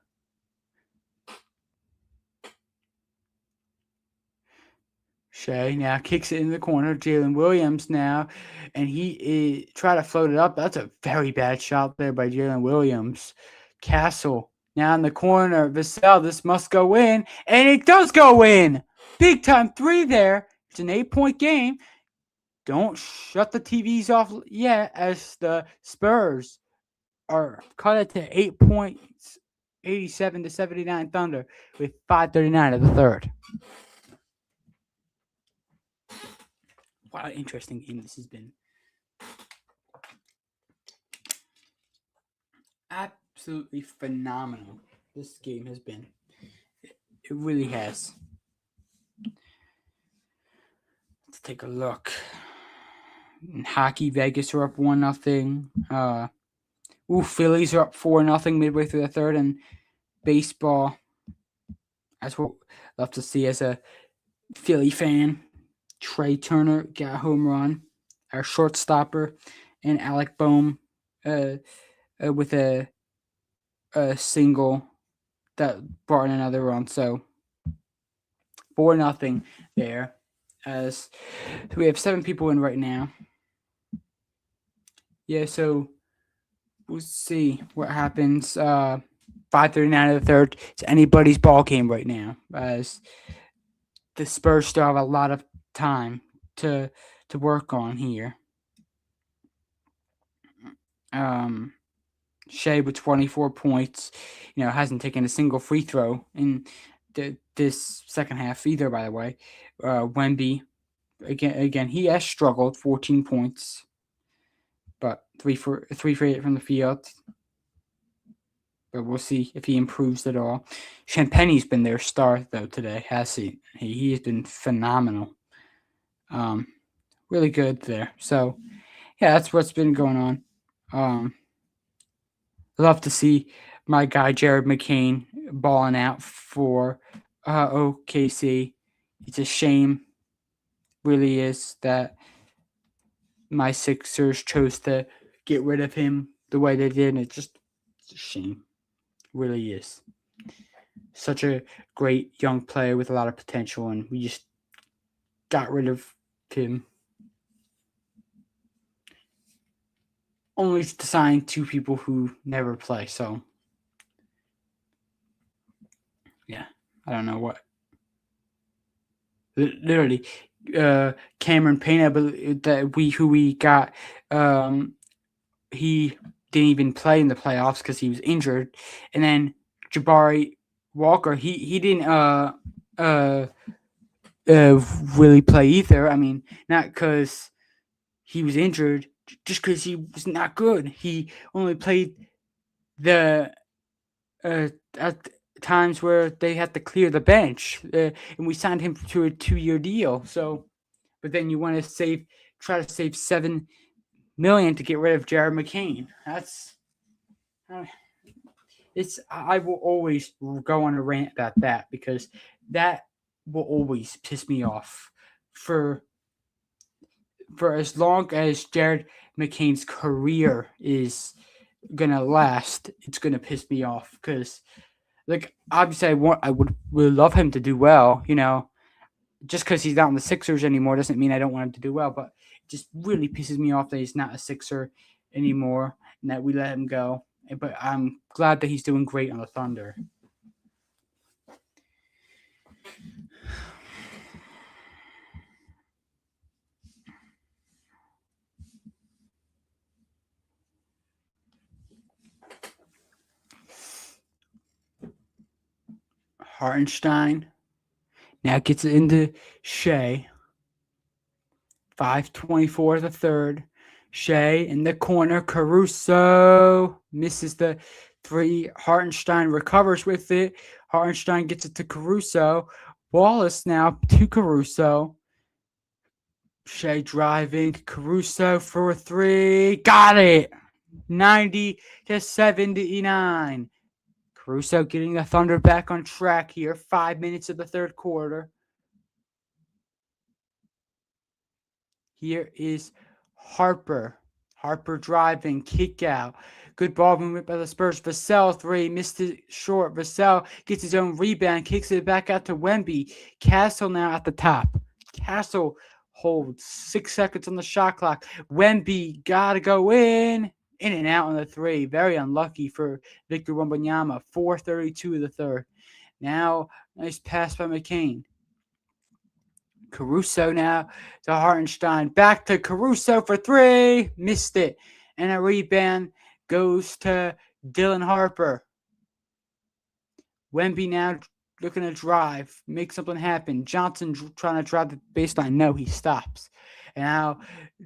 Shea now kicks it in the corner. Jalen Williams now, and he try to float it up. That's a very bad shot there by Jalen Williams. Castle now in the corner. Vassell, this must go in, and it does go in. Big time three there. It's an 8-point game. Don't shut the TVs off yet, as the Spurs are cut it to 8 points, 87-79 Thunder with 5:39 of the third. What an interesting game this has been. Absolutely phenomenal this game has been. It really has. Let's take a look. In hockey, Vegas are up 1-0. Phillies are up 4-0 midway through the third. And baseball, that's what I love to see as a Philly fan. Trey Turner got a home run, our shortstopper, and Alec Boehm with a single that brought in another run. So 4-0 there. As we have 7 people in right now. Yeah, so we'll see what happens. 5:39 of the third. It's anybody's ball game right now, as the Spurs still have a lot of time to work on here. Shea with 24 points, hasn't taken a single free throw in this second half either, by the way. Wemby, again, he has struggled, 14 points, but 3 for 8 from the field. But we'll see if he improves at all. Champagne's been their star, though, today, has he? He has been phenomenal. Really good there. So, yeah, that's what's been going on. Love to see my guy Jared McCain balling out for OKC. It's a shame, really is, that my Sixers chose to get rid of him the way they did. It's a shame. It really is. Such a great young player with a lot of potential, and we just got rid of him. Only to sign 2 people who never play. So, yeah, I don't know what. Literally, Cameron Payne, who we got, he didn't even play in the playoffs because he was injured, and then Jabari Walker, he didn't really play either. I mean, not because he was injured, just because he was not good. He only played the at times where they had to clear the bench, and we signed him to a 2-year deal. So, but then you want to try to save $7 million to get rid of Jared McCain. That's I will always go on a rant about that, because that will always piss me off for as long as Jared McCain's career is gonna last. It's gonna piss me off, because, like, obviously I would love him to do well. Just because he's not on the Sixers anymore doesn't mean I don't want him to do well. But it just really pisses me off that he's not a Sixer anymore and that we let him go. But I'm glad that he's doing great on the Thunder. Hartenstein now gets it into Shea. 5:24 the third. Shea in the corner. Caruso misses the 3. Hartenstein recovers with it. Hartenstein gets it to Caruso. Wallace now to Caruso. Shea driving. Caruso for 3. Got it. 90-79. Caruso getting the Thunder back on track here. 5 minutes of the third quarter. Here is Harper. Harper driving, kick out. Good ball movement by the Spurs. Vassell 3, missed it short. Vassell gets his own rebound, kicks it back out to Wemby. Castle now at the top. Castle holds 6 seconds on the shot clock. Wemby gotta go in and out on the three. Very unlucky for Victor Wembanyama. 4:32 of the third. Now, nice pass by McCain. Caruso now to Hartenstein. Back to Caruso for three. Missed it. And a rebound goes to Dylan Harper. Wemby now looking to drive, make something happen. Johnson trying to drive the baseline. No, he stops. And now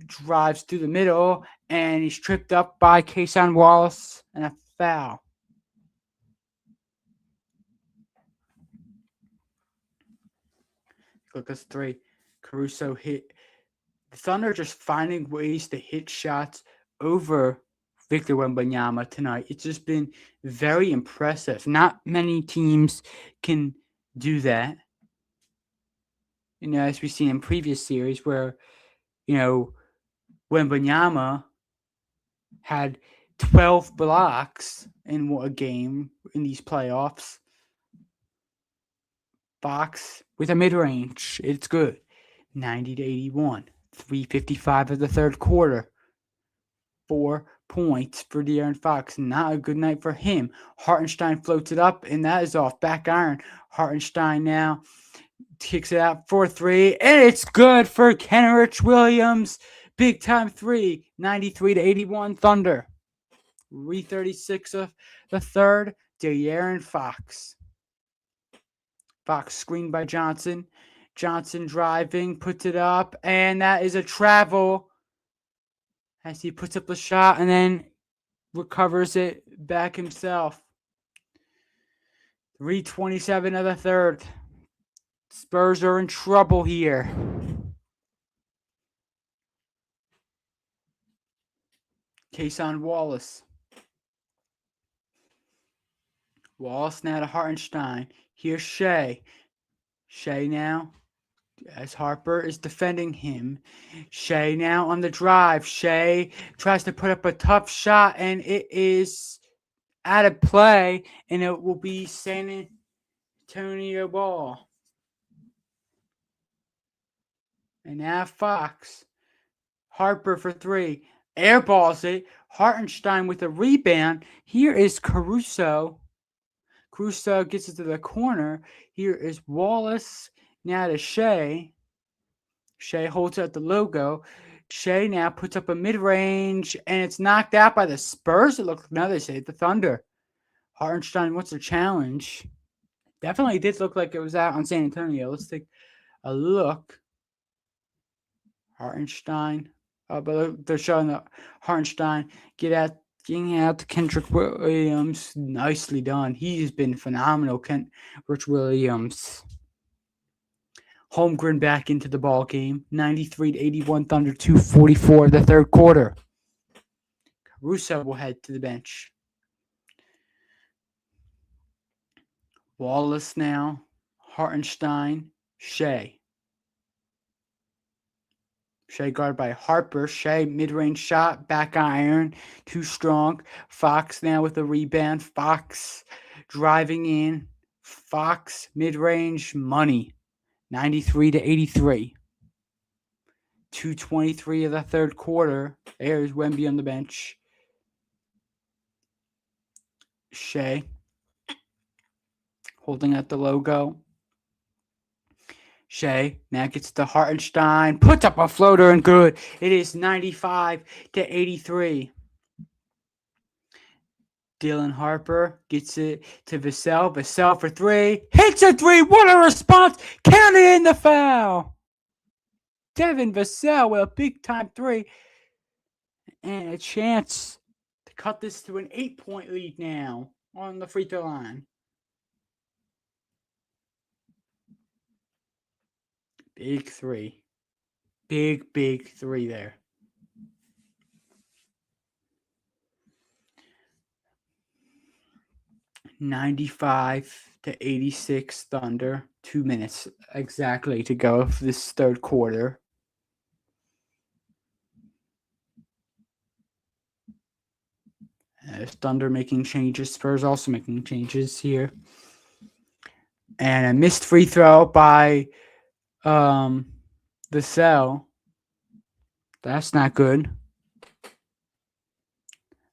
drives through the middle, and he's tripped up by Kason Wallace, and a foul. Look, that's three. Caruso hit. The Thunder just finding ways to hit shots over Victor Wembanyama tonight. It's just been very impressive. Not many teams can do that. As we've seen in previous series where, Wembanyama had 12 blocks in a game in these playoffs. Fox with a mid-range. It's good. 90 to 81. 3:55 of the third quarter. 4 points for De'Aaron Fox. Not a good night for him. Hartenstein floats it up, and that is off. Back iron. Hartenstein now kicks it out for three, and it's good for Kenrich Williams. Big time three. 93 to 81 Thunder. 3:36 of the third. De'Aaron Fox. Fox screened by Johnson. Johnson driving, puts it up, and that is a travel as he puts up the shot and then recovers it back himself. 3:27 of the third. Spurs are in trouble here. Kason Wallace. Wallace now to Hartenstein. Here's Shea. Shea now, as Harper is defending him. Shea now on the drive. Shea tries to put up a tough shot, and it is out of play, and it will be San Antonio ball. And now Fox. Harper for three. Airballs it. Hartenstein with a rebound. Here is Caruso. Caruso gets it to the corner. Here is Wallace. Now to Shea. Shea holds out the logo. Shea now puts up a mid-range, and it's knocked out by the Spurs. It looks, now they say the Thunder. Hartenstein wants a challenge. Definitely did look like it was out on San Antonio. Let's take a look. Hartenstein. But they're showing the Hartenstein getting out to Kendrick Williams. Nicely done. He's been phenomenal, Rich Williams. Holmgren back into the ball game. 93 to 81 Thunder, 2:44 of the third quarter. Caruso will head to the bench. Wallace now. Hartenstein. Shea. Shea guarded by Harper. Shea mid-range shot. Back iron. Too strong. Fox now with a rebound. Fox driving in. Fox mid-range money. 93 to 83. 2:23 of the third quarter. There's Wemby on the bench. Shea holding out the logo. Shea now gets to Hartenstein. Puts up a floater and good. It is 95 to 83. Dylan Harper gets it to Vassell. Vassell for three. Hits a three. What a response. Counted in the foul. Devin Vassell with a big-time three. And a chance to cut this to an 8-point lead now on the free throw line. Big three. Big three there. $95 to 86 Thunder. 2 minutes exactly to go for this third quarter. Thunder making changes. Spurs also making changes here. And a missed free throw by Vassell. That's not good.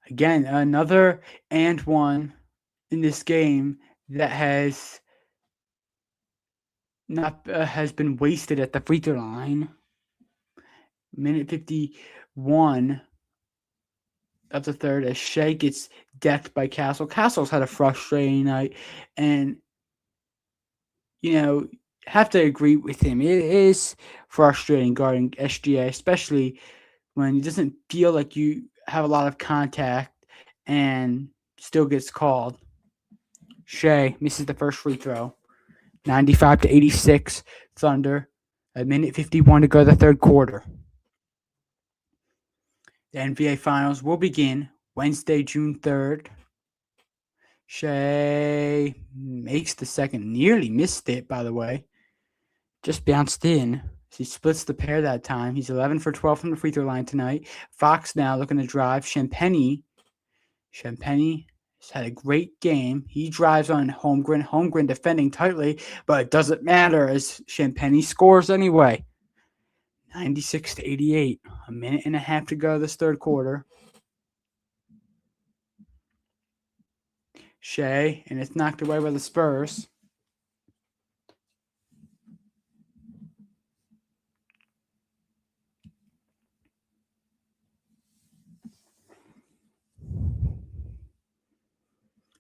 Again, another and one in this game that has been wasted at the free throw line. Minute 51 of the third as Shea gets decked by Castle. Castle's had a frustrating night, and have to agree with him. It is frustrating guarding SGA, especially when it doesn't feel like you have a lot of contact and still gets called. Shea misses the first free throw. 95-86 Thunder. A minute 51 to go the third quarter. The NBA Finals will begin Wednesday, June 3rd. Shea makes the second. Nearly missed it, by the way. Just bounced in. He splits the pair that time. He's 11 for 12 from the free throw line tonight. Fox now looking to drive. Champagny has had a great game. He drives on Holmgren. Holmgren defending tightly, but it doesn't matter as Champagny scores anyway. 96-88. A minute and a half to go this third quarter. Shea, and it's knocked away by the Spurs.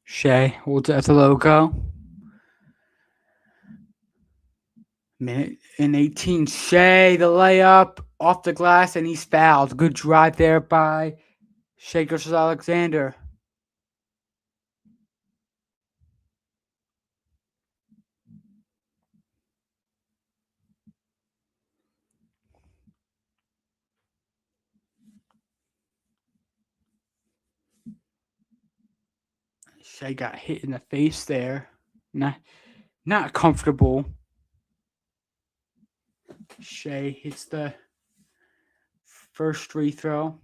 Shea holds it at the logo. Minute and 18. Shea, the layup off the glass, and he's fouled. Good drive there by Shea Gilgeous-Alexander. Shea got hit in the face there. Not comfortable. Shea hits the first free throw.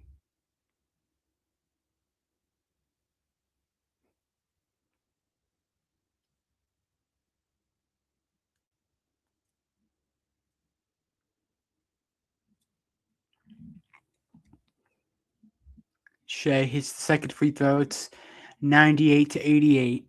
Shea hits the second free throw. It's 98-88.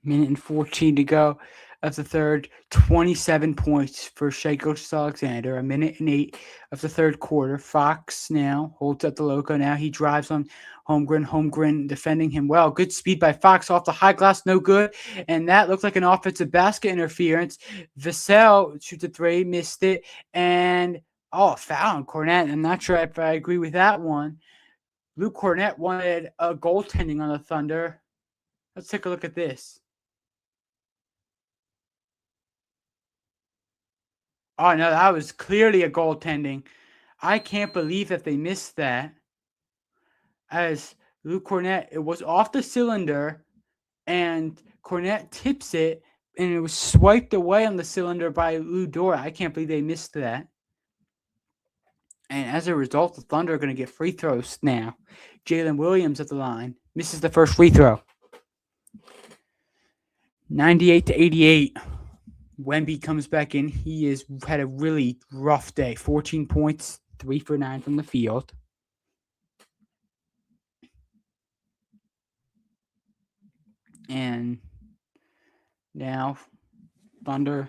Minute and 14 to go of the third. 27 points for Shea Gilgeous-Alexander. A minute and 8 of the third quarter. Fox now holds at the logo. Now he drives on Holmgren. Holmgren defending him well. Good speed by Fox off the high glass. No good. And that looked like an offensive basket interference. Vassell shoots a three. Missed it. And foul on Cornette. I'm not sure if I agree with that one. Luke Cornette wanted a goaltending on the Thunder. Let's take a look at this. Oh, no, that was clearly a goaltending. I can't believe that they missed that. As Luke Cornette, it was off the cylinder, and Cornette tips it, and it was swiped away on the cylinder by Lou Dort. I can't believe they missed that. And as a result, the Thunder are going to get free throws now. Jalen Williams at the line. Misses the first free throw. 98-88. Wemby comes back in. He has had a really rough day. 14 points, 3 for 9 from the field. And now Thunder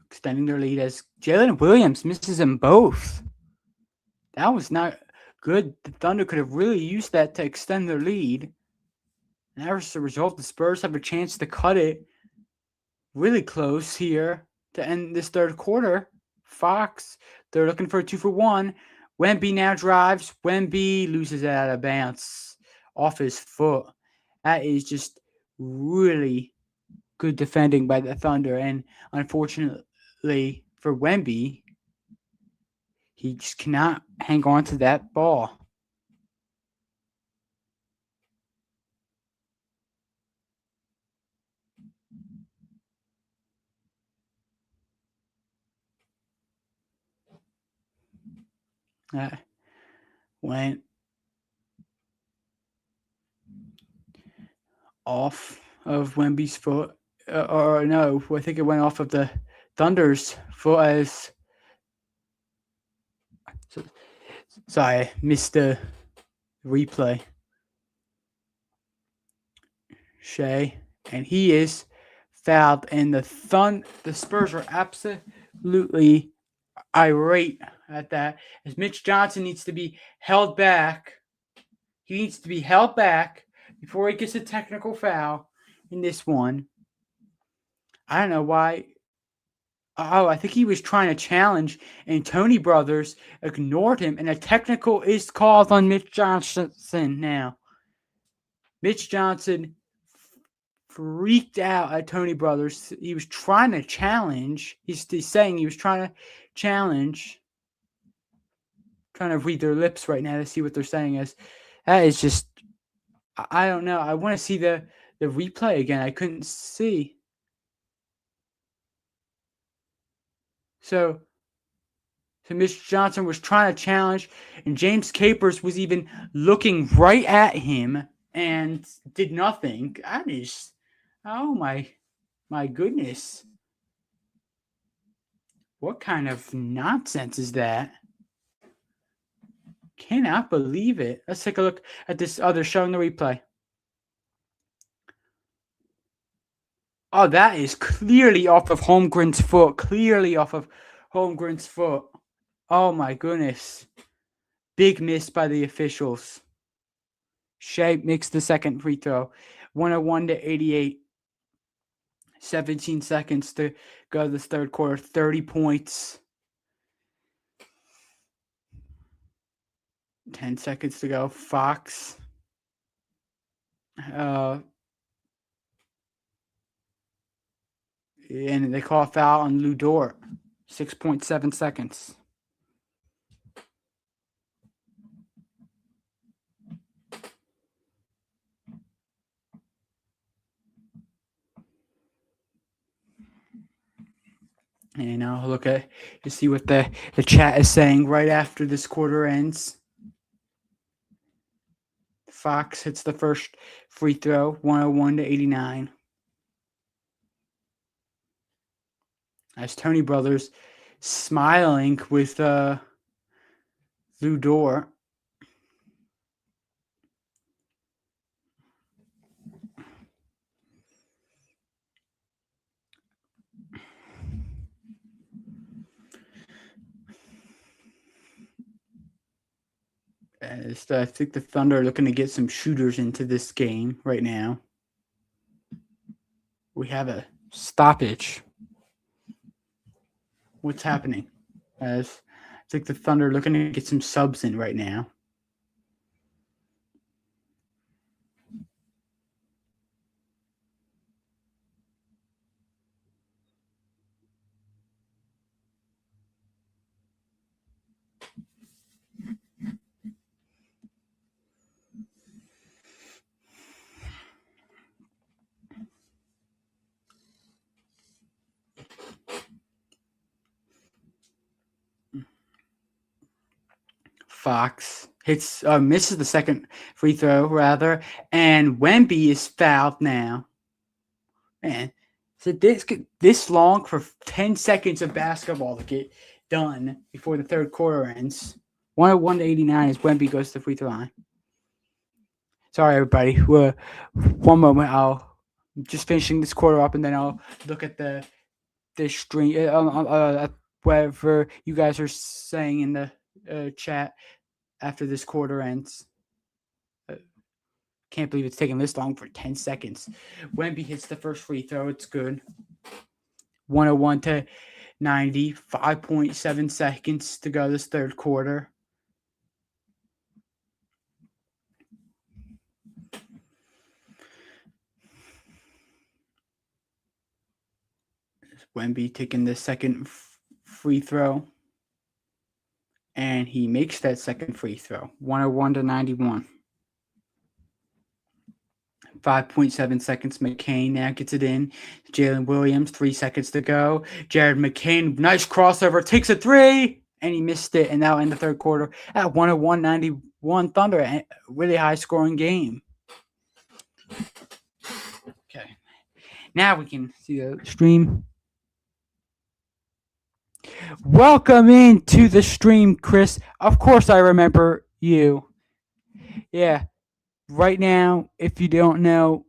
extending their lead as Jalen Williams misses them both. That was not good. The Thunder could have really used that to extend their lead. And as a result, the Spurs have a chance to cut it really close here to end this third quarter. Fox, they're looking for a 2-for-1. Wemby now drives. Wemby loses it out of bounds off his foot. That is just really good defending by the Thunder. And unfortunately for Wemby, he just cannot hang on to that ball. Went off of Wemby's foot. Or no, I think it went off of the Thunder's for as. Sorry, I missed the replay. Shea, and he is fouled, and the Spurs are absolutely irate at that, as Mitch Johnson needs to be held back. He needs to be held back before he gets a technical foul in this one. I don't know why. Oh, I think he was trying to challenge, and Tony Brothers ignored him, and a technical is called on Mitch Johnson now. Mitch Johnson freaked out at Tony Brothers. He was trying to challenge. He's saying he was trying to challenge. Trying to read their lips right now to see what they're saying is. That is just, I don't know. I want to see the replay again. I couldn't see. So Mitch Johnson was trying to challenge, and James Capers was even looking right at him and did nothing. That is, oh my goodness. What kind of nonsense is that? Cannot believe it. Let's take a look at this other show in the replay. Oh, that is clearly off of Holmgren's foot. Clearly off of Holmgren's foot. Oh my goodness. Big miss by the officials. Shea makes the second free throw. 101-88. 17 seconds to go this third quarter. 30 points. 10 seconds to go. Fox. And they call a foul on Lou Dort. 6.7 seconds. And I'll look at to see what the chat is saying right after this quarter ends. Fox hits the first free throw, 101-89. As Tony Brothers smiling with Lou Dort. I think the Thunder are looking to get some shooters into this game right now. We have a stoppage. What's happening? As I think the Thunder are looking to get some subs in right now. Fox misses the second free throw rather, and Wemby is fouled now. Man, so this long for 10 seconds of basketball to get done before the third quarter ends. 101-89 as Wemby goes to the free throw line. Sorry, everybody. One moment. I'll just finishing this quarter up, and then I'll look at the stream whatever you guys are saying in the chat after this quarter ends. Can't believe it's taking this long for 10 seconds. Wemby hits the first free throw. It's good. 101-90. 5.7 seconds to go this third quarter. Wemby taking the second free throw. And he makes that second free throw. 101-91. 5.7 seconds. McCain now gets it in. Jalen Williams, 3 seconds to go. Jared McCain, nice crossover, takes a three, and he missed it. And now in the third quarter at 101-91 Thunder. A really high scoring game. Okay. Now we can see the stream. Welcome into the stream, Chris. Of course, I remember you. Yeah, right now, if you don't know,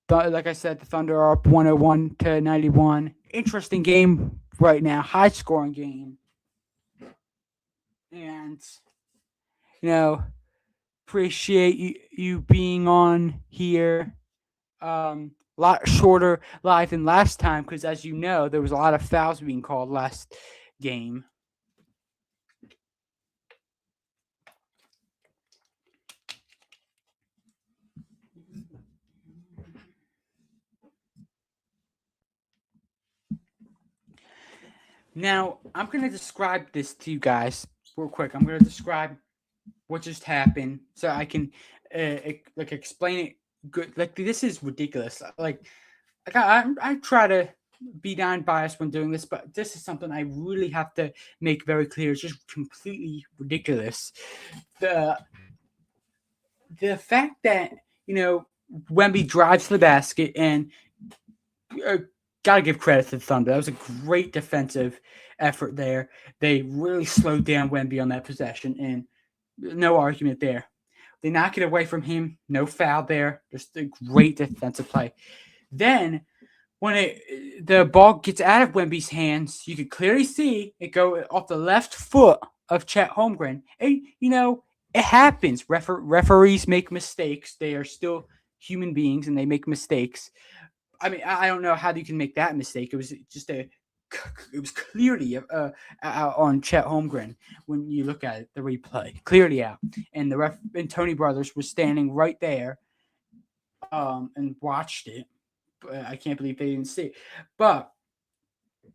like I said, the Thunder are up 101-91. Interesting game right now, high scoring game. And, you know, appreciate you being on here. A lot shorter live than last time because, as you know, there was a lot of fouls being called last game. Now, I'm going to describe this to you guys real quick. I'm going to describe what just happened so I can like explain it good. Like, this is ridiculous. I try to be non-biased when doing this, but this is something I really have to make very clear. It's just completely ridiculous. The fact that, Wemby drives to the basket and gotta give credit to the Thunder. That was a great defensive effort there. They really slowed down Wemby on that possession, and no argument there. They knock it away from him. No foul there. Just a great defensive play. Then, when the ball gets out of Wemby's hands, you could clearly see it go off the left foot of Chet Holmgren. And, it happens. Referees make mistakes. They are still human beings, and they make mistakes. I mean, I don't know how you can make that mistake. It was just it was clearly out on Chet Holmgren when you look at it, the replay, clearly out. And the ref and Tony Brothers was standing right there, and watched it. I can't believe they didn't see it. But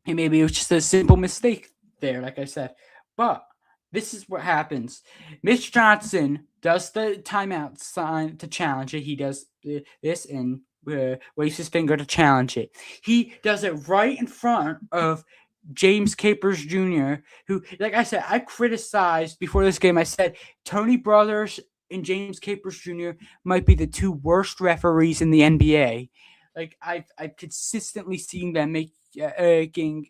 maybe it was just a simple mistake there, like I said. But this is what happens. Mitch Johnson does the timeout sign to challenge it. He does this and waves his finger to challenge it. He does it right in front of James Capers Jr., who, like I said, I criticized before this game. I said Tony Brothers and James Capers Jr. might be the two worst referees in the NBA. Like, I've consistently seen them making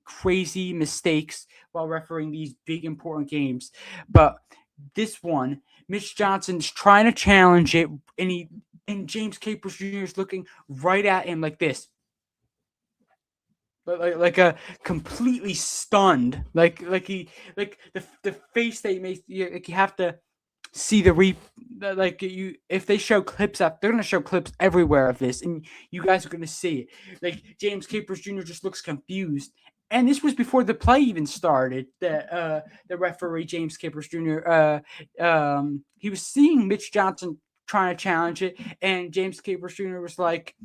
crazy mistakes while refereeing these big important games. But this one, Mitch Johnson's trying to challenge it, and James Capers Jr. is looking right at him like this. Like a completely stunned, like the face that he makes. You have to see if they show clips up, they're gonna show clips everywhere of this, and you guys are gonna see it. Like, James Capers Jr. just looks confused, and this was before the play even started. The referee James Capers Jr. He was seeing Mitch Johnson trying to challenge it, and James Capers Jr. was like,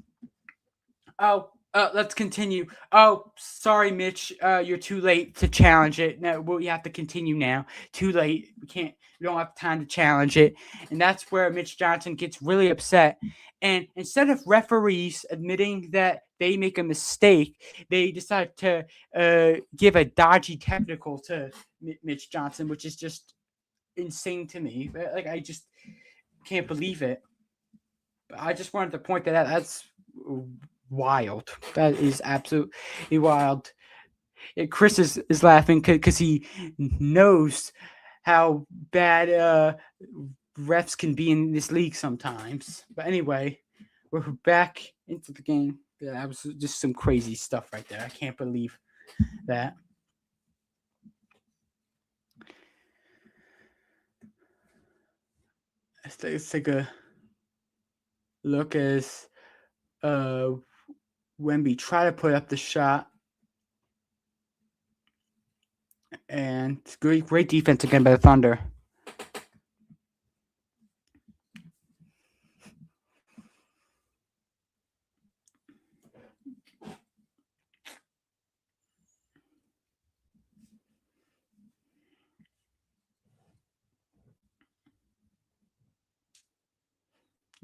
"Oh, let's continue. Oh, sorry, Mitch. You're too late to challenge it. No, we have to continue now. Too late. We don't have time to challenge it." And that's where Mitch Johnson gets really upset. And instead of referees admitting that they make a mistake, they decide to give a dodgy technical to Mitch Johnson, which is just insane to me. Like, I just can't believe it. But I just wanted to point that out. That's wild. That is absolutely wild. Chris is laughing because he knows how bad refs can be in this league sometimes. But anyway, we're back into the game. That was just some crazy stuff right there. I can't believe that. Let's take a look as Wemby try to put up the shot. And great defense again by the Thunder.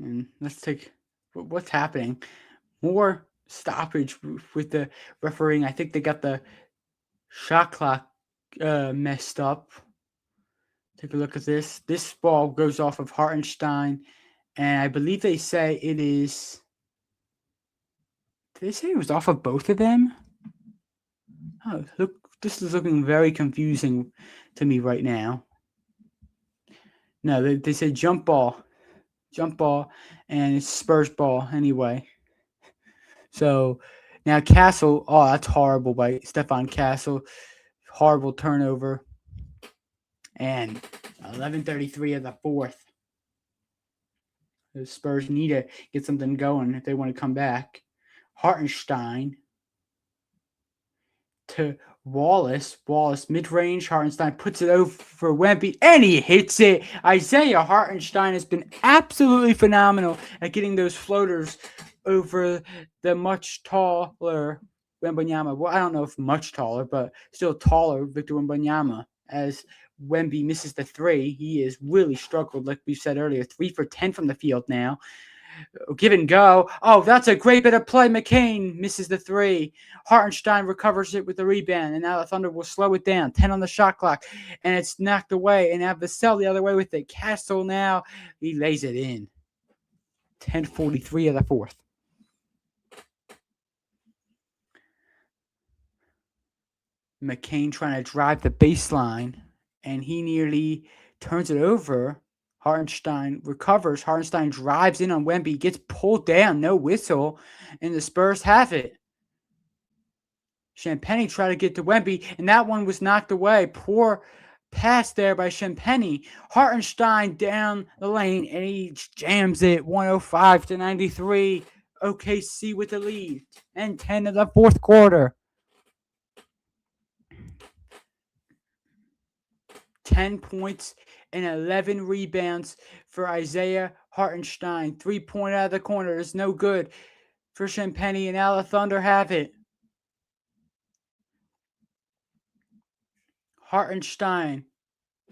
And let's take what's happening. More stoppage with the refereeing. I think they got the shot clock messed up. Take a look at this. This ball goes off of Hartenstein, and I believe they say it is. Did they say it was off of both of them? Oh, look This is looking very confusing to me right now. No, they said jump ball, and it's Spurs ball anyway. So now Castle, oh, that's horrible by Stefan Castle. Horrible turnover. And 11:33 of the fourth. The Spurs need to get something going if they want to come back. Hartenstein to Wallace. Wallace mid-range. Hartenstein puts it over for Wemby, and he hits it. Isaiah Hartenstein has been absolutely phenomenal at getting those floaters over the much taller Wembanyama. Well, I don't know if much taller, but still taller Victor Wembanyama. As Wemby misses the three, he has really struggled, like we said earlier. 3 for 10 from the field now. Give and go. Oh, that's a great bit of play. McCain misses the three. Hartenstein recovers it with the rebound, and now the Thunder will slow it down. 10 on the shot clock, and it's knocked away. And have Vassell the other way with it. Castle now, he lays it in. 10:43 of the fourth. McCain trying to drive the baseline, and he nearly turns it over. Hartenstein recovers. Hartenstein drives in on Wemby, gets pulled down, no whistle, and the Spurs have it. Champagny tried to get to Wemby, and that one was knocked away. Poor pass there by Champagny. Hartenstein down the lane, and he jams it 105-93. OKC with the lead, and 10 of the fourth quarter. 10 points and 11 rebounds for Isaiah Hartenstein. 3-point out of the corner is no good for Champagny, and now the Thunder have it. Hartenstein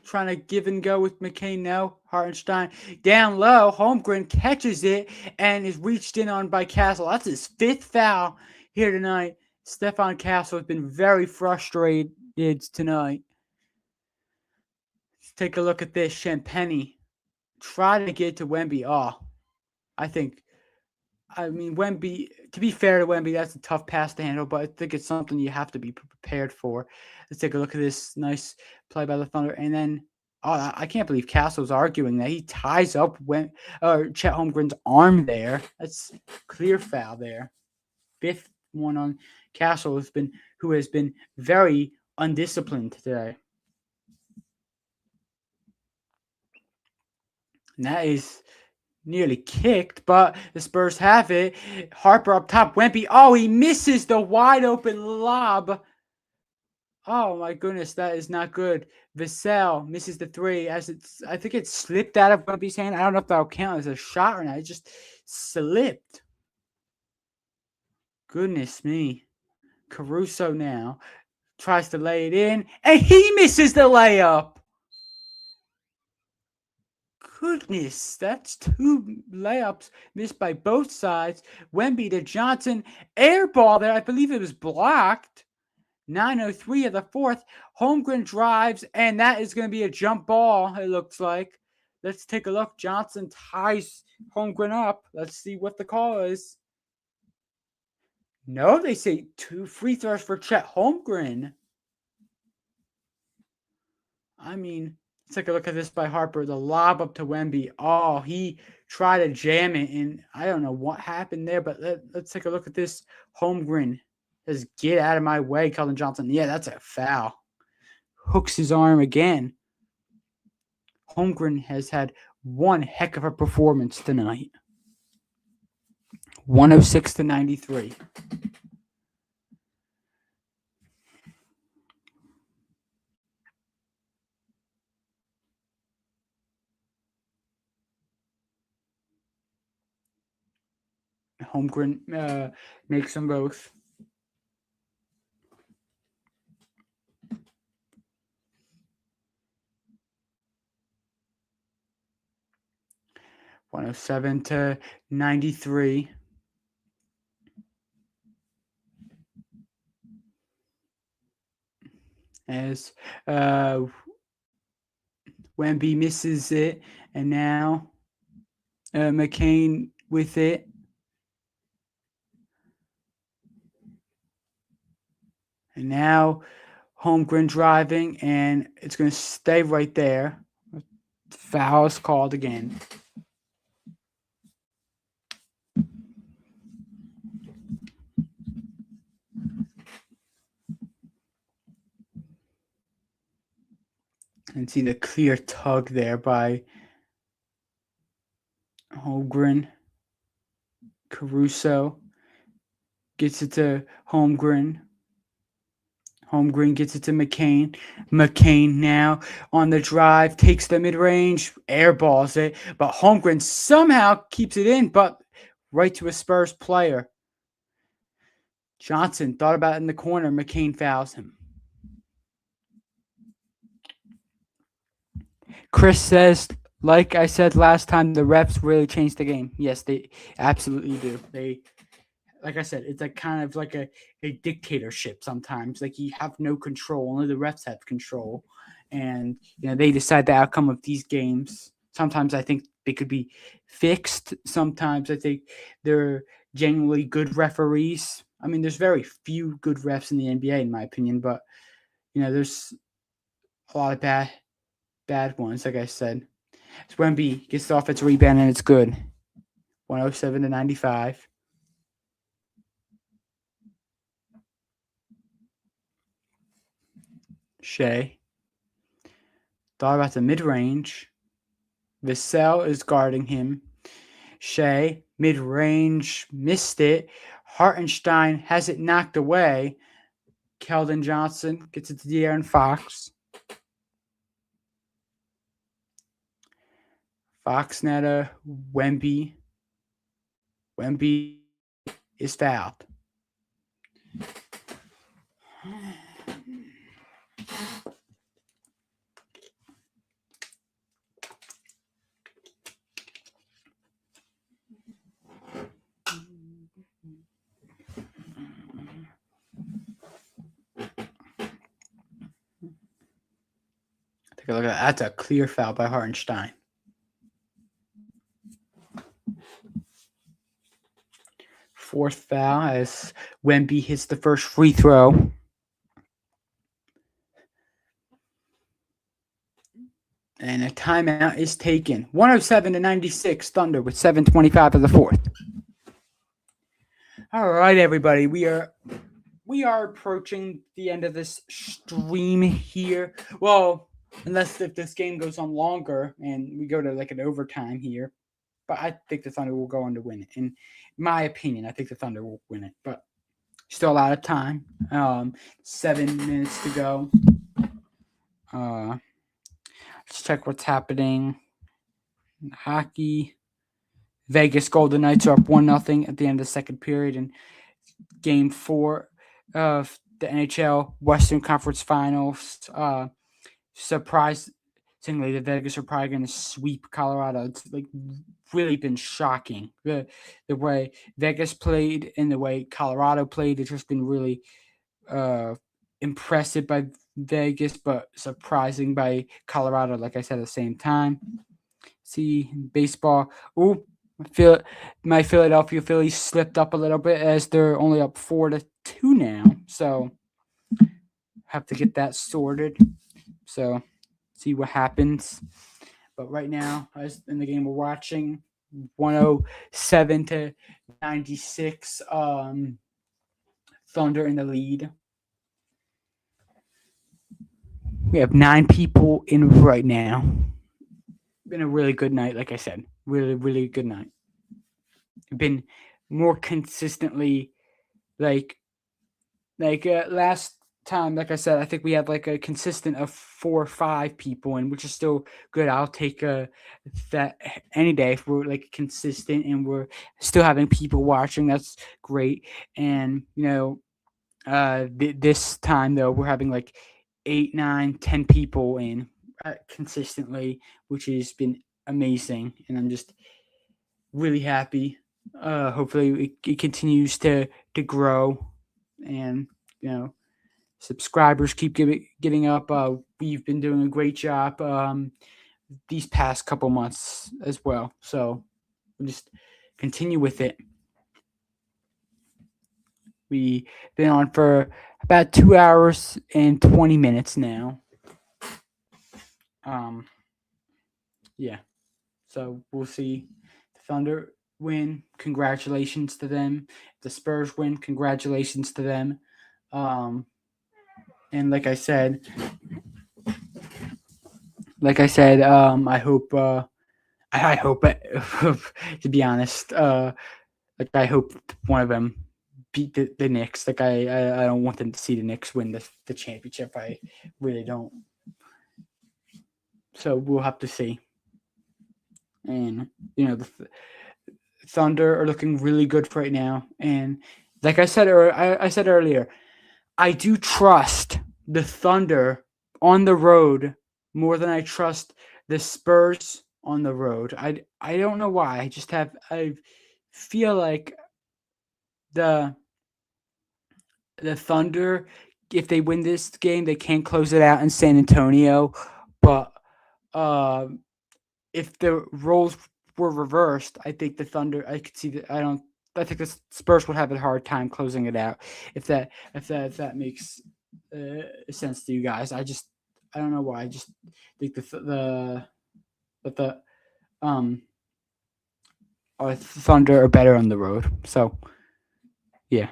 trying to give and go with McCain. No, Hartenstein down low. Holmgren catches it and is reached in on by Castle. That's his fifth foul here tonight. Stefan Castle has been very frustrated tonight. Let's take a look at this. Champagny try to get to Wemby. Oh, I mean, Wemby, to be fair to Wemby, that's a tough pass to handle, but I think it's something you have to be prepared for. Let's take a look at this nice play by the Thunder. And then, oh, I can't believe Castle's arguing that. He ties up Chet Holmgren's arm there. That's clear foul there. Fifth one on Castle, who has been very undisciplined today. And that is nearly kicked, but the Spurs have it. Harper up top. Wemby. Oh, he misses the wide open lob. Oh my goodness, that is not good. Vassell misses the three as I think it slipped out of Wemby's hand. I don't know if that'll count as a shot or not. It just slipped. Goodness me. Caruso now tries to lay it in, and he misses the layup. Goodness, that's two layups missed by both sides. Wemby to Johnson. Air ball there. I believe it was blocked. 9:03 of the fourth. Holmgren drives, and that is going to be a jump ball, it looks like. Let's take a look. Johnson ties Holmgren up. Let's see what the call is. No, they say 2 free throws for Chet Holmgren. I mean, let's take a look at this by Harper. The lob up to Wemby. Oh, he tried to jam it, and I don't know what happened there, but let's take a look at this. Holmgren says, "Get out of my way," Keldon Johnson. Yeah, that's a foul. Hooks his arm again. Holmgren has had one heck of a performance tonight. 106-93. Holmgren makes them both. (107-93). As Wemby misses it, and now McCain with it. And now Holmgren driving, and it's going to stay right there. Foul is called again. And see the clear tug there by Holmgren. Caruso gets it to Holmgren. Holmgren gets it to McCain. McCain now on the drive, takes the mid-range, airballs it, but Holmgren somehow keeps it in, but right to a Spurs player. Johnson thought about it in the corner. McCain fouls him. Chris says, like I said last time, the refs really changed the game. Yes, they absolutely do. They, like I said, it's like kind of like a dictatorship sometimes. Like you have no control. Only the refs have control. And, they decide the outcome of these games. Sometimes I think they could be fixed. Sometimes I think they're genuinely good referees. I mean, there's very few good refs in the NBA, in my opinion, but, there's a lot of bad ones, like I said. So Wemby gets the offensive rebound, and it's good. 107-95. Shea. Thought about the mid-range. Vassell is guarding him. Shea, mid-range, missed it. Hartenstein has it knocked away. Keldon Johnson gets it to De'Aaron Fox. Fox now to Wemby. Wemby is fouled. Take a look at that. That's a clear foul by Hartenstein. Fourth foul as Wemby hits the first free throw. And a timeout is taken. 107-96 Thunder with 7:25 of the fourth. All right, everybody. We are approaching the end of this stream here. Well, unless if this game goes on longer and we go to like an overtime here. But I think the Thunder will go on to win it. In my opinion, I think the Thunder will win it. But still a lot of time. 7 minutes to go. Let's check what's happening. Hockey. Vegas Golden Knights are up 1-0 at the end of the second period in Game 4 of the NHL Western Conference Finals. Surprisingly, the Vegas are probably going to sweep Colorado. It's like really been shocking. The way Vegas played and the way Colorado played, it's just been really impressive by Vegas, but surprising by Colorado, like I said, at the same time. See, baseball. Ooh, my Philadelphia Phillies slipped up a little bit as they're only up 4-2 now. So have to get that sorted. So see what happens. But right now, as in the game we're watching, 107-96. Thunder in the lead. We have 9 people in right now. Been a really good night, like I said. Really, really good night. Been more consistently like last time, like I said, I think we had like a consistent of 4 or 5 people in, which is still good. I'll take that any day if we're like consistent and we're still having people watching. That's great. And this time though, we're having like 8, 9, 10 people in consistently, which has been amazing, and I'm just really happy. Hopefully it continues to grow, and subscribers keep getting up. We've been doing a great job these past couple months as well, so we'll just continue with it. We've been on for about 2 hours and 20 minutes now. Um, yeah. So we'll see. The Thunder win. Congratulations to them. The Spurs win. Congratulations to them. Um, and I hope. I hope. To be honest, I hope one of them beat the Knicks. I don't want them to see the Knicks win the championship. I really don't. So we'll have to see. And the Thunder are looking really good right now. And like I said, I said earlier, I do trust the Thunder on the road more than I trust the Spurs on the road. I don't know why. I feel like the the Thunder, if they win this game, they can't close it out in San Antonio. But uh, if the roles were reversed, I think the Thunder. I could see that. I think the Spurs would have a hard time closing it out. If that makes sense to you guys. I don't know why. I just think the um Thunder are better on the road. So yeah.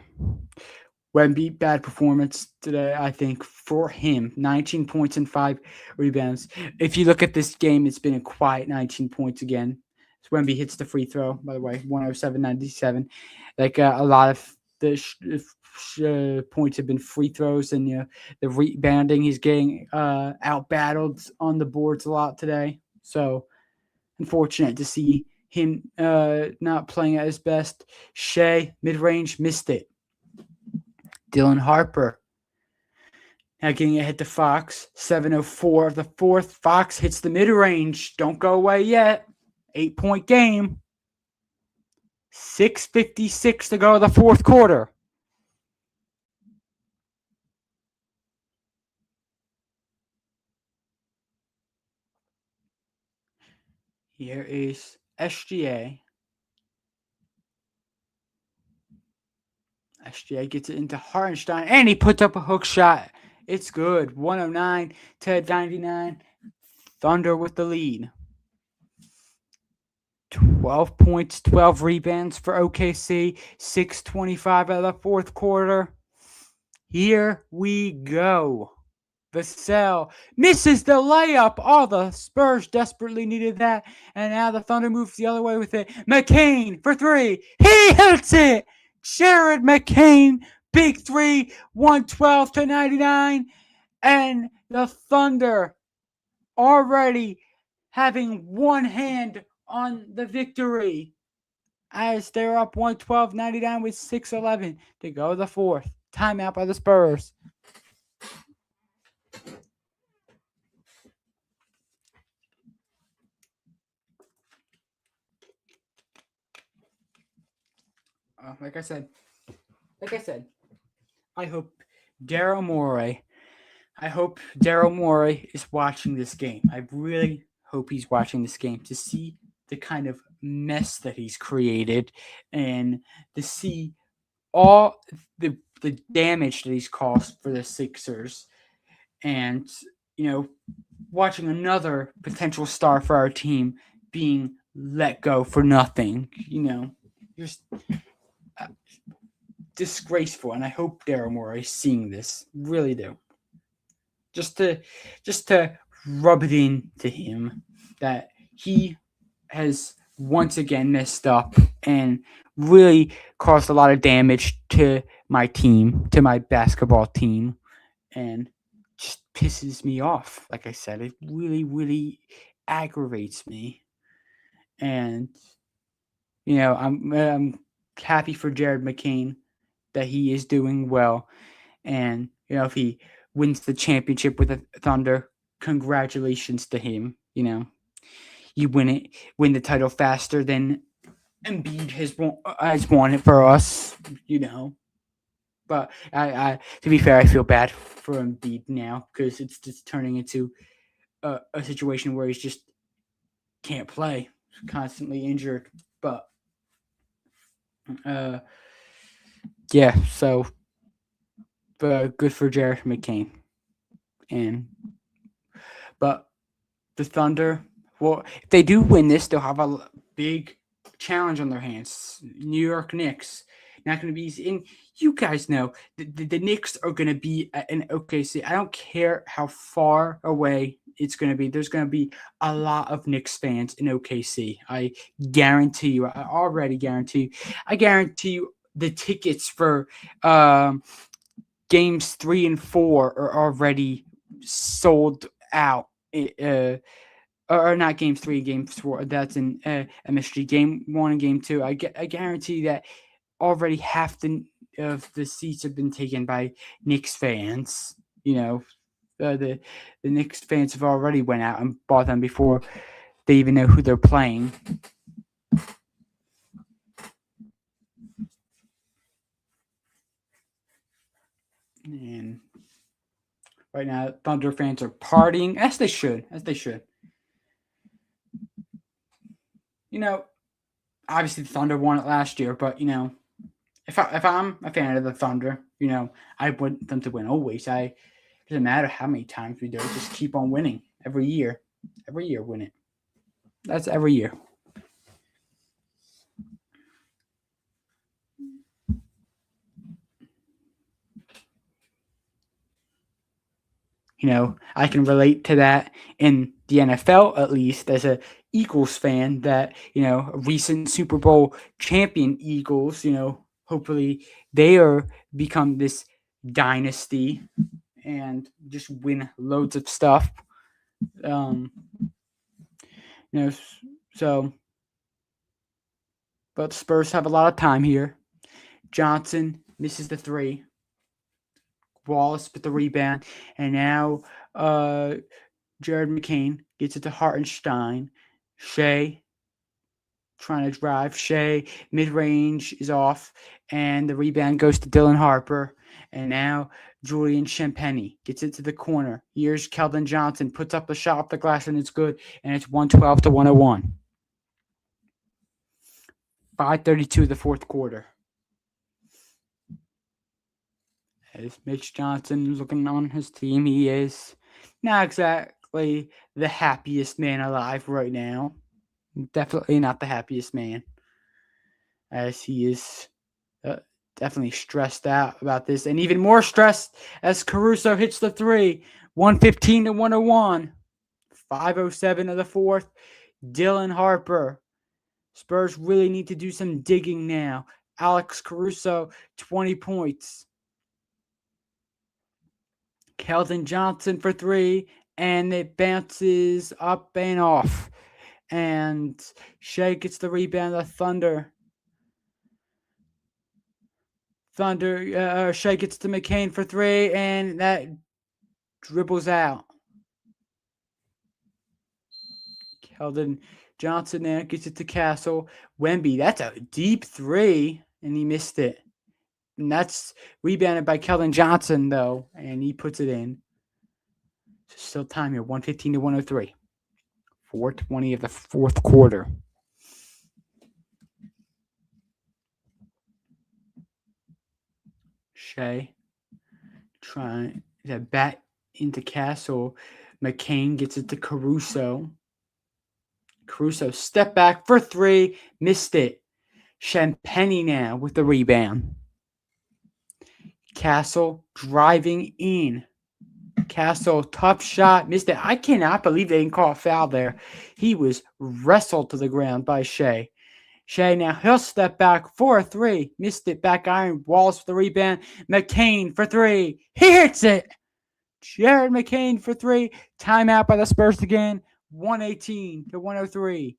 Wemby, bad performance today, I think, for him. 19 points and 5 rebounds. If you look at this game, it's been a quiet 19 points again. So Wemby hits the free throw, by the way, 107-97. A lot of the points have been free throws, and the rebounding, he's getting out battled on the boards a lot today. So unfortunate to see him not playing at his best. Shea, mid-range, missed it. Dylan Harper now getting ahead to Fox. 7:04 of the fourth. Fox hits the mid-range. Don't go away yet. 8-point game. 6:56 to go in the fourth quarter. Here is SGA. SGA gets it into Hartenstein, and he puts up a hook shot. It's good. 109-99. Thunder with the lead. 12 points, 12 rebounds for OKC. 6:25 out of the fourth quarter. Here we go. Vassell misses the layup. Oh, the Spurs desperately needed that. And now the Thunder moves the other way with it. McCain for three. He hits it. Jared McCain, big three, 112-99. And the Thunder already having one hand on the victory as they're up 112-99 with 6:11 to go to the fourth. Timeout by the Spurs. Like I said, I hope Daryl Morey. I hope Daryl Morey is watching this game. I really hope he's watching this game to see the kind of mess that he's created and to see all the damage that he's caused for the Sixers. And, watching another potential star for our team being let go for nothing, just disgraceful. And I hope Daryl Morey is seeing this. Really do. Just to rub it in to him that he has once again messed up and really caused a lot of damage to my team, to my basketball team, and just pisses me off. Like I said, it really, really aggravates me. And I'm happy for Jared McCain that he is doing well, and if he wins the championship with the Thunder, congratulations to him. You win the title faster than Embiid has won it for us. But I to be fair, I feel bad for Embiid now because it's just turning into a situation where he's just can't play, constantly injured. But yeah, so good for Jared McCain. But the Thunder, well, if they do win this, they'll have a big challenge on their hands. New York Knicks, not going to be easy. And you guys know the Knicks are going to be an OKC. I don't care how far away it's going to be. There's going to be a lot of Knicks fans in OKC. I guarantee you. I already guarantee you. I guarantee you the tickets for games 3 and 4 are already sold out. Or not games 3, games 4. That's in MSG. Game 1 and game 2. I guarantee that already half of the seats have been taken by Knicks fans. The Knicks fans have already went out and bought them before they even know who they're playing. And right now, Thunder fans are partying, as they should. Obviously the Thunder won it last year, but if I'm a fan of the Thunder, I want them to win always. It doesn't matter how many times we do it, just keep on winning every year. Every year win it. That's every year. I can relate to that in the NFL, at least, as a Eagles fan, that, recent Super Bowl champion Eagles, hopefully they become this dynasty and just win loads of stuff. But the Spurs have a lot of time here. Johnson misses the 3. Wallace with the rebound, and now Jared McCain gets it to Hartenstein. Shea trying to drive. Shea mid-range is off, and the rebound goes to Dylan Harper. And now Julian Champagnie gets it to the corner. Here's Keldon Johnson, puts up a shot off the glass, and it's good. And it's 112 to 101. 5:32 the fourth quarter. As Mitch Johnson looking on his team, he is not exactly the happiest man alive right now. Definitely not the happiest man, as he is definitely stressed out about this, and even more stressed as Caruso hits the 3. 115 to 101. 5:07 of the fourth. Dylan Harper. Spurs really need to do some digging now. Alex Caruso, 20 points. Keldon Johnson for 3, and it bounces up and off. And Shea gets the rebound. The Thunder. Shea gets to McCain for 3, and that dribbles out. Keldon Johnson there gets it to Castle. Wemby, that's a deep 3, and he missed it. And that's rebounded by Keldon Johnson, though, and he puts it in. Still time here, 115 to 103. 4:20 of the fourth quarter. Shea trying to bat into Castle. McCain gets it to Caruso. Caruso step back for 3, missed it. Champagnie now with the rebound. Castle driving in. Castle, tough shot, missed it. I cannot believe they didn't call a foul there. He was wrestled to the ground by Shea. Shea now, he'll step back for a 3. Missed it, back iron. Wallace for the rebound. McCain for 3. He hits it. Jared McCain for 3. Timeout by the Spurs again. 118 to 103.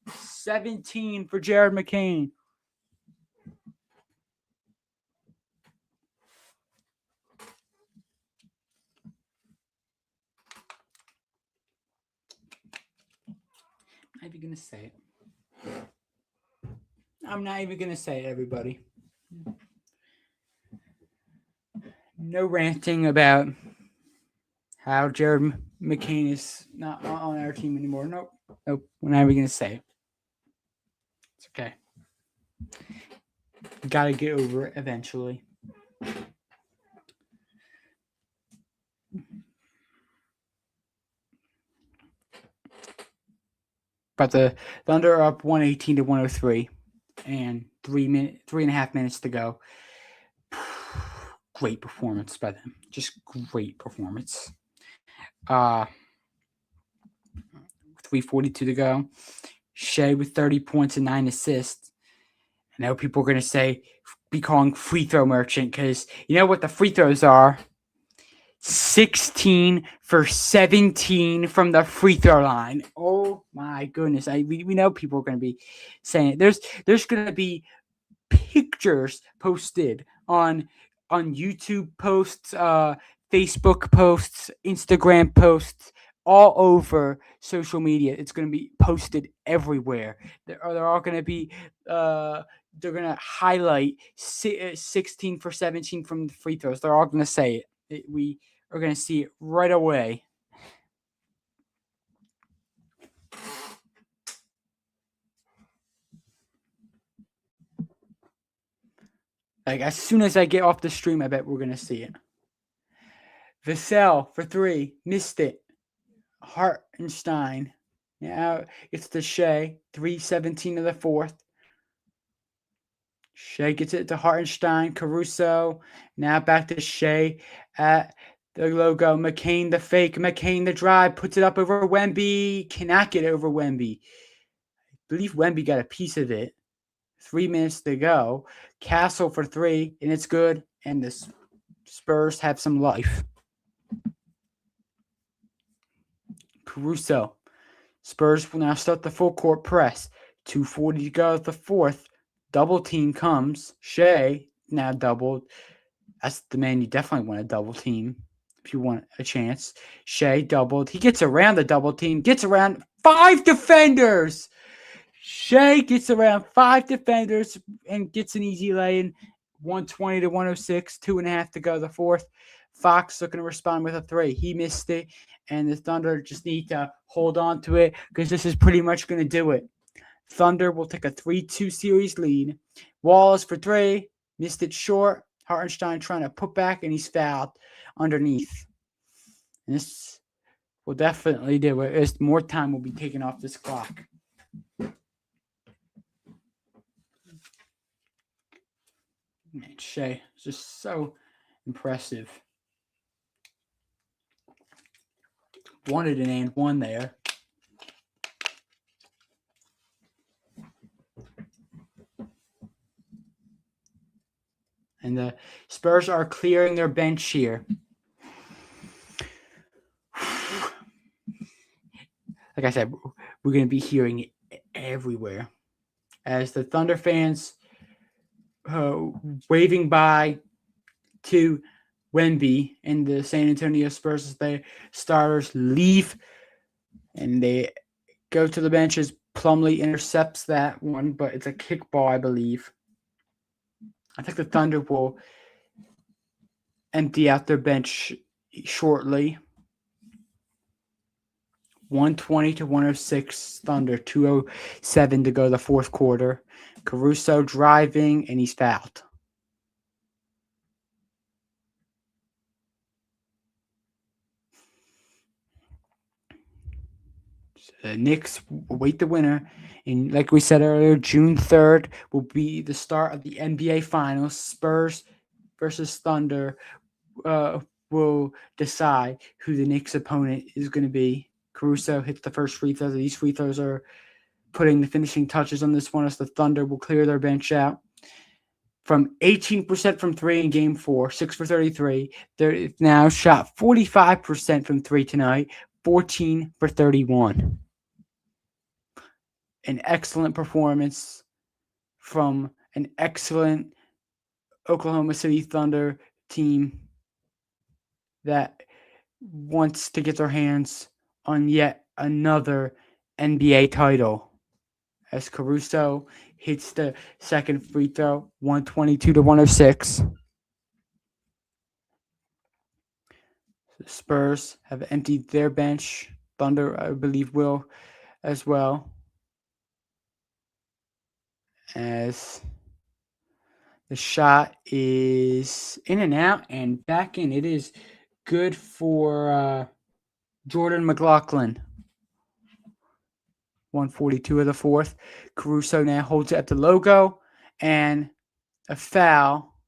17 for Jared McCain. I'm not even going to say it. I'm not even going to say it, everybody. No ranting about how Jared McCain is not on our team anymore. Nope. We're not even going to say it. It's okay. Got to get over it eventually. But the Thunder are up 118 to 103, and 3.5 minutes to go. Great performance by them. Just great performance. 3:42 to go. Shea with 30 points and 9 assists. I know people are going to be calling free throw merchant because you know what the free throws are? 16 for 17 from the free throw line. Oh my goodness. We know people are going to be saying it. There's going to be pictures posted on YouTube posts, Facebook posts, Instagram posts, all over social media. It's going to be posted everywhere. They're all going to be they're going to highlight 16 for 17 from the free throws. They're all going to say it. We are going to see it right away. Like, as soon as I get off the stream, I bet we're going to see it. Vassell for 3. Missed it. Hartenstein. Now it's to Shea. 3:17 of the fourth. Shea gets it to Hartenstein. Caruso. Now back to Shea at the logo. McCain the fake. McCain the drive. Puts it up over Wemby. Cannot get it over Wemby. I believe Wemby got a piece of it. 3 minutes to go. Castle for 3. And it's good. And the Spurs have some life. Caruso. Spurs will now start the full court press. 2:40 to go at the fourth. Double team comes. Shea now doubled. That's the man you definitely want to double team if you want a chance. Shea doubled. He gets around the double team. Gets around 5 defenders. Shea gets around 5 defenders and gets an easy lay-in. 120 to 106. 2.5 to go the fourth. Fox looking to respond with a 3. He missed it. And the Thunder just need to hold on to it because this is pretty much going to do it. Thunder will take a 3-2 series lead. Wallace for 3. Missed it short. Hartenstein trying to put back, and he's fouled underneath. And this will definitely do it as more time will be taken off this clock. Man, Shea is just so impressive. Wanted an and one there. And the Spurs are clearing their bench here. Like I said, we're going to be hearing it everywhere. As the Thunder fans waving by to Wemby and the San Antonio Spurs as their starters leave and they go to the benches. Plumlee intercepts that one, but it's a kickball, I believe. I think the Thunder will empty out their bench shortly. 120 to 106 Thunder, 2:07 to go the fourth quarter. Caruso driving, and he's fouled. So the Knicks await the winner. And like we said earlier, June 3rd will be the start of the NBA Finals. Spurs versus Thunder will decide who the Knicks' opponent is going to be. Caruso hits the first free throw. These free throws are putting the finishing touches on this one as the Thunder will clear their bench out. From 18% from 3 in Game 4, 6 for 33. They're now shot 45% from 3 tonight, 14 for 31. An excellent performance from an excellent Oklahoma City Thunder team that wants to get their hands on yet another NBA title. As Caruso hits the second free throw, 122 to 106. The Spurs have emptied their bench. Thunder, I believe, will as well. As the shot is in and out and back in. It is good for Jordan McLaughlin. 1:42 of the fourth. Caruso now holds it at the logo, and a foul.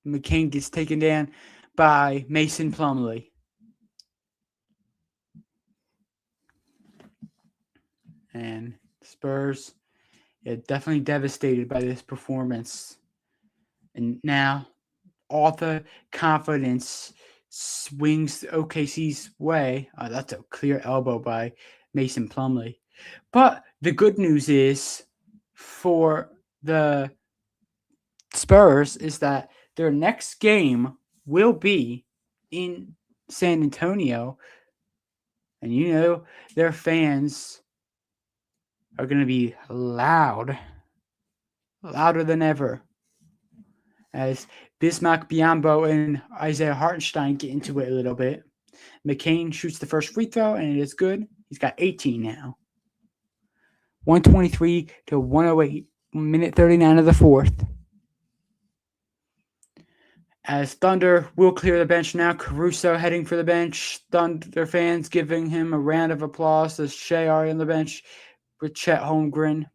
McCain gets taken down by Mason Plumlee. And Spurs, definitely devastated by this performance. And now all the confidence swings OKC's way. That's a clear elbow by Mason Plumlee. But the good news is for the Spurs is that their next game will be in San Antonio. And their fans are going to be louder than ever, as Bismack Biyombo and Isaiah Hartenstein get into it a little bit. McCain shoots the first free throw, and it is good. He's got 18 now. 123 to 108, minute 39 of the fourth. As Thunder will clear the bench now, Caruso heading for the bench. Thunder fans giving him a round of applause as Shea are on the bench with Chet Holmgren.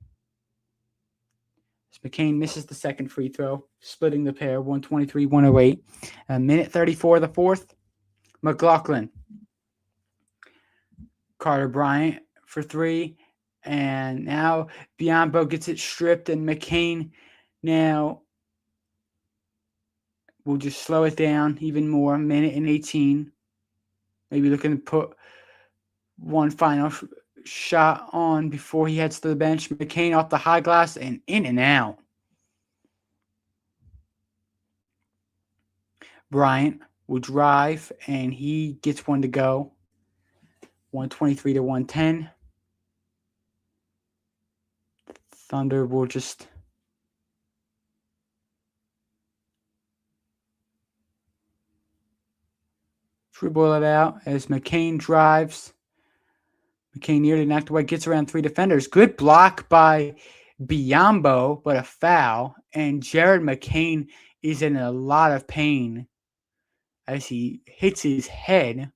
As McCain misses the second free throw, splitting the pair, 123-108. Minute 34 of the fourth. McLaughlin. Carter Bryant for three. And now Biyombo gets it stripped, and McCain now will just slow it down even more. Minute and 18. Maybe looking to put one final shot on before he heads to the bench. McCain off the high glass and in and out. Bryant will drive, and he gets one to go. 123 to 110. Thunder will just dribble it out as McCain drives. McCain nearly knocked away, gets around three defenders. Good block by Biyombo, but a foul. And Jared McCain is in a lot of pain as he hits his head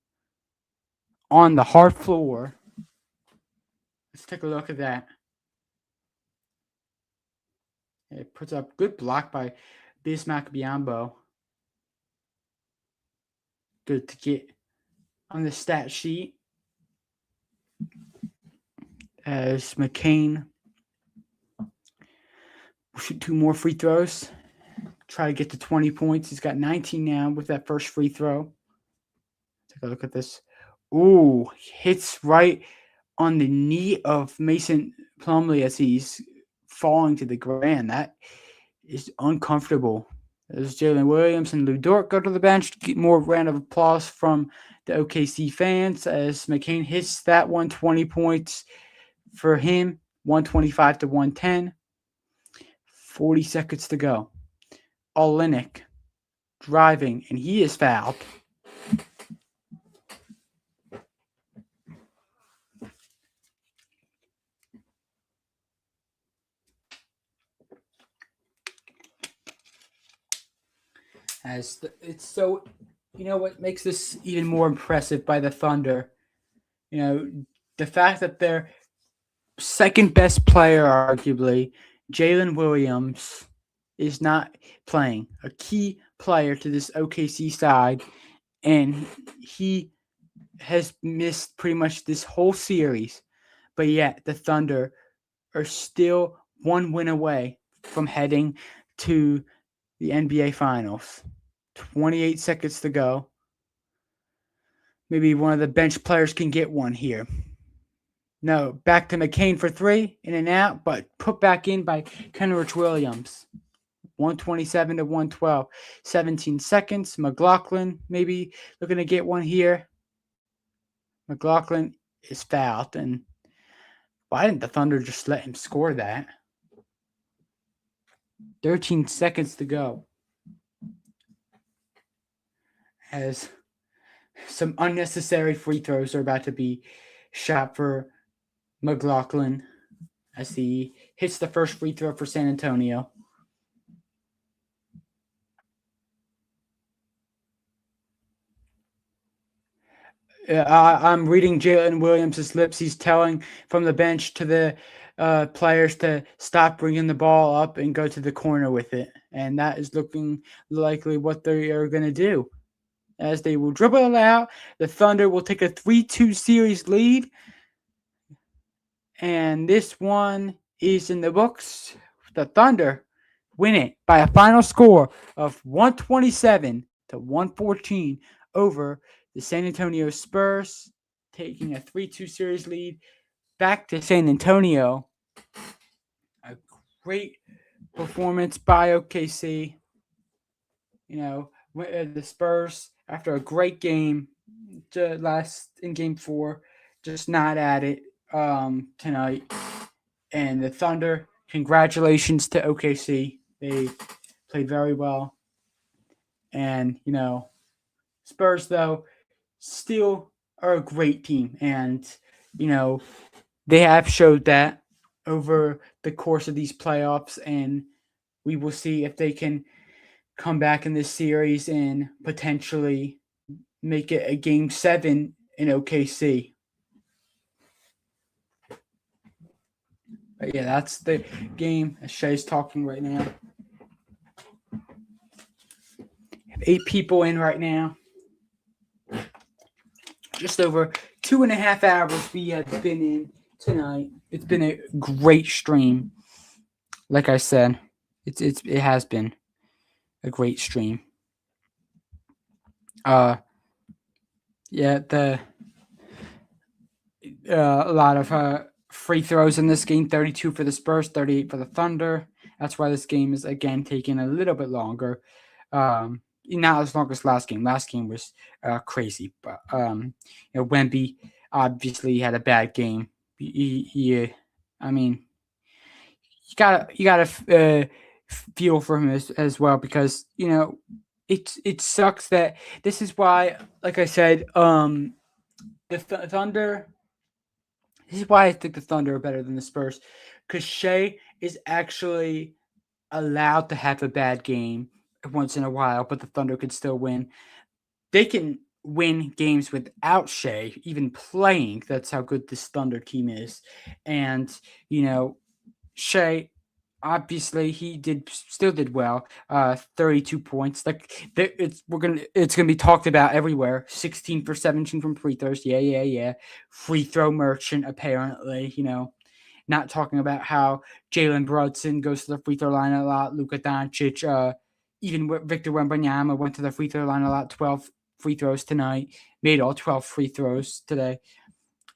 on the hard floor. Let's take a look at that. It puts up good block by Bismack Biyombo. Good to get on the stat sheet. As McCain will shoot two more free throws. Try to get to 20 points. He's got 19 now with that first free throw. Take a look at this. Ooh, hits right on the knee of Mason Plumlee as he's falling to the ground. That is uncomfortable. As Jalen Williams and Lou Dort go to the bench to get more round of applause from the OKC fans as McCain hits that 120 points for him, 125 to 110. 40 seconds to go. Olynyk driving, and he is fouled. It's so, what makes this even more impressive by the Thunder, the fact that their second best player, arguably, Jalen Williams, is not playing, a key player to this OKC side, and he has missed pretty much this whole series, but yet the Thunder are still one win away from heading to the NBA Finals. 28 seconds to go. Maybe one of the bench players can get one here. No, back to McCain for three, in and out, but put back in by Kenrich Williams. 127 to 112. 17 seconds. McLaughlin maybe looking to get one here. McLaughlin is fouled, and why didn't the Thunder just let him score that? 13 seconds to go. As some unnecessary free throws are about to be shot for McLaughlin as he hits the first free throw for San Antonio. I'm reading Jalen Williams' lips. He's telling from the bench to the players to stop bringing the ball up and go to the corner with it. And that is looking likely what they are going to do. As they will dribble it out, the Thunder will take a 3-2 series lead. And this one is in the books. The Thunder win it by a final score of 127-114 over the San Antonio Spurs, taking a 3-2 series lead back to San Antonio. A great performance by OKC. The Spurs, after a great game last in Game 4, just not at it tonight. And the Thunder, congratulations to OKC. They played very well. And, Spurs, though, still are a great team. And, they have showed that over the course of these playoffs. And we will see if they can come back in this series and potentially make it a Game 7 in OKC. But yeah, that's the game. Shay's talking right now. 8 people in right now. Just over 2.5 hours we have been in tonight. It's been a great stream. Like I said, it has been a great stream. A lot of free throws in this game. 32 for the Spurs, 38 for the Thunder. That's why this game is again taking a little bit longer. Not as long as last game. Last game was crazy, but Wemby obviously had a bad game. You gotta feel for him as well, because it sucks that this is why, like I said, the Thunder. This is why I think the Thunder are better than the Spurs, because Shea is actually allowed to have a bad game once in a while, but the Thunder could still win. They can win games without Shea even playing. That's how good this Thunder team is. And, Shea, obviously he still did well. 32 points. Like it's gonna be talked about everywhere. 16 for 17 from free throws. Yeah. Free throw merchant, apparently. Not talking about how Jalen Brunson goes to the free throw line a lot. Luka Doncic, even Victor Wembanyama went to the free throw line a lot. 12 free throws tonight. Made all 12 free throws today.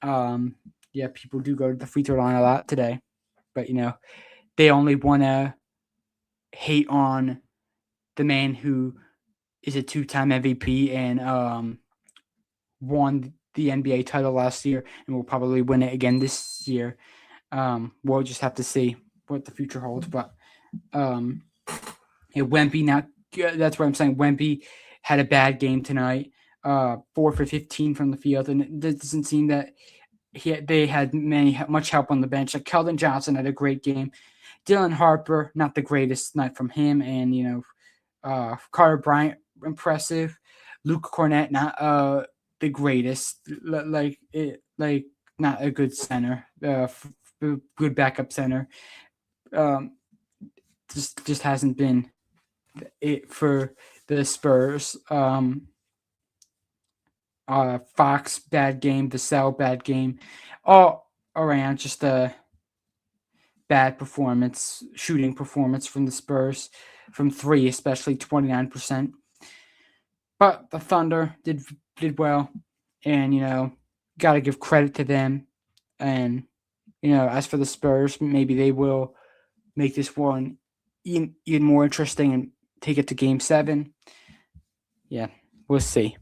People do go to the free throw line a lot today, but they only want to hate on the man who is a 2-time MVP and won the NBA title last year and will probably win it again this year. We'll just have to see what the future holds. But Wemby, that's what I'm saying. Wemby had a bad game tonight. 4 for 15 from the field, and it doesn't seem that they had much help on the bench. Like Keldon Johnson had a great game. Dylan Harper, not the greatest night from him, and Carter Bryant, impressive. Luke Cornett, not the greatest, like not a good center, good backup center. Just hasn't been it for the Spurs. Fox, bad game. Vassell, bad game. All around, just a bad performance, shooting performance from the Spurs, from 3, especially 29%. But the Thunder did well, and got to give credit to them. And as for the Spurs, maybe they will make this one even more interesting and take it to Game 7. Yeah, we'll see.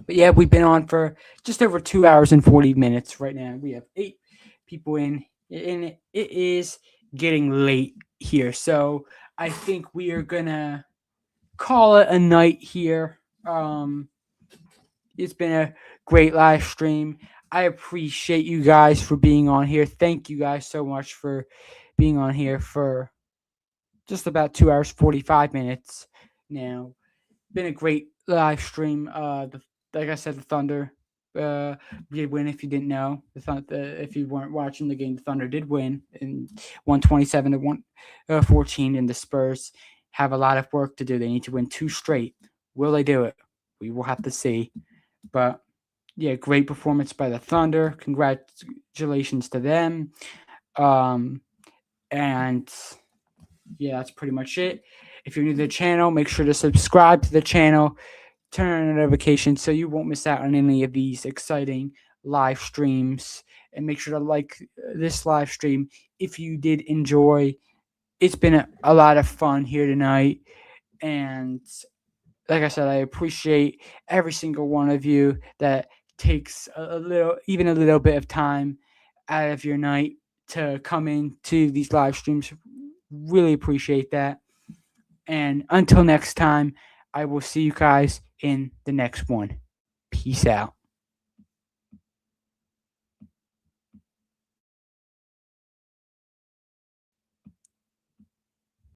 But yeah, we've been on for just over 2 hours and 40 minutes right now. We have 8 people in, and it is getting late here. So I think we are going to call it a night here. It's been a great live stream. I appreciate you guys for being on here. Thank you guys so much for being on here for just about 2 hours, 45 minutes now. Been a great live stream. like I said, the Thunder did win. If you didn't know, if you weren't watching the game, the Thunder did win in 127 to 114, and the Spurs have a lot of work to do. They need to win 2 straight. Will they do it? We will have to see. But yeah, great performance by the Thunder. Congratulations to them. Um, and yeah, that's pretty much it. If you're new to the channel, make sure to subscribe to the channel, turn on notifications so you won't miss out on any of these exciting live streams. And make sure to like this live stream if you did enjoy. It's been a lot of fun here tonight. And like I said, I appreciate every single one of you that takes a little, even a little bit of time out of your night to come into these live streams. Really appreciate that. And until next time, I will see you guys in the next one. Peace out.